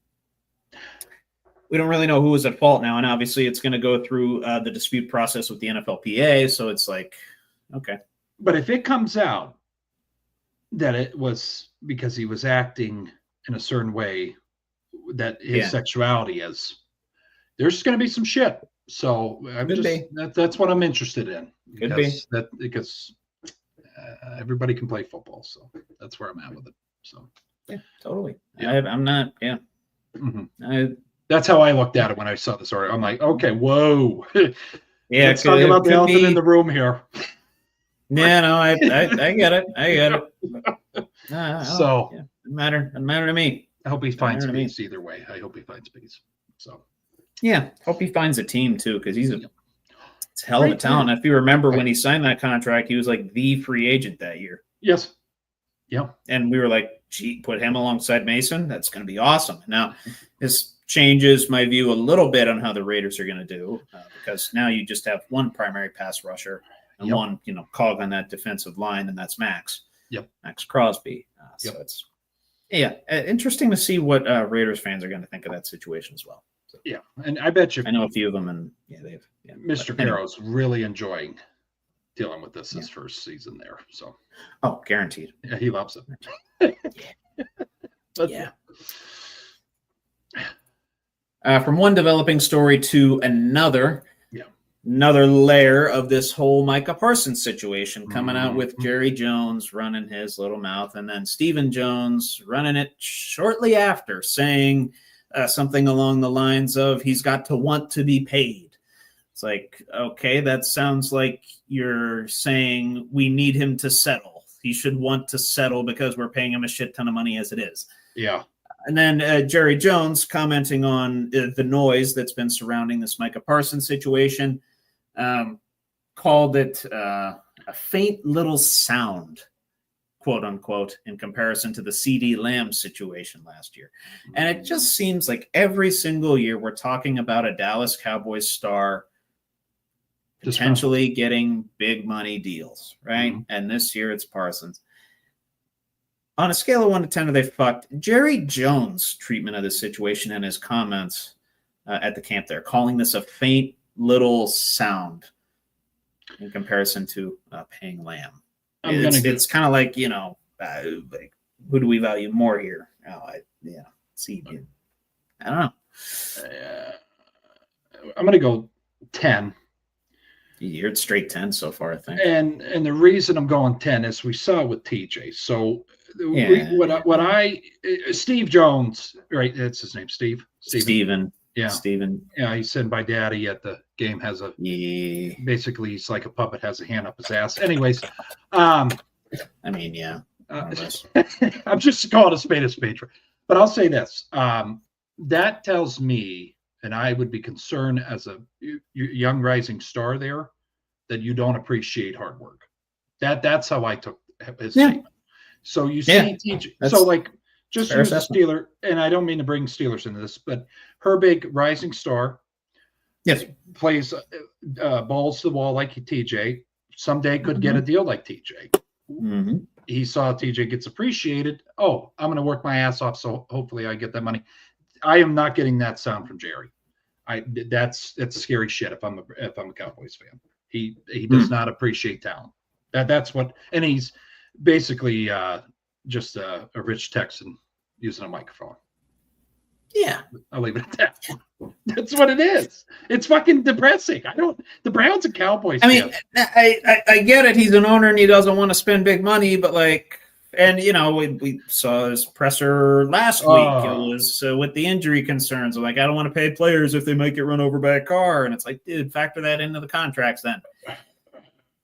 We don't really know who was at fault now, and obviously it's going to go through the dispute process with the NFLPA. So it's like, okay. But if it comes out that it was because he was acting in a certain way, that his sexuality is, there's going to be some shit. So that's what I'm interested in. Because everybody can play football. So that's where I'm at with it. So yeah, totally. Yeah. I'm not. Yeah. Mm-hmm. That's how I looked at it when I saw the story. I'm like, okay, whoa. Yeah, let's talk about the elephant in the room here. Yeah, no, I get it. I get it. So yeah, doesn't matter to me. I hope he finds peace either way. I hope he finds peace. So yeah, hope he finds a team too, because he's a hell of a talent. If you remember when he signed that contract, he was like the free agent that year. Yes. Yeah. And we were like, gee, put him alongside Mason. That's going to be awesome. Now, this changes my view a little bit on how the Raiders are going to do, because now you just have one primary pass rusher and one, cog on that defensive line, and that's Max. Yep. Max Crosby. So it's interesting to see what Raiders fans are going to think of that situation as well. So, yeah, and I bet you I know a few of them, and Mr. Carroll's really enjoying dealing with this his first season there. So guaranteed. Yeah, he loves it. From one developing story to another. Another layer of this whole Micah Parsons situation coming out with Jerry Jones running his little mouth, and then Stephen Jones running it shortly after, saying something along the lines of he's got to want to be paid. It's like, okay, that sounds like you're saying we need him to settle. He should want to settle because we're paying him a shit ton of money as it is. Yeah. And then Jerry Jones commenting on the noise that's been surrounding this Micah Parsons situation. Called it a faint little sound, quote unquote, in comparison to the CD Lamb situation last year. And it just seems like every single year we're talking about a Dallas Cowboys star potentially getting big money deals, right? Mm-hmm. And this year it's Parsons. On a scale of 1 to 10, are they fucked? Jerry Jones' treatment of this situation and his comments at the camp there, calling this a faint little sound in comparison to paying Lamb. It's kind of like, like, who do we value more here? I don't know. I'm going to go 10. You're at straight 10 so far, I think. And the reason I'm going 10 is we saw it with TJ. So Steve Jones, right? That's his name, Steven. Yeah. Steven. Yeah, he's sitting by daddy at the game, basically he's like a puppet, has a hand up his ass. Anyways, I'm just calling a spade, but I'll say this. That tells me, and I would be concerned as a young rising star there, that you don't appreciate hard work. That's how I took his statement. So you see TJ. So like, just use a Steeler, and I don't mean to bring Steelers into this, but Herbig, rising star, plays balls to the wall like TJ. Someday could get a deal like TJ. Mm-hmm. He saw TJ gets appreciated. Oh, I'm going to work my ass off, so hopefully I get that money. I am not getting that sound from Jerry. That's scary shit. If I'm a Cowboys fan, he does not appreciate talent. That's what, and he's basically just a rich Texan using a microphone. Yeah, I'll leave it at that. That's what it is. It's fucking depressing. The Browns and Cowboys. I mean, I get it. He's an owner and he doesn't want to spend big money, but like, and we saw his presser last week. It was with the injury concerns. Like, I don't want to pay players if they might get run over by a car. And it's like, dude, factor that into the contracts then.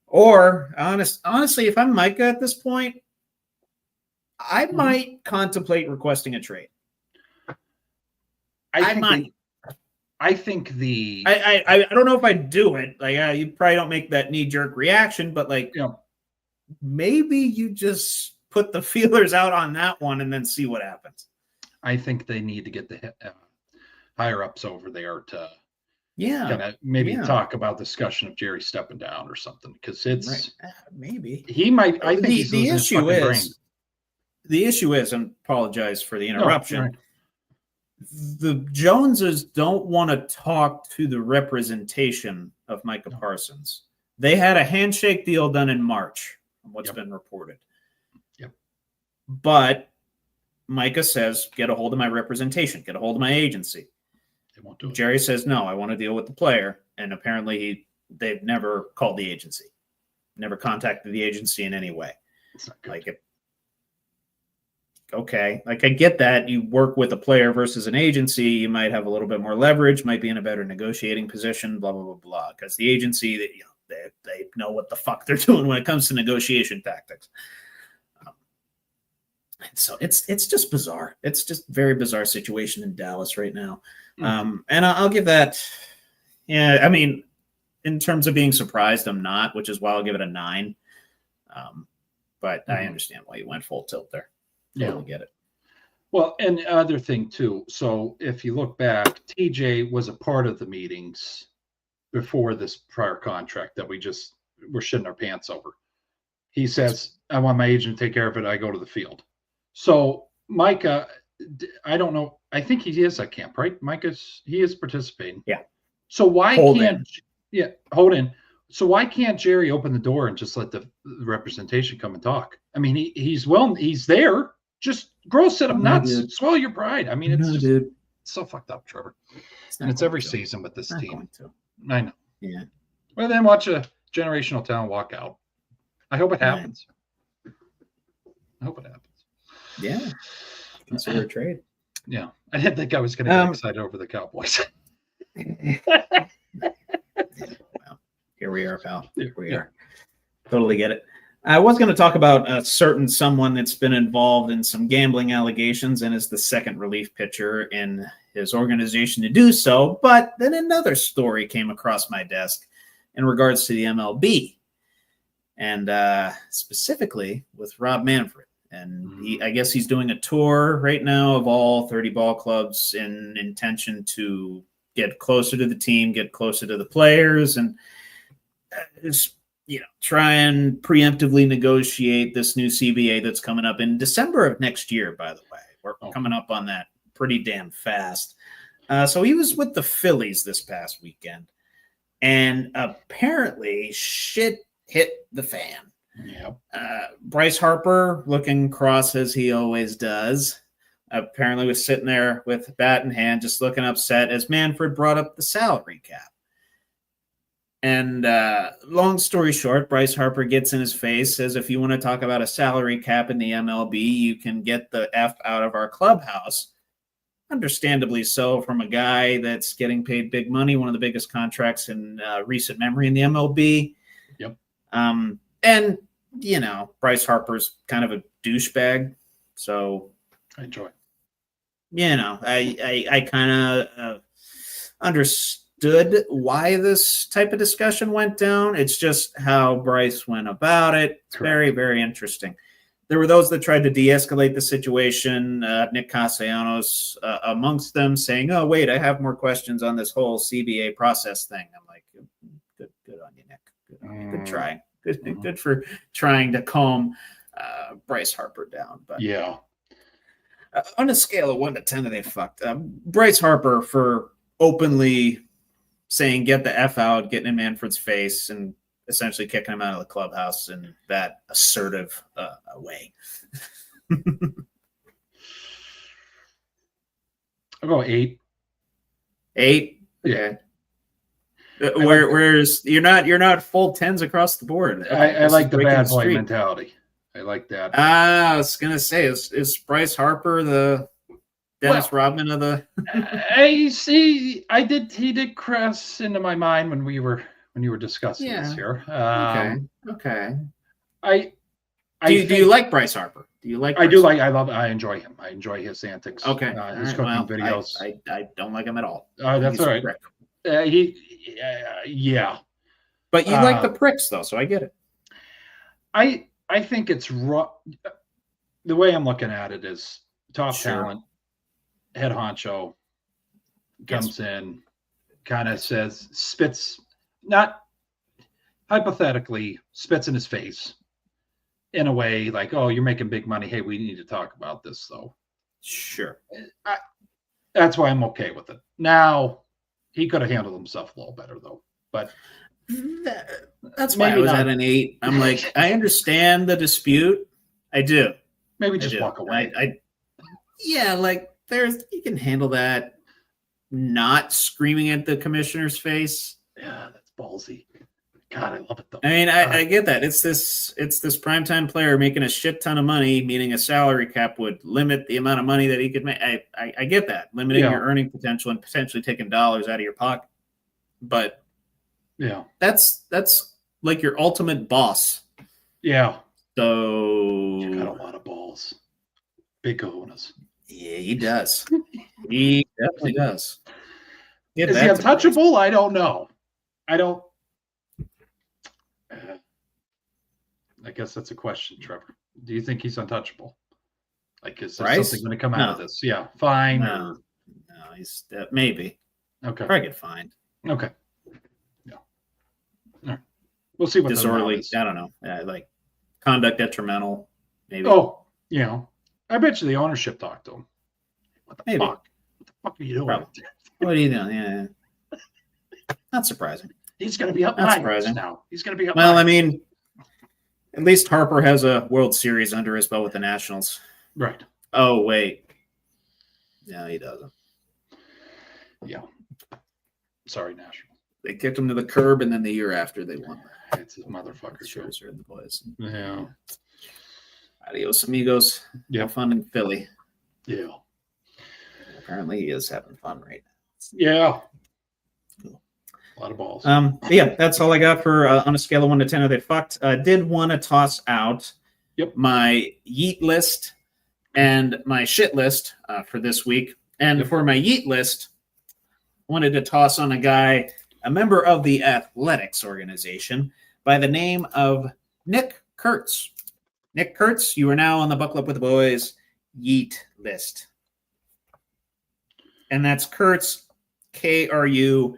Or honestly, if I'm Micah at this point, I might contemplate requesting a trade. I don't know if I'd do it. Like, you probably don't make that knee-jerk reaction, but like, maybe you just put the feelers out on that one and then see what happens. I think they need to get the higher ups over there to kind of talk about discussion of Jerry stepping down or something, because it's maybe he might. I think the issue is, and apologize for the interruption. No, right. The Joneses don't want to talk to the representation of Micah Parsons. They had a handshake deal done in March, from what's been reported. Yep. But Micah says, get a hold of my representation, get a hold of my agency. They won't do it. Jerry says, no, I want to deal with the player. and apparently they've never called the agency, never contacted the agency in any way. It's not good. Like, okay, like I get that you work with a player versus an agency, you might have a little bit more leverage, might be in a better negotiating position, blah blah blah blah. Because the agency, that they know what the fuck they're doing when it comes to negotiation tactics. So it's just bizarre. It's just very bizarre situation in Dallas right now. And I'll give that. Yeah, I mean, in terms of being surprised, I'm not, which is why I'll give it a 9. But I understand why you went full tilt there. Totally get it. Well, and the other thing too. So if you look back, TJ was a part of the meetings before this prior contract that we just were shitting our pants over. He says, "I want my agent to take care of it. I go to the field." So Micah, I don't know. I think he is at camp, right? He is participating. Yeah. So why Hold can't hold in? So why can't Jerry open the door and just let the representation come and talk? I mean, he's there. Just grow set up nuts, swallow your pride. I mean, it's so fucked up, Trevor. And it's every season with this team. I know. Yeah. Well, then watch a generational talent walk out. I hope it happens. I hope it happens. Yeah. Consider a trade. Yeah. I didn't think I was going to get excited over the Cowboys. Well, here we are, pal. Here we are. Totally get it. I was going to talk about a certain someone that's been involved in some gambling allegations and is the second relief pitcher in his organization to do so. But then another story came across my desk in regards to the MLB, and specifically with Rob Manfred. And I guess he's doing a tour right now of all 30 ball clubs in intention to get closer to the team, get closer to the players, and try and preemptively negotiate this new CBA that's coming up in December of next year, by the way. We're coming up on that pretty damn fast. So he was with the Phillies this past weekend, and apparently shit hit the fan. Yep. Bryce Harper, looking cross as he always does, apparently was sitting there with bat in hand, just looking upset as Manfred brought up the salary cap. And long story short, Bryce Harper gets in his face, says, if you want to talk about a salary cap in the MLB, you can get the F out of our clubhouse. Understandably so, from a guy that's getting paid big money, one of the biggest contracts in recent memory in the MLB. Yep. And, Bryce Harper's kind of a douchebag. So I enjoy. I kind of understood why this type of discussion went down. It's just how Bryce went about it. It's very, very interesting. There were those that tried to de-escalate the situation. Nick Castellanos amongst them, saying, "Oh, wait, I have more questions on this whole CBA process thing." I'm like, good on you, Nick. Good try. Good for trying to calm Bryce Harper down. But yeah, on a scale of 1 to 10, they fucked. Bryce Harper for openly saying "get the F out," getting in Manfred's face, and essentially kicking him out of the clubhouse in that assertive way. I'll go 8. 8? Yeah. Whereas you're not full 10s across the board. I like the bad boy mentality. I like that. I was gonna say, is Bryce Harper the Dennis Rodman of the? He did cross into my mind when you were discussing this here. Okay. Do you like Bryce Harper? Do you like? I enjoy him. I enjoy his antics. Okay. His cooking videos. I don't like him at all. That's all right. Yeah. But you like the pricks though, so I get it. I think it's the way I'm looking at it is top talent, head honcho comes in, kind of spits, not hypothetically, spits in his face in a way like, "Oh, you're making big money. Hey, we need to talk about this though." Sure. That's why I'm okay with it. Now, he could have handled himself a little better though, but that's why I was at an 8. I'm like, I understand the dispute. I do. Maybe just walk away. You can handle that. Not screaming at the commissioner's face. Yeah, that's ballsy. God, I love it though. I mean, I get that. It's this primetime player making a shit ton of money, meaning a salary cap would limit the amount of money that he could make. I get that, limiting your earning potential and potentially taking dollars out of your pocket. But yeah, that's like your ultimate boss. Yeah. So You got a lot of balls. Big cojones. Yeah, he does. He definitely does. Is he untouchable? I don't know. I guess that's a question, Trevor. Do you think he's untouchable? Like, is there something going to come out of this? Yeah, fine. No, he's maybe. Okay. Probably get fined. Okay. Yeah. All right. We'll see what disorderly. I don't know. Like conduct detrimental. Maybe. Oh, I bet you the ownership talked to him. What the maybe. fuck? What the fuck are you doing? Probably. What are you doing? Yeah. Not surprising. He's going to be up now. He's going to be up. Well, I mean, at least Harper has a World Series under his belt with the Nationals. Right. Oh, wait. No, he doesn't. Yeah. Sorry, Nationals. They kicked him to the curb, and then the year after they won. It's his motherfucker. Scherzer and the boys. Yeah. Adios, amigos. Yeah. Have fun in Philly. Yeah. Apparently, he is having fun right now. Yeah. A lot of balls. Yeah, that's all I got for on a scale of 1 to 10. Are they fucked? Did want to toss out my yeet list and my shit list for this week. And for my yeet list, wanted to toss on a guy, a member of the athletics organization by the name of Nick Kurtz. Nick Kurtz, you are now on the Buckle Up with the Boys yeet list. And that's Kurtz, Kurtz.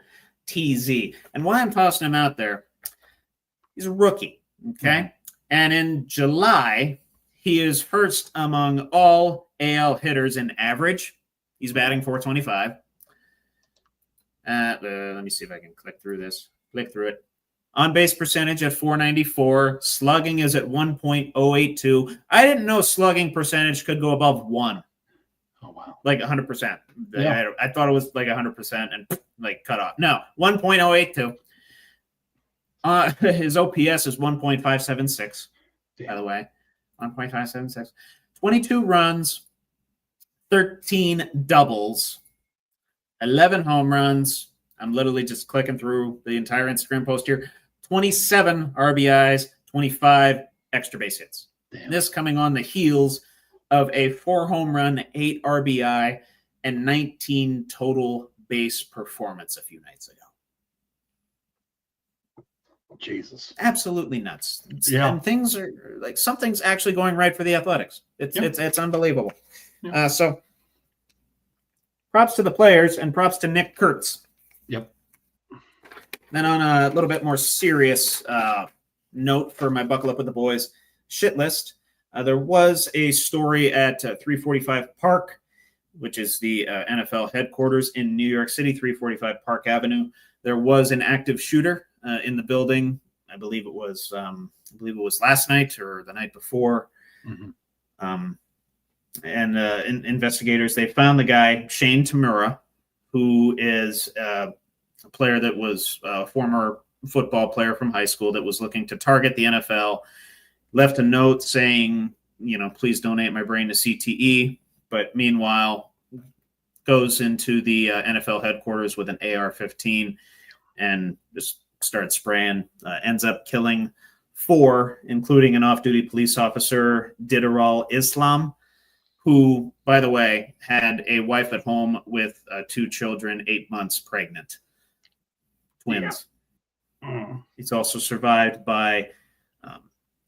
And why I'm tossing him out there, he's a rookie, okay? Mm-hmm. And in July, he is first among all AL hitters in average. He's batting .425. Let me see if I can click through this. Click through it. On base percentage at .494. Slugging is at 1.082. I didn't know slugging percentage could go above 1. Oh, wow. Like 100%. Yeah. I thought it was like 100% and like cut off. No, 1.082. His OPS is 1.576, by the way. 1.576. 22 runs, 13 doubles, 11 home runs. I'm literally just clicking through the entire Instagram post here. 27 RBIs, 25 extra base hits. Damn. This coming on the heels of a 4 home run, 8 RBI, and 19 total base performance a few nights ago. Jesus. Absolutely nuts. Yeah. And things are like something's actually going right for the Athletics. It's unbelievable. Yeah. So props to the players and props to Nick Kurtz. Yep. Then on a little bit more serious note for my Buckle Up with the Boys shit list, there was a story at 345 Park, which is the NFL headquarters in New York City, 345 Park Avenue. There was an active shooter in the building. I believe it was last night or the night before. Mm-hmm. And investigators, they found the guy, Shane Tamura, who is a player that was a former football player from high school that was looking to target the NFL. Left a note saying, please donate my brain to CTE. But meanwhile, goes into the NFL headquarters with an AR-15 and just starts spraying. Ends up killing 4, including an off-duty police officer, Didaral Islam, who, by the way, had a wife at home with 2 children, 8 months pregnant. Twins. Yeah. He's also survived by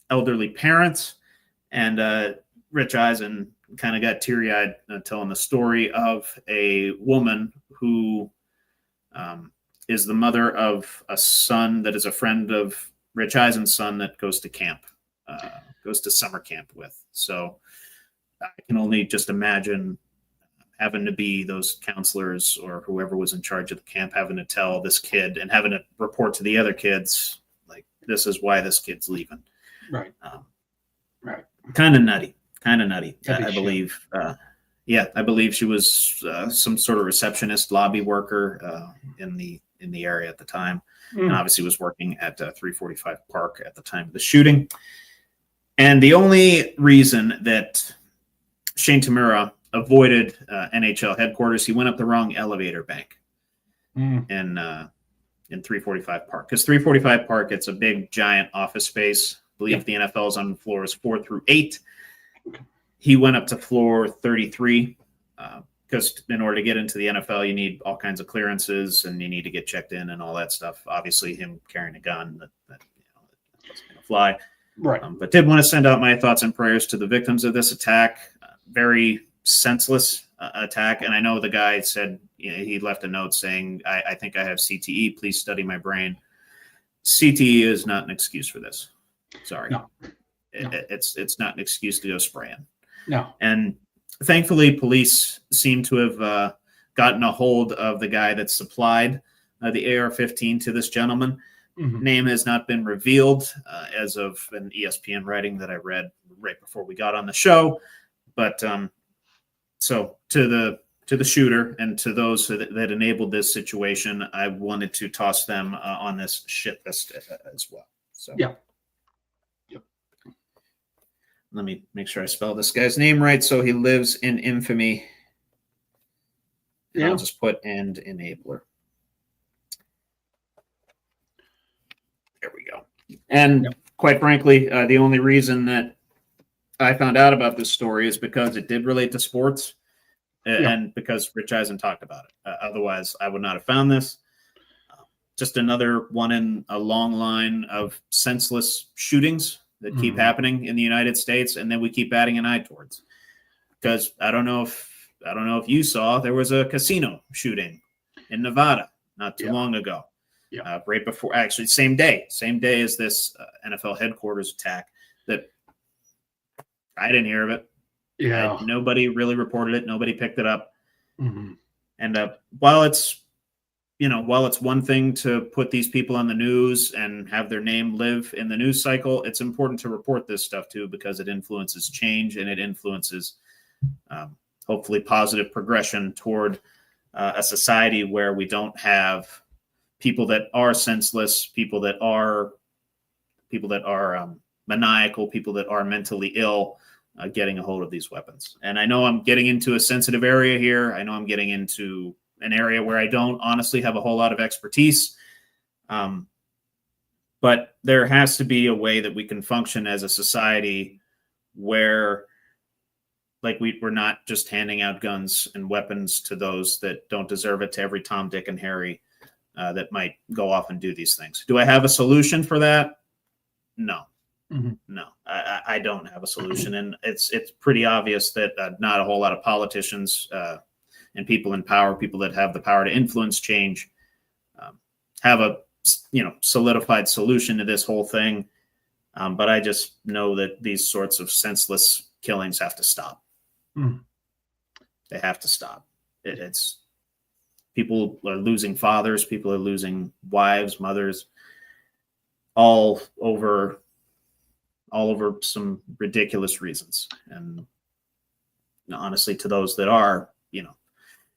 elderly parents. And Rich Eisen kind of got teary-eyed telling the story of a woman who is the mother of a son that is a friend of Rich Eisen's son that goes to camp, goes to summer camp with. So I can only just imagine having to be those counselors or whoever was in charge of the camp having to tell this kid and having to report to the other kids, like, this is why this kid's leaving. Right. Right. Kind of nutty. I believe. I believe she was some sort of receptionist, lobby worker in the in the area at the time, and obviously was working at 345 Park at the time of the shooting. And the only reason that Shane Tamura avoided NHL headquarters, he went up the wrong elevator bank in 345 Park. Because 345 Park, it's a big, giant office space. I believe the NFL is on floors 4 through 8. He went up to floor 33 because in order to get into the NFL, you need all kinds of clearances and you need to get checked in and all that stuff. Obviously, him carrying a gun that wasn't going to fly. Right. But did want to send out my thoughts and prayers to the victims of this attack. Very senseless attack. And I know the guy said, he left a note saying, I think I have CTE. Please study my brain. CTE is not an excuse for this. Sorry. No. It's not an excuse to go spraying. No. And thankfully, police seem to have gotten a hold of the guy that supplied the AR-15 to this gentleman. Name has not been revealed as of an ESPN writing that I read right before we got on the show. But so to the shooter and to those that enabled this situation, I wanted to toss them on this shit list as well. So Yep. Let me make sure I spell this guy's name right. So he lives in infamy. And I'll just put "and enabler." There we go. And quite frankly, the only reason that I found out about this story is because it did relate to sports and because Rich Eisen talked about it. Otherwise, I would not have found this. Just another one in a long line of senseless shootings that keep happening in the United States, and then we keep adding an eye towards. Because I don't know if you saw, there was a casino shooting in Nevada not too long ago. Right before, actually, same day as this NFL headquarters attack. That I didn't hear of it. Nobody really reported it. Nobody picked it up. And while it's one thing to put these people on the news and have their name live in the news cycle, it's important to report this stuff too, because it influences change and it influences hopefully positive progression toward a society where we don't have people that are senseless, people that are maniacal, people that are mentally ill, getting a hold of these weapons. And I know I'm getting into a sensitive area here. I know I'm getting into an area where I don't honestly have a whole lot of expertise. But there has to be a way that we can function as a society where we're not just handing out guns and weapons to those that don't deserve it, to every Tom, Dick, and Harry that might go off and do these things. Do I have a solution for that? No. No, I don't have a solution. And it's pretty obvious that not a whole lot of politicians and people in power, people that have the power to influence change, have a solidified solution to this whole thing. But I just know that these sorts of senseless killings have to stop. They have to stop. It's people are losing fathers, people are losing wives, mothers, all over some ridiculous reasons. And honestly, to those that are,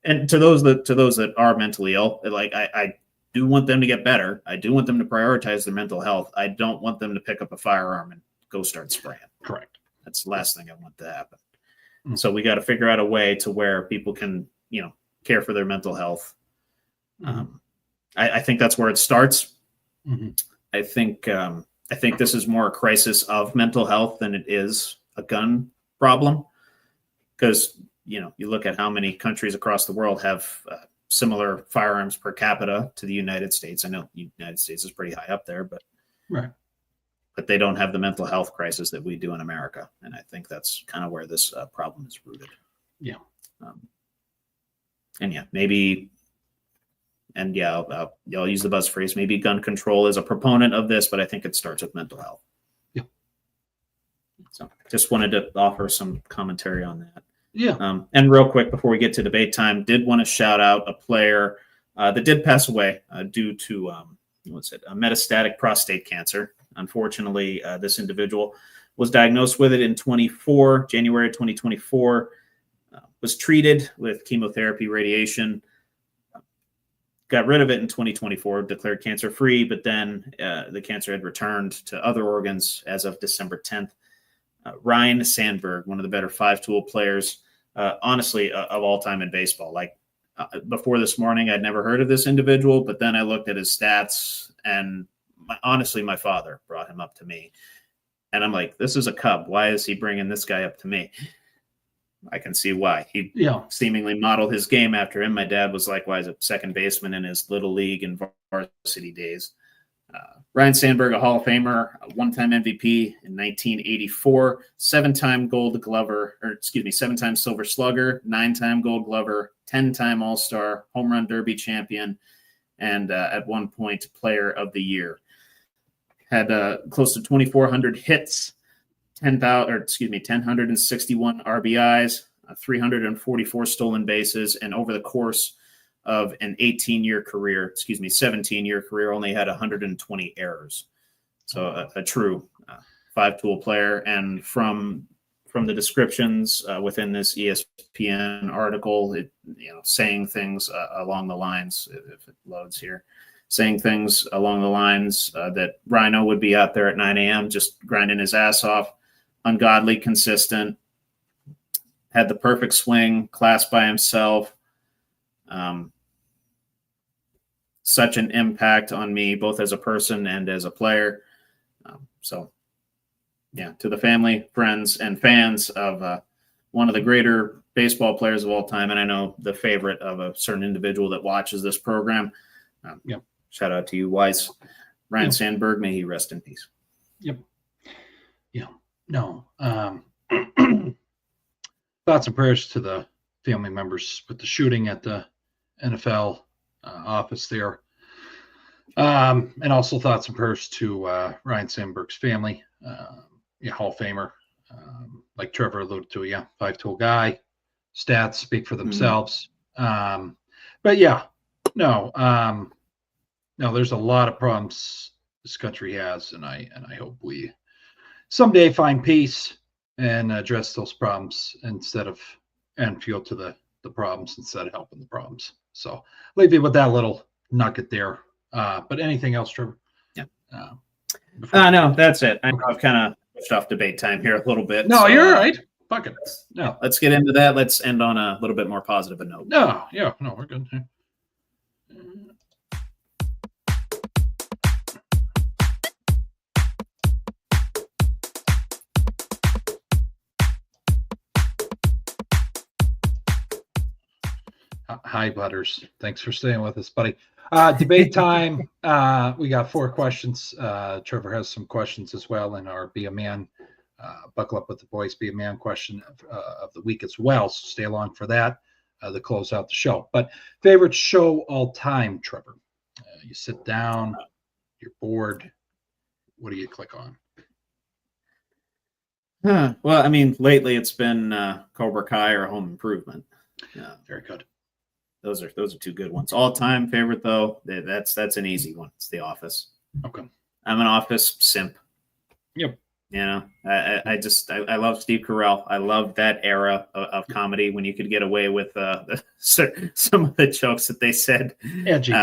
and to those that are mentally ill, I do want them to get better. I do want them to prioritize their mental health. I don't want them to pick up a firearm and go start spraying. Correct. That's the last thing I want to happen. So we got to figure out a way to where people can, care for their mental health. I think that's where it starts. I think this is more a crisis of mental health than it is a gun problem, because you look at how many countries across the world have similar firearms per capita to the United States. I know the United States is pretty high up there, but they don't have the mental health crisis that we do in America. And I think that's kind of where this problem is rooted. I'll use the buzz phrase. Maybe gun control is a proponent of this, but I think it starts with mental health. So just wanted to offer some commentary on that. And real quick, before we get to debate time, did want to shout out a player that did pass away due to metastatic prostate cancer. Unfortunately, this individual was diagnosed with it in January 2024, was treated with chemotherapy, radiation, got rid of it in 2024, declared cancer-free, but then the cancer had returned to other organs as of December 10th. Ryan Sandberg, one of the better five-tool players, honestly, of all time in baseball. Like before this morning, I'd never heard of this individual, but then I looked at his stats, and honestly, my father brought him up to me. And I'm like, this is a Cub. Why is he bringing this guy up to me? I can see why. He seemingly modeled his game after him. My dad was likewise a second baseman in his little league and varsity days. Ryan Sandberg, a Hall of Famer, a one-time MVP in 1984, seven-time Silver Slugger, nine-time Gold Glover, 10-time All-Star, Home Run Derby champion, and at one point Player of the Year. Had close to 2,400 hits, 1,061 RBIs, 344 stolen bases, and over the course of an 17-year career, only had 120 errors. So a true five-tool player. And from the descriptions within this ESPN article, saying things along the lines, if it loads here, saying things along the lines that Rhino would be out there at 9 a.m. just grinding his ass off, ungodly consistent, had the perfect swing, class by himself. Such an impact on me, both as a person and as a player. To the family, friends, and fans of one of the greater baseball players of all time, and I know the favorite of a certain individual that watches this program. Shout out to you, Weiss. Ryan Sandberg, may he rest in peace. Yep. Yeah. No. Thoughts and prayers to the family members with the shooting at the NFL office there. And also thoughts and prayers to Ryan Sandberg's family, Hall of Famer, like Trevor alluded to, five-tool guy. Stats speak for themselves. No, there's a lot of problems this country has, and I hope we someday find peace and address those problems and fuel to the problems instead of helping the problems. So leave you with that little nugget there. But anything else, Trevor? Yeah. No, that's it. I know I've kind of pushed off debate time here a little bit. No, you're all right. Fuck it. No. Let's get into that. Let's end on a little bit more positive a note. No, we're good. Hi, Butters. Thanks for staying with us, buddy. Debate time. We got 4 questions. Trevor has some questions as well in our Be a Man, Buckle Up with the Boys, Be a Man question of the week as well. So stay along for that to close out the show. But favorite show all time, Trevor? You sit down, you're bored. What do you click on? Well, I mean, lately it's been Cobra Kai or Home Improvement. Very good. Those are 2 good ones. All time favorite though, that's an easy one. It's The Office. Okay. I'm an Office simp. Yep. I love Steve Carell. I love that era of comedy when you could get away with some of the jokes that they said. Edgy.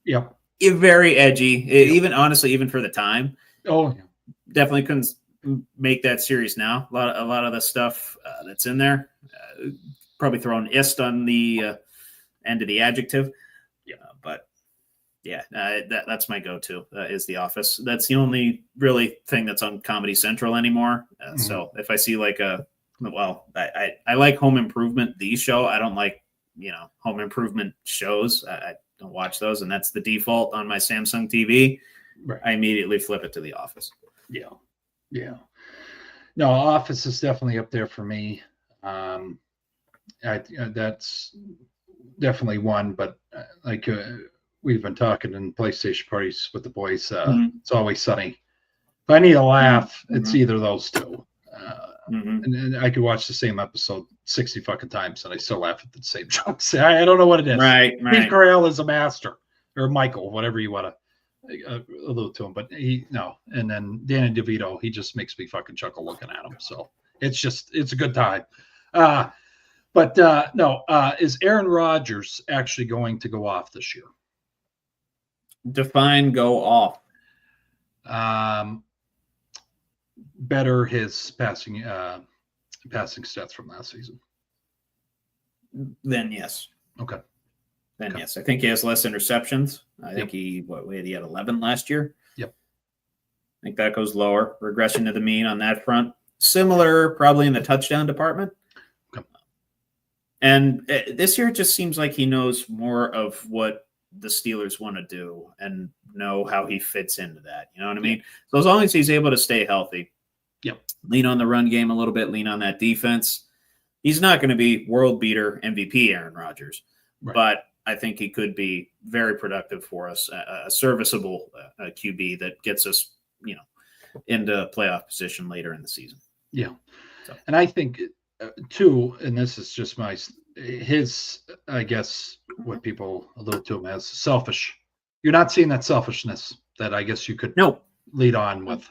Yep. Very edgy. Even honestly, even for the time. Oh, yeah. Definitely couldn't make that series now. A lot of the stuff that's in there, probably throw an ist on the end of the adjective. That's my go-to is The Office. That's the only really thing that's on Comedy Central anymore. So if I see I like Home Improvement, the show. I don't like, Home Improvement shows. I don't watch those, and that's the default on my Samsung TV. Right. I immediately flip it to The Office. Yeah. No, Office is definitely up there for me. That's definitely one, but we've been talking in PlayStation parties with the boys. It's Always Sunny. If I need a laugh, it's either those two. And I could watch the same episode 60 fucking times and I still laugh at the same jokes. I don't know what it is. Right. Steve Carell is a master, or Michael, whatever you want to allude to him. But and then Danny DeVito, he just makes me fucking chuckle looking at him. So it's a good time. Is Aaron Rodgers actually going to go off this year? Define go off. Better his passing stats from last season. Then yes. Okay. Then yes. I think he has less interceptions. I think he had 11 last year. Yep. I think that goes lower. Regression to the mean on that front. Similar probably in the touchdown department. Okay. And this year it just seems like he knows more of what the Steelers want to do and know how he fits into that. You know what I mean? So as long as he's able to stay healthy, lean on the run game a little bit, lean on that defense, he's not going to be world beater MVP Aaron Rodgers, but I think he could be very productive for us, a serviceable QB that gets us, into playoff position later in the season. Yeah. So. And I think too, and this is just I guess what people allude to him as selfish. You're not seeing that selfishness that I guess you could lead on with.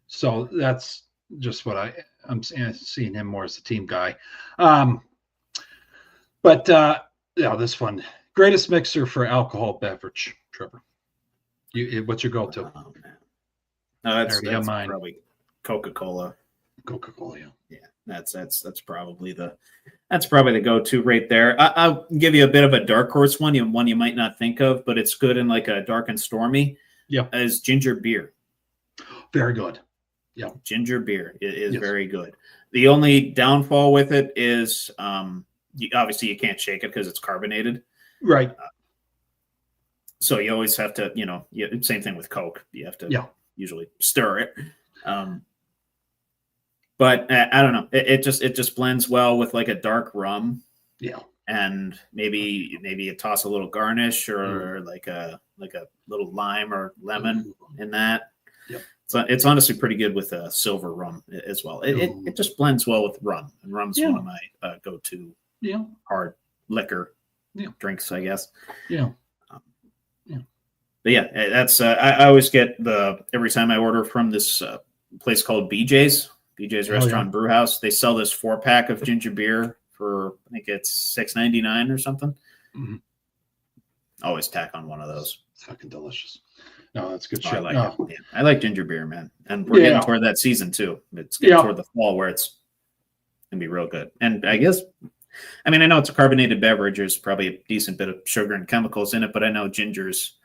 So that's just what I'm seeing him more as a team guy. But this one, greatest mixer for alcohol beverage, Trevor. What's your go-to? Oh, man. No, that's probably Coca-Cola. Coca-Cola, yeah. That's probably the go-to right there. I'll give you a bit of a dark horse one you might not think of, but it's good in like a dark and stormy. Yeah, is ginger beer. Very good. Yeah, ginger beer is very good. The only downfall with it is obviously you can't shake it because it's carbonated. Right. So you always have to, same thing with Coke. You have to usually stir it. But I don't know. It just blends well with like a dark rum. Yeah. And maybe you toss a little garnish or like a little lime or lemon in that. Yeah. So it's honestly pretty good with a silver rum as well. It just blends well with rum, and rum's one of my go-to hard liquor drinks, I guess. Yeah. But yeah, that's I always get every time I order from this place called BJ's Restaurant Brew House. They sell this 4-pack of ginger beer for I think it's $6.99 or something. Mm-hmm. Always tack on one of those. It's fucking delicious. No, that's good shit. I like it. Yeah. I like ginger beer, man. And we're getting toward that season too. It's getting toward the fall where it's gonna be real good. And I guess, I know it's a carbonated beverage. There's probably a decent bit of sugar and chemicals in it, but I know ginger's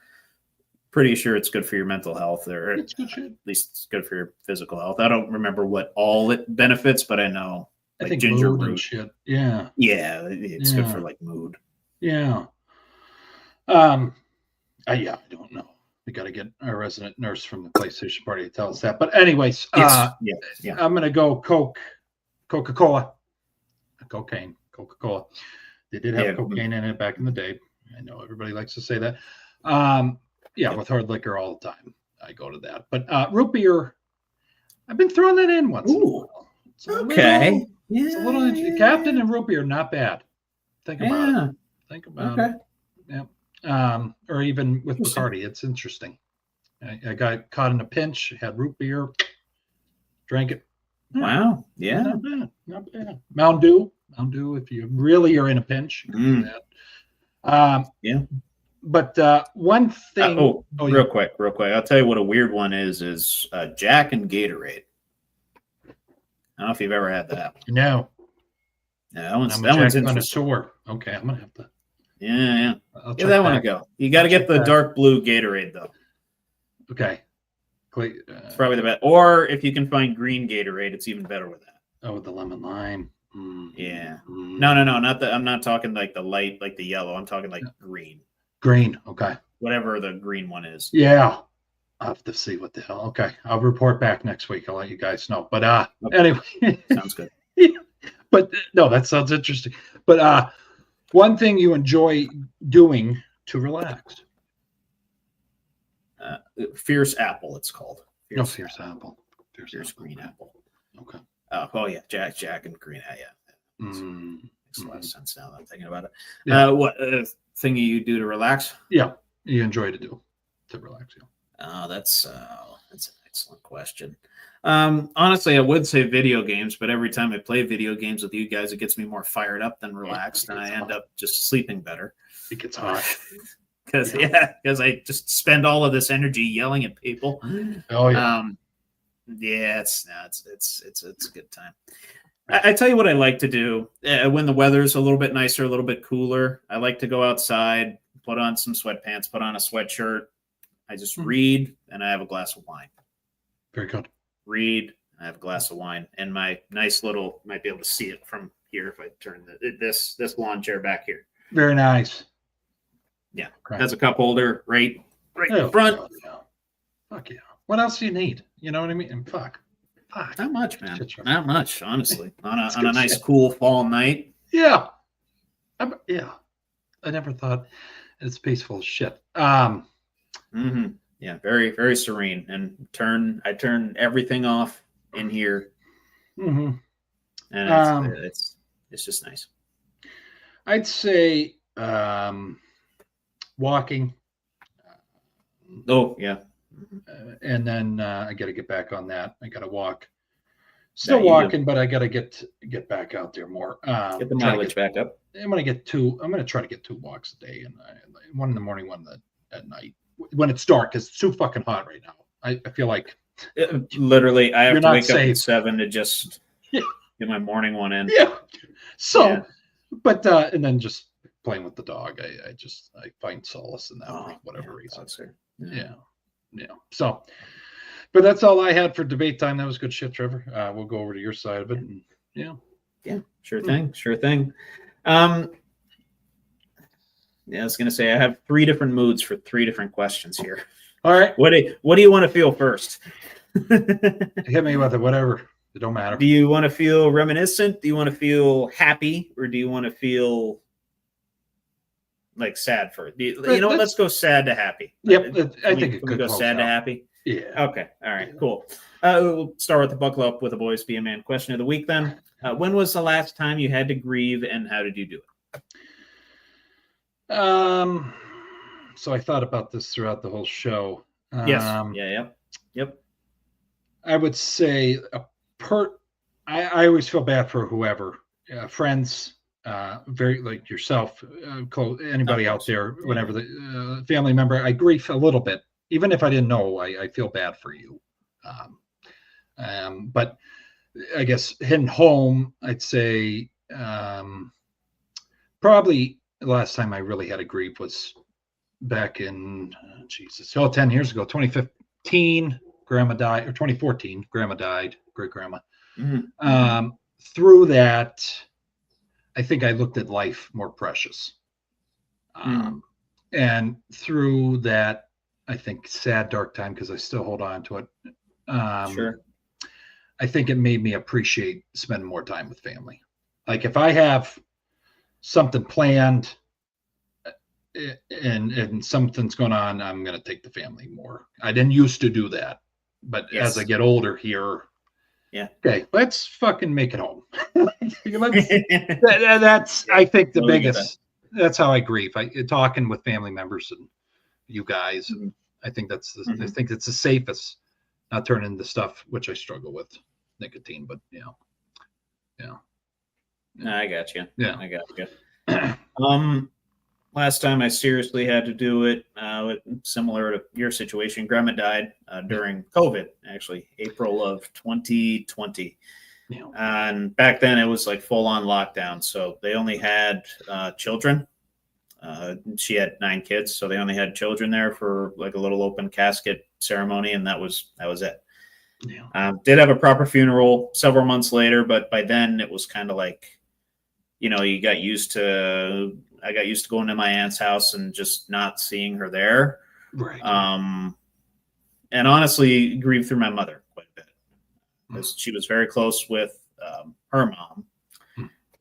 pretty sure it's good for your mental health, or at least it's good for your physical health. I don't remember what all it benefits, but I know I think ginger mood root. And shit. Yeah. Yeah, it's good for like mood. Yeah. I don't know. We got to get our resident nurse from the PlayStation party to tell us that. But anyways, I'm going to go Coca-Cola. Coca-Cola. They did have cocaine in it back in the day. I know everybody likes to say that. With hard liquor all the time. I go to that. But root beer, I've been throwing that in once. Ooh. Okay. It's a little Captain and root beer, not bad. Think about it. Yeah. Or even with Bacardi, it's interesting. I got caught in a pinch, had root beer, drank it. Wow. Yeah. Not bad. Mountain Dew, if you really are in a pinch. But one thing. Real quick. I'll tell you what a weird one is Jack and Gatorade. I don't know if you've ever had that. No. Yeah, that one's interesting. Okay, I'm gonna have to. Yeah. Give that one a go. You got to get the dark blue Gatorade though. Okay. It's probably the best. Or if you can find green Gatorade, it's even better with that. Oh, with the lemon lime. Yeah. No. Not that. I'm not talking like the light, like the yellow. I'm talking like green. Green. Okay. Whatever the green one is. Yeah. I'll have to see what the hell. Okay. I'll report back next week. I'll let you guys know. But anyway. Sounds good. But no, that sounds interesting. But one thing you enjoy doing to relax. Fierce apple, it's called. Fierce apple. Fierce green apple. Okay. Jack and green. Makes a lot of sense now that I'm thinking about it. Yeah. What thing you do to relax? Yeah, you enjoy to do to relax. Yeah. That's an excellent question. Honestly, I would say video games, but every time I play video games with you guys, it gets me more fired up than relaxed, and I end up just sleeping better. It gets hot. because I just spend all of this energy yelling at people. Oh yeah. It's a good time. I tell you what I like to do when the weather's a little bit nicer, a little bit cooler. I like to go outside, put on some sweatpants, put on a sweatshirt. I just read, and I have a glass of wine. Very good. Read, I have a glass of wine, and my nice little, might be able to see it from here if I turn this lawn chair back here. Very nice. Yeah, has a cup holder right in front. Fuck yeah. What else do you need? You know what I mean? And fuck. Not much, man. Not much, honestly. On a nice, cool fall night. Yeah. I never thought it's peaceful as shit. Yeah, very, very serene. And I turn everything off in here. And it's just nice. I'd say walking. Oh, yeah. And then I got to get back on that. I got to walk. Still walking, but I got to get back out there more. Get the mileage back up. I'm going to try to get 2 walks a day, and one in the morning, one at night when it's dark, because it's too fucking hot right now. I feel like literally I have to wake safe. up at 7 to just get my morning one in. Yeah. So, but and then just playing with the dog, I find solace in that for whatever reason. Yeah. So, but that's all I had for debate time. That was good shit, Trevor. We'll go over to your side of it. And, yeah, sure thing. I was gonna say I have 3 different moods for 3 different questions here. All right. What do you want to feel first? Hit me with it, whatever. It don't matter. Do you want to feel reminiscent? Do you want to feel happy, or do you want to feel like sad for it? Let's go sad to happy. Yep, I think it could go sad to happy. Yeah. Okay. All right. Cool. We'll start with the buckle up with the boys be a man question of the week. Then, when was the last time you had to grieve, and how did you do it? So I thought about this throughout the whole show. Yes. Yep. I would say I always feel bad for whoever, friends, very like yourself, close, anybody out there, whenever the family member, I grieve a little bit, even if I didn't know, I feel bad for you. But I guess hitting home, I'd say, probably the last time I really had to grieve was back in 10 years ago, 2015. Grandma died, or 2014. Grandma died, great grandma. Through that, I think I looked at life more precious. And through that, I think sad, dark time, because I still hold on to it. Sure. I think it made me appreciate spending more time with family. Like if I have something planned and something's going on, I'm going to take the family more. I didn't used to do that, but as I get older here, okay, let's fucking make it home. That's I think the biggest. That's how I grieve. Talking with family members and you guys, and I think I think it's the safest. Not turning into stuff which I struggle with, nicotine, but I got you. Yeah, I got you. Last time I seriously had to do it, similar to your situation, Grandma died during COVID, actually, April of 2020. Yeah. And back then it was like full on lockdown. So they only had children. She had 9 kids, so they only had children there for like a little open casket ceremony, and that was it. Yeah. Did have a proper funeral several months later, but by then it was kind of like, I got used to going to my aunt's house and just not seeing her there. Right. And honestly, grieved through my mother quite a bit, because she was very close with her mom.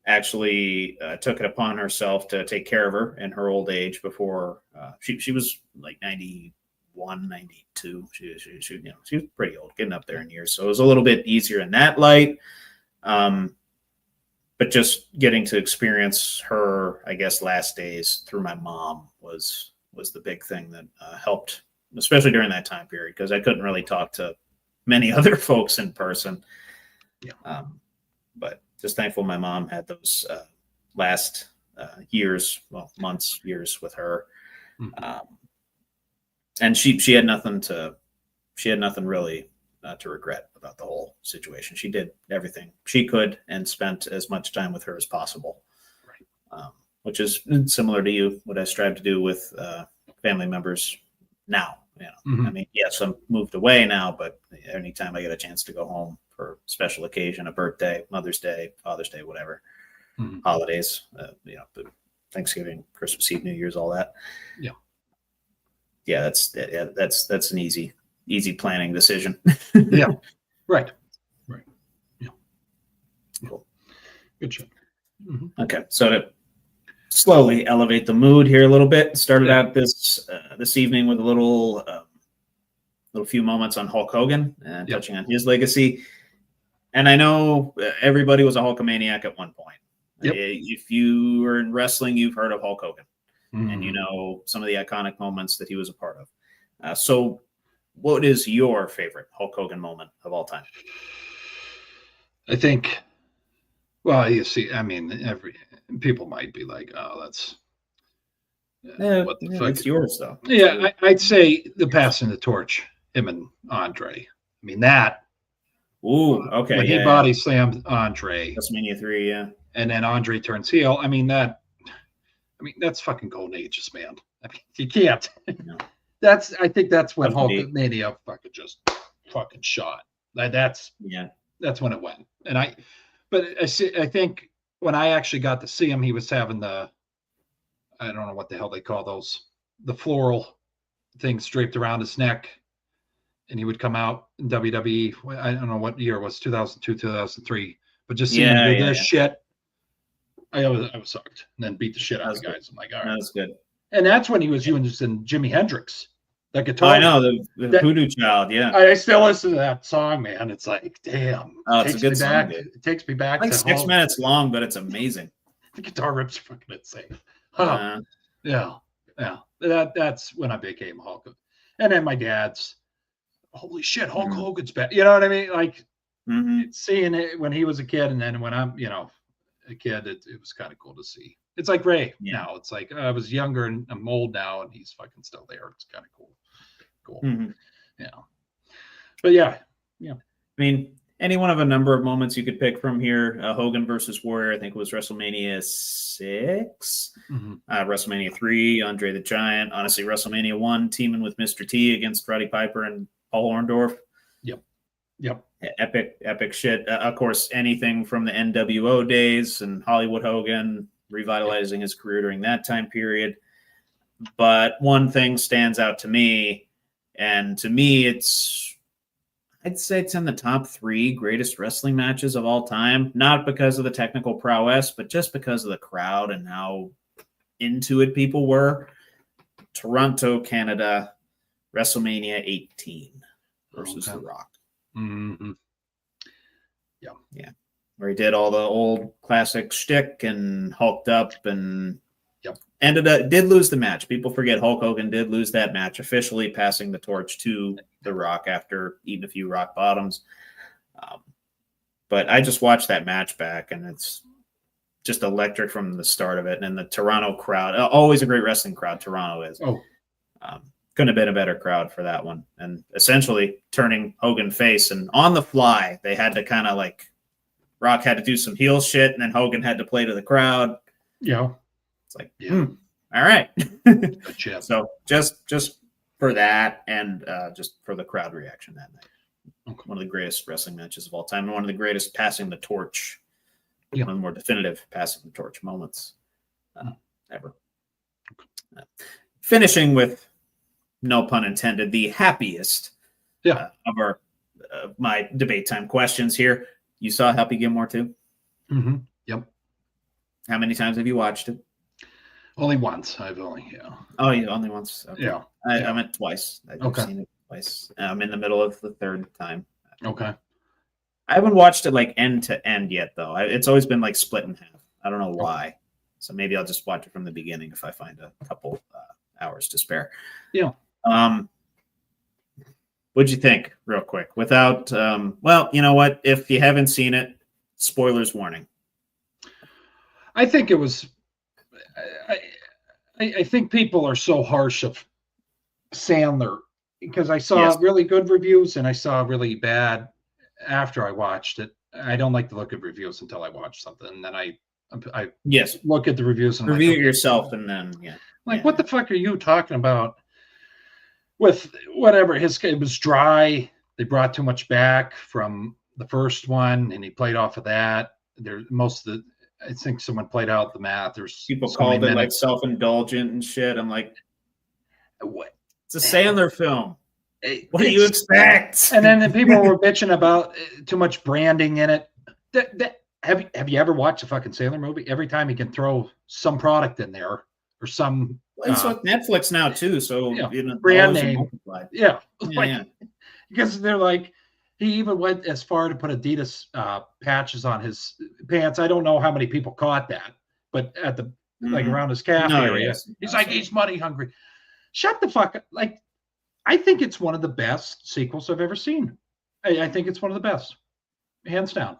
Actually took it upon herself to take care of her in her old age before she was like 91, 92. She was pretty old, getting up there in years. So it was a little bit easier in that light. But just getting to experience her, I guess, last days through my mom was the big thing that helped, especially during that time period, because I couldn't really talk to many other folks in person. Yeah. But just thankful my mom had those last years with her. And she had nothing really to regret about the whole situation. She did everything she could and spent as much time with her as possible, which is similar to you, what I strive to do with family members now. I mean, yes, I'm moved away now, but anytime I get a chance to go home for a special occasion, a birthday, Mother's Day, Father's Day, whatever, holidays, Thanksgiving, Christmas Eve, New Year's, all that. Yeah, that's an easy planning decision. Yeah. Right. Yeah. Cool. Good job. Okay, so to slowly elevate the mood here a little bit, started out this evening with a little few moments on Hulk Hogan and touching on his legacy. And I know everybody was a Hulkamaniac at one point. If you are in wrestling, you've heard of Hulk Hogan, and you know some of the iconic moments that he was a part of. So what is your favorite Hulk Hogan moment of all time? I think, well, you see, I mean, people might be like, oh, that's what the fuck? It's yours, though. Yeah, I'd say the passing the torch, him and Andre. I mean, that. Ooh, okay. When he body slammed Andre. WrestleMania 3, yeah. And then Andre turns heel. I mean, that's fucking golden ages, man. I mean, you can't. No. I think that's when Hulkamania fucking shot. That's when it went. And I think when I actually got to see him, he was having I don't know what the hell they call those, the floral things draped around his neck, and he would come out in WWE. I don't know what year it was, 2002, 2003, but just seeing him do this shit, I was sucked. And then beat the shit out of the guys. I'm like, all right, that's good. And that's when he was using Jimi Hendrix, that guitar. I know the Voodoo Child. Yeah, I still listen to that song, man. It's like, damn. It's a good song. It takes me back. Like 6 minutes long, but it's amazing. The guitar rips are fucking insane. Yeah. That's when I became Hulk. And then my dad's, holy shit, Hulk Hogan's back. You know what I mean? Like seeing it when he was a kid, and then when I'm, a kid, it was kind of cool to see. It's like Ray now. It's like I was younger and I'm old now, and he's fucking still there. It's kind of cool. Yeah. But yeah. I mean, any one of a number of moments you could pick from here. Hogan versus Warrior, I think it was WrestleMania 6, WrestleMania 3, Andre the Giant. Honestly, WrestleMania 1, teaming with Mr. T against Roddy Piper and Paul Orndorff. Yep. Epic shit. Of course, anything from the NWO days and Hollywood Hogan, revitalizing his career during that time period. But one thing stands out to me, and to me, I'd say it's in the top 3 greatest wrestling matches of all time. Not because of the technical prowess, but just because of the crowd and how into it people were. Toronto, Canada, WrestleMania 18 versus The Rock. Yeah. Where he did all the old classic shtick and hulked up and did lose the match. People forget Hulk Hogan did lose that match, officially passing the torch to The Rock after eating a few rock bottoms. But I just watched that match back, and it's just electric from the start of it. And the Toronto crowd, always a great wrestling crowd, Toronto is. Couldn't have been a better crowd for that one. And essentially turning Hogan face, and on the fly, they had to kind of like, Rock had to do some heel shit, and then Hogan had to play to the crowd. It's like, all right. So just for that, and just for the crowd reaction that night. One of the greatest wrestling matches of all time, and one of the greatest passing the torch, one of the more definitive passing the torch moments ever. Finishing with, no pun intended, the happiest of our my debate time questions here. You saw Happy Gilmore too? Yep. How many times have you watched it? Only once. Oh, yeah, only once. Okay. Yeah. I went twice. I've seen it twice. I'm in the middle of the third time. Okay. I haven't watched it like end to end yet, though. It's always been like split in half. I don't know why. So maybe I'll just watch it from the beginning if I find a couple hours to spare. Yeah. What'd you think, real quick? Without, well, you know what? If you haven't seen it, spoilers warning. I think it was. I think people are so harsh of Sandler because I saw really good reviews and I saw really bad after I watched it. I don't like to look at reviews until I watch something, and then I look at the reviews and review it yourself, and then what the fuck are you talking about? With whatever it was dry. They brought too much back from the first one, and he played off of that. I think someone played out the math. There's people called it like self-indulgent and shit. I'm like, what? It's a Sandler film. What do you expect? And then the people were bitching about too much branding in it. Have you ever watched a fucking Sandler movie? Every time he can throw some product in there or some. It's with Netflix now too, so brand name. Because they're like, he even went as far to put Adidas patches on his pants. I don't know how many people caught that, but at the around his calf area, he's like, he's money hungry. Shut the fuck up! Like, I think it's one of the best sequels I've ever seen. I think it's one of the best, hands down.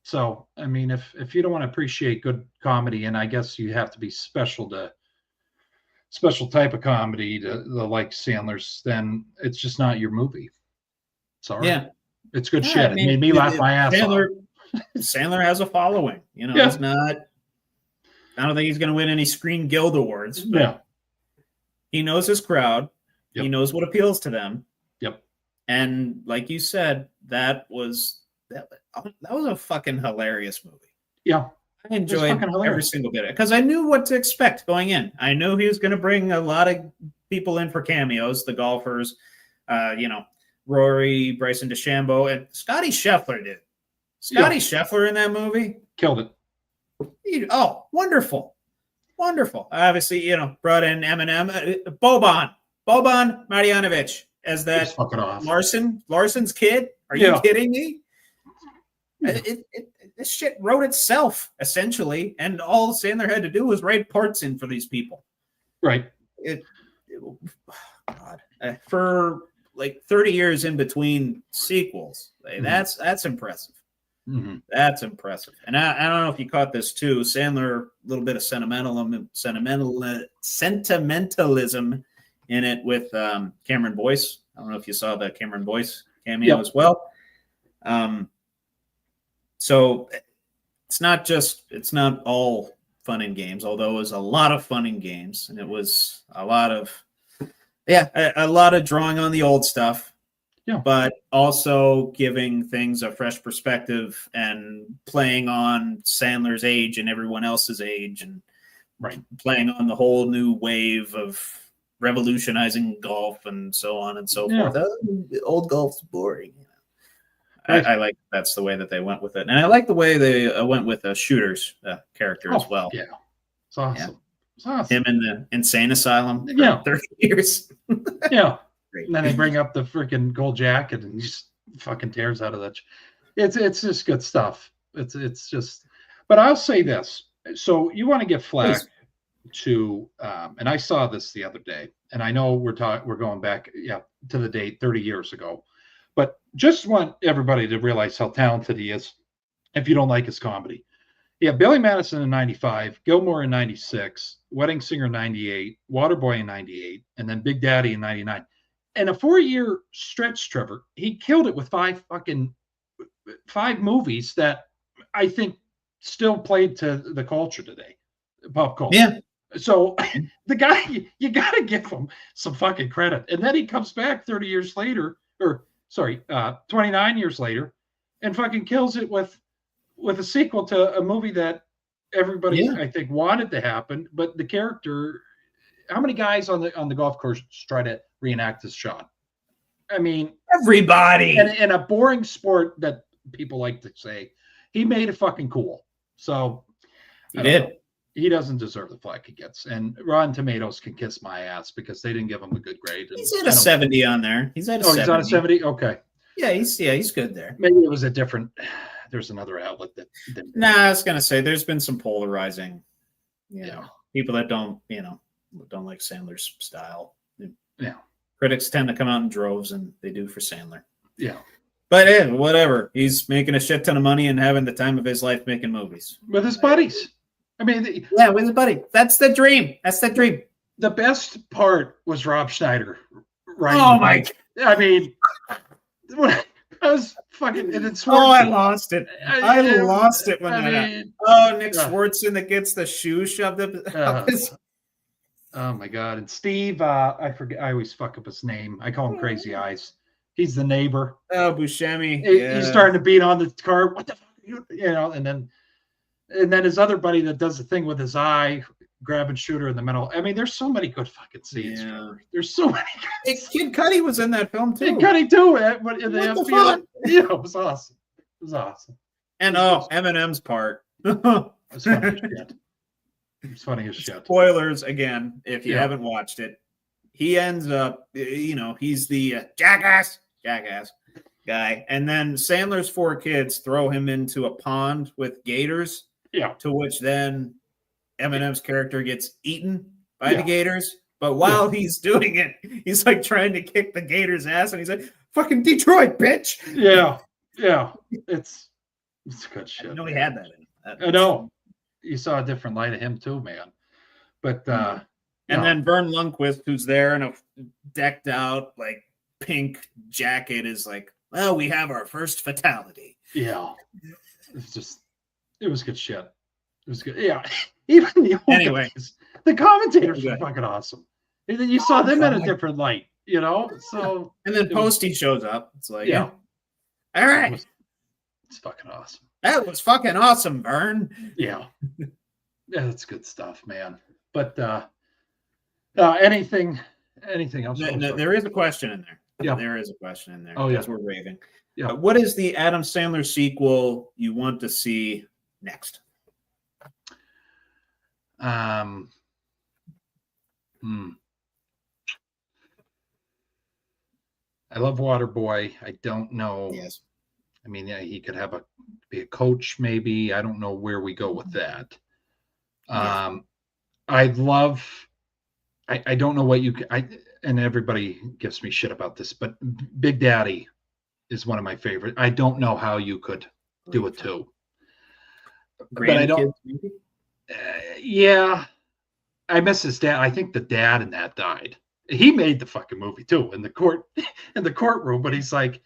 So, I mean, if you don't want to appreciate good comedy, and I guess you have to be special type of comedy to like Sandler's, then it's just not your movie. Sorry. Yeah. It's good shit. It made me laugh my ass off. Sandler has a following. It's not. I don't think he's going to win any Screen Guild Awards. But he knows his crowd. Yep. He knows what appeals to them. Yep. And like you said, that was a fucking hilarious movie. Yeah. I enjoyed every single bit of it because I knew what to expect going in. I knew he was going to bring a lot of people in for cameos, the golfers, Rory, Bryson DeChambeau, and Scotty Scheffler did. Scotty Scheffler in that movie killed it. Wonderful. Obviously, brought in Eminem, Boban Marjanovic as that Larson's kid. Are you kidding me? This shit wrote itself essentially, and all Sandler had to do was write parts in for these people. Right. For like 30 years in between sequels, that's impressive. Mm-hmm. That's impressive. And I don't know if you caught this too. Sandler, a little bit of sentimentalism in it with Cameron Boyce. I don't know if you saw the Cameron Boyce cameo as well. So it's not all fun and games, although it was a lot of fun and games, and it was a lot of drawing on the old stuff, but also giving things a fresh perspective and playing on Sandler's age and everyone else's age, and playing on the whole new wave of revolutionizing golf and so on and so forth. Old golf's boring. I like that's the way that they went with it, and I like the way they went with the Shooter's character as well. Yeah, it's awesome. Yeah. It's awesome. Him in the insane asylum for 30 years. Great. And then they bring up the freaking gold jacket, and he just fucking tears out of that. It's just good stuff. It's just. But I'll say this: so you want to give flack to, and I saw this the other day, and I know we're going back, to the date 30 years ago. But just want everybody to realize how talented he is if you don't like his comedy. Yeah, Billy Madison in 95, Gilmore in 96, Wedding Singer in 98, Waterboy in 98, and then Big Daddy in 99. In a 4-year stretch, Trevor, he killed it with five movies that I think still played to the culture today, pop culture. Yeah. So the guy, you got to give him some fucking credit. And then he comes back 30 years later, 29 years later, and fucking kills it with a sequel to a movie that everybody I think wanted to happen, but the character. How many guys on the golf course try to reenact this shot? I mean, everybody. And in a boring sport that people like to say, he made it fucking cool. So he did. He doesn't deserve the flack he gets. And Rotten Tomatoes can kiss my ass because they didn't give him a good grade. He's at a 70 on there. He's at a 70. He's on a 70? Okay. Yeah, he's good there. Maybe it was a different. There's another outlet that. I was gonna say there's been some polarizing. People that don't like Sandler's style. Yeah. Critics tend to come out in droves, and they do for Sandler. Yeah. But whatever. He's making a shit ton of money and having the time of his life making movies with his buddies. I mean, Yeah, with his buddy. That's the dream. That's the dream. the best part was Rob Schneider, right? Oh my! I mean, I was fucking. And it's Oh, I lost it. I lost it when that happened. Oh, Nick uh, Swartzen that gets the shoe shoved up his. Oh my god! And Steve, I forget. I always fuck up his name. I call him Crazy Eyes. He's the neighbor. Oh, Buscemi. He's starting to beat on the car. What the fuck? You know, and then his other buddy that does the thing with his eye, grab and shoot her in the middle. I mean, there's so many good fucking scenes. Yeah. There's so many. Kid Cudi was in that film too. Kid Cudi too. But in the FBI, yeah, it was awesome. It was awesome. And Eminem's part. It was funny as shit. It's funny as shit. Spoilers again, if you haven't watched it. He ends up, he's the jackass guy. And then Sandler's 4 kids throw him into a pond with gators. Yeah. To which then Eminem's character gets eaten by the gators. But while he's doing it, he's like trying to kick the gators' ass. And he's like, fucking Detroit, bitch. Yeah. Yeah. It's good shit. I know he had that in. I know. You saw a different light of him too, man. But and then Vern Lundquist, who's there in a decked out like pink jacket, is like, well, we have our first fatality. Yeah. It was good shit. It was good. Yeah. Even the commentators were fucking awesome. You saw them in a different light, So and then Posty shows up. It's like, all right. It's fucking awesome. That was fucking awesome, Vern. Yeah. Yeah, that's good stuff, man. But anything else? There is a question in there. Yeah. There is a question in there. Oh, yeah. As we're raving. Yeah. What is the Adam Sandler sequel you want to see next? I love Waterboy. I don't know. Yes. I mean, he could be a coach, maybe. I don't know where we go with that. I don't know what and everybody gives me shit about this, but Big Daddy is one of my favorite. I don't know how you could do it too. But I don't. Yeah, I miss his dad. I think the dad in that died. He made the fucking movie too in the courtroom, but he's like,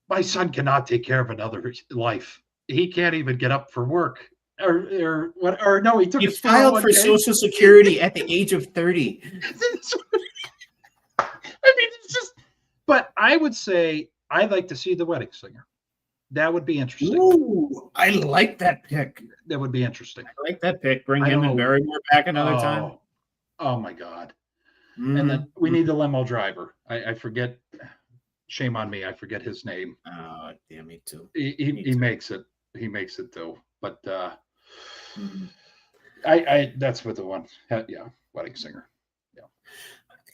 my son cannot take care of another life. He can't even get up for work. Or what? Or no, he took. He filed for Social Security at the age of 30. I mean, it's just. But I would say I'd like to see The Wedding Singer. That would be interesting. Ooh, I like that pick. That would be interesting. I like that pick. Bring him and Barrymore back another time. Oh my God! And then we need the limo driver. I forget. Shame on me. I forget his name. Oh, damn me too. He makes it. He makes it though. But I that's what the one. Yeah, Wedding Singer.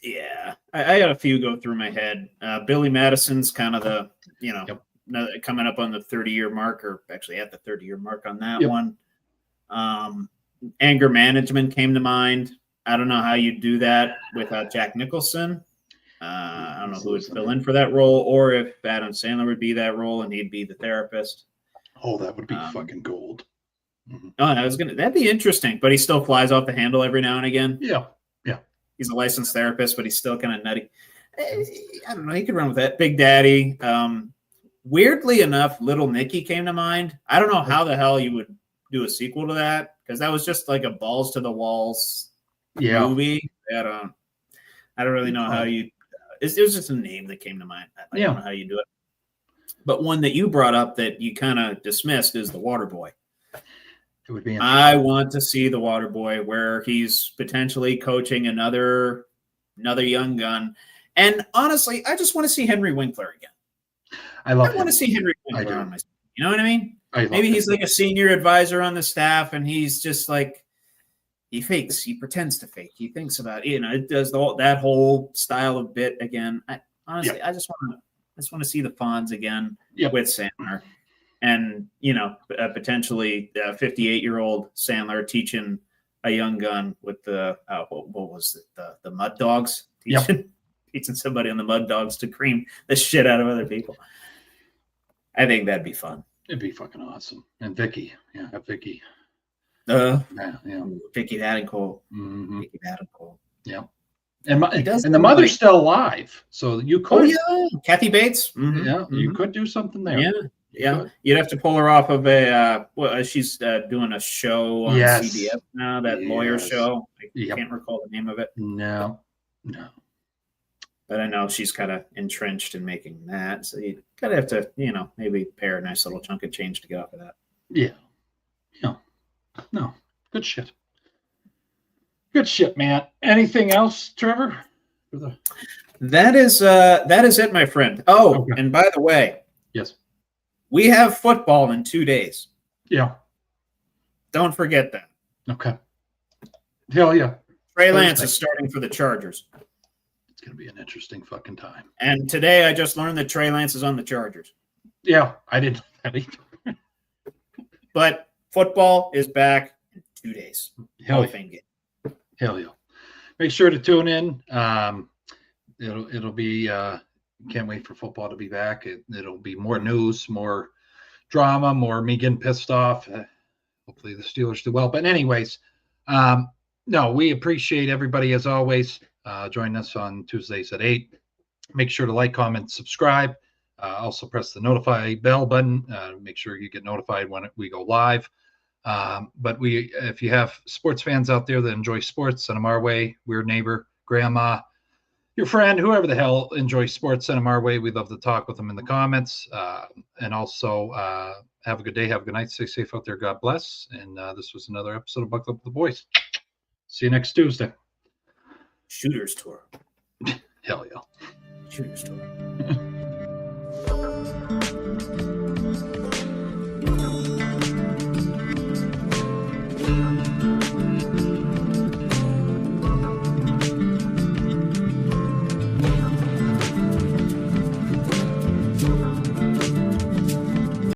Yeah. I got a few go through my head. Billy Madison's kind of the coming up on the 30-year mark, or actually at the 30-year mark on that one. Anger Management came to mind. I don't know how you do that without Jack Nicholson. I don't know who would fill in for that role, or if Adam Sandler would be that role and he'd be the therapist. Oh, that would be fucking gold. Mm-hmm. Oh, that'd be interesting, but he still flies off the handle every now and again. Yeah. He's a licensed therapist, but he's still kind of nutty. I don't know. He could run with that. Big Daddy. Weirdly enough, Little Nicky came to mind. I don't know how the hell you would do a sequel to that, because that was just like a balls to the walls movie. I don't really know how you. It was just a name that came to mind. I don't know how you do it. But one that you brought up that you kind of dismissed is The Waterboy. It would be. I want to see The Waterboy, where he's potentially coaching another young gun. And honestly, I just want to see Henry Winkler again. I want to see Henry Winkler on my side. You know what I mean? Maybe he's like a senior advisor on the staff, and he's just like, he fakes. He pretends to fake. He thinks about it does that whole style of bit again. I just want to see the Fonz again with Sandler, and potentially a 58-year-old Sandler teaching a young gun with the what was it, the Mud Dogs, teaching somebody on the Mud Dogs to cream the shit out of other people. I think that'd be fun. It'd be fucking awesome. And Vicky, Vicky. Yeah. Vicky Vadencourt. Mm-hmm. Vicky Vadencourt. Yeah. And He does the seem mother's like- still alive, so you could. Oh yeah, Kathy Bates. Mhm, Yeah, you mhm. could do something there. Yeah, yeah. You'd have to pull her off of a. She's doing a show on Yes. CBS now. That lawyer Yes. show. I Yep. can't recall the name of it. No. But I know she's kind of entrenched in making that. So you kind of have to, maybe pay her a nice little chunk of change to get off of that. Yeah. No. Good shit. Good shit, man. Anything else, Trevor? That is it, my friend. Oh, Okay. and by the way, Yes. we have football in 2 days. Yeah. Don't forget that. Okay. Hell yeah. Trey Lance is starting for the Chargers. It's gonna be an interesting fucking time. And today I just learned that Trey Lance is on the Chargers. Yeah, I didn't know that either. But football is back in 2 days. Hell Hall of yeah. Fame game. Hell yeah. Make sure to tune in. It'll be can't wait for football to be back. It'll be more news, more drama, more me getting pissed off. Hopefully the Steelers do well. But anyways, no, we appreciate everybody as always. Join us on Tuesdays at 8. Make sure to like, comment, subscribe. Also press the notify bell button. Make sure you get notified when we go live. But if you have sports fans out there that enjoy sports, send them our way. Weird neighbor, grandma, your friend, whoever the hell enjoys sports, send them our way. We'd love to talk with them in the comments. And also have a good day. Have a good night. Stay safe out there. God bless. And this was another episode of Buckle Up with the Boys. See you next Tuesday. Shooters tour. Hell yeah. Shooters tour.